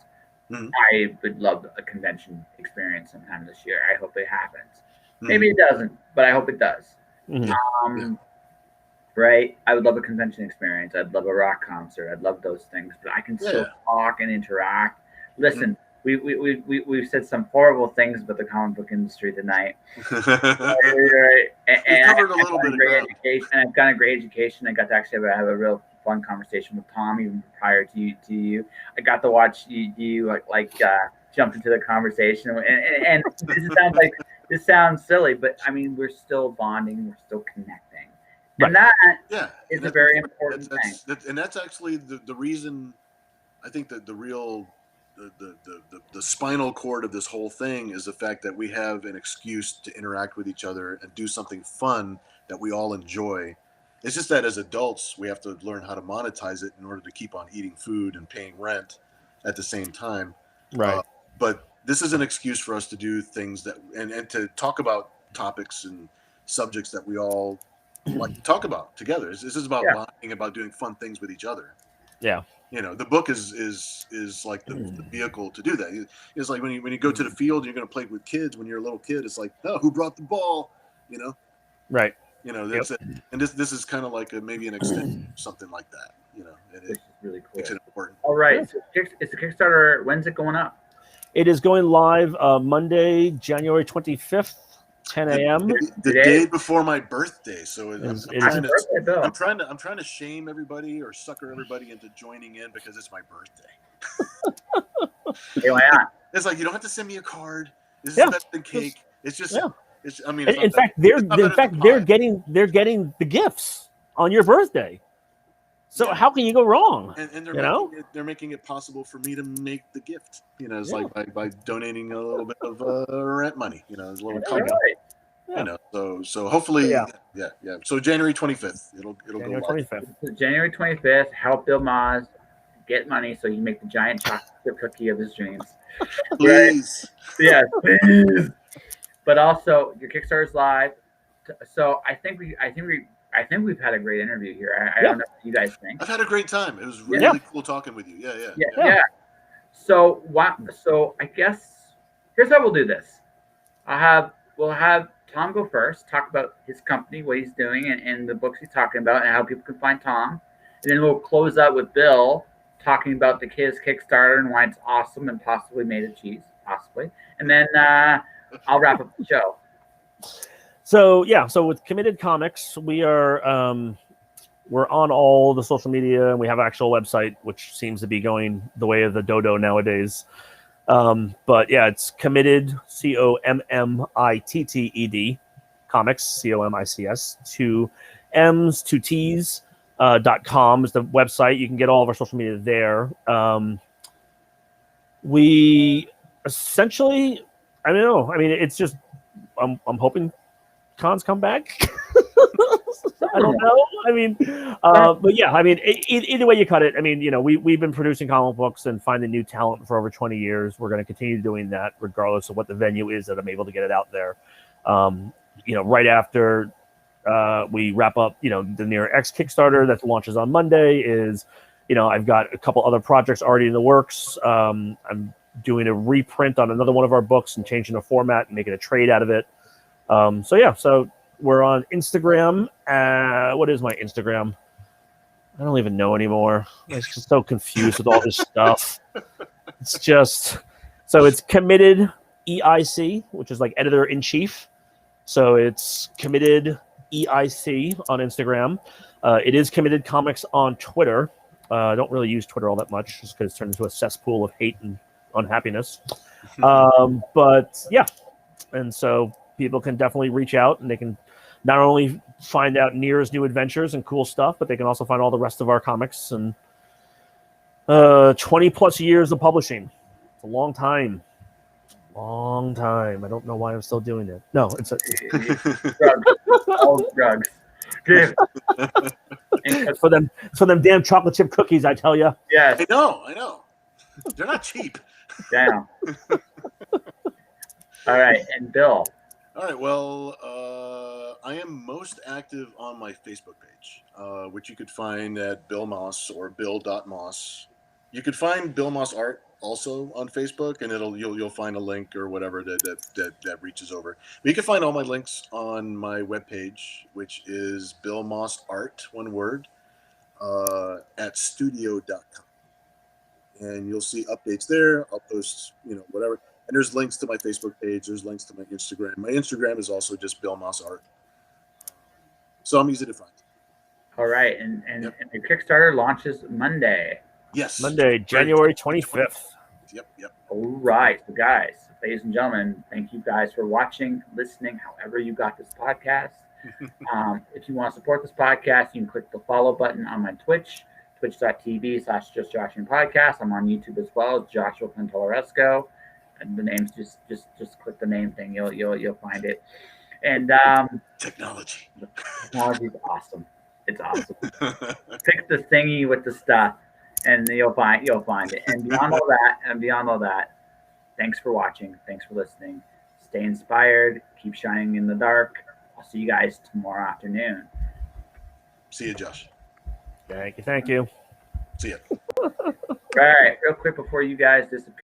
Mm-hmm. I would love a convention experience sometime this year. I hope it happens. Mm-hmm. Maybe it doesn't, but I hope it does. Mm-hmm. Right? I would love a convention experience. I'd love a rock concert. I'd love those things, but I can still talk and interact. Listen, we've said some horrible things about the comic book industry tonight. And covered a little bit of education, and I've gotten a great education. I got to actually have a real fun conversation with Tom even prior to you. I got to watch you jump into the conversation, and this sounds silly, but I mean we're still bonding, we're still connecting. And that is a very important thing. And that's actually the reason. I think that the real the spinal cord of this whole thing is the fact that we have an excuse to interact with each other and do something fun that we all enjoy. It's just that as adults, we have to learn how to monetize it in order to keep on eating food and paying rent at the same time. Right. But this is an excuse for us to do things that and to talk about topics and subjects that we all like talk about together. This is about bonding, about doing fun things with each other. Yeah. The book is like the vehicle to do that. It's like when you go to the field, you're going to play with kids. When you're a little kid, it's like, no, who brought the ball? Right. That's it. And this is kind of like maybe an extension, something like that. Which is really cool. Makes it important. All right, so it's the Kickstarter. When's it going up? It is going live Monday, January 25th. 10 a.m. The day before my birthday. So I'm trying to shame everybody or sucker everybody into joining in because it's my birthday. Hey, why not? It's like, you don't have to send me a card. This is better than cake. It's just it's, I mean, in fact they're getting the gifts on your birthday. So how can you go wrong? And they're making it possible for me to make the gift. It's like by donating a little bit of rent money. A little So hopefully, So January 25th, it'll January go 25th. So January 25th. Help Bill Moss get money so you can make the giant chocolate cookie of his dreams. Please. Yes, please. But also, your Kickstarter's live. So I think we've had a great interview here. I don't know what you guys think. I've had a great time. It was really cool talking with you. Yeah. So I guess here's how we'll do this. We'll have Tom go first, talk about his company, what he's doing, and the books he's talking about, and how people can find Tom. And then we'll close out with Bill talking about his Kickstarter and why it's awesome and possibly made of cheese, possibly. And then I'll wrap up the show. So with Committed Comics, we are we're on all the social media, and we have an actual website, which seems to be going the way of the dodo nowadays. But it's Committed, COMMITTED, Comics, COMICS, 2 M's, 2 T's, .com is the website. You can get all of our social media there. We essentially, I don't know. I mean, it's just, I'm hoping cons come back. I don't know. I mean, but either way you cut it. I mean, we've been producing comic books and finding new talent for over 20 years. We're going to continue doing that regardless of what the venue is that I'm able to get it out there. Right after we wrap up, the Near X Kickstarter that launches on Monday is, I've got a couple other projects already in the works. I'm doing a reprint on another one of our books and changing the format and making a trade out of it. So we're on Instagram. What is my Instagram? I don't even know anymore. I'm just so confused with all this stuff. It's just, so it's Committed EIC, which is like editor-in-chief. So it's Committed EIC on Instagram. It is Committed Comics on Twitter. I don't really use Twitter all that much just because it's turned into a cesspool of hate and unhappiness. And so people can definitely reach out, and they can not only find out Nier's new adventures and cool stuff, but they can also find all the rest of our comics and 20 plus years of publishing. It's a long time. I don't know why I'm still doing it. No, it's drugs. All drugs. It's for them damn chocolate chip cookies, I tell you. Yes. I know. They're not cheap. Damn. All right, and Bill. All right, well, I am most active on my Facebook page, which you could find at Bill Moss or bill.moss. You could find Bill Moss Art also on Facebook, and you'll find a link or whatever that reaches over. But you can find all my links on my webpage, which is Bill Moss Art, one word, at studio.com. And you'll see updates there. I'll post, whatever. And there's links to my Facebook page. There's links to my Instagram. My Instagram is also just Bill Moss Art. So I'm easy to find. All right. And the Kickstarter launches Monday. Yes. Monday, January 25th. Yep. All right. So guys, ladies and gentlemen, thank you guys for watching, listening, however you got this podcast. If you want to support this podcast, you can click the follow button on my Twitch, twitch.tv/JustJoshuaPodcast. I'm on YouTube as well, Joshua Pantolaresco. And the name's just click the name thing. You'll find it. And technology is awesome. It's awesome. Pick the thingy with the stuff, and you'll find it. And beyond all that, thanks for watching. Thanks for listening. Stay inspired. Keep shining in the dark. I'll see you guys tomorrow afternoon. See you, Josh. Thank you. See ya. All right, real quick before you guys disappear.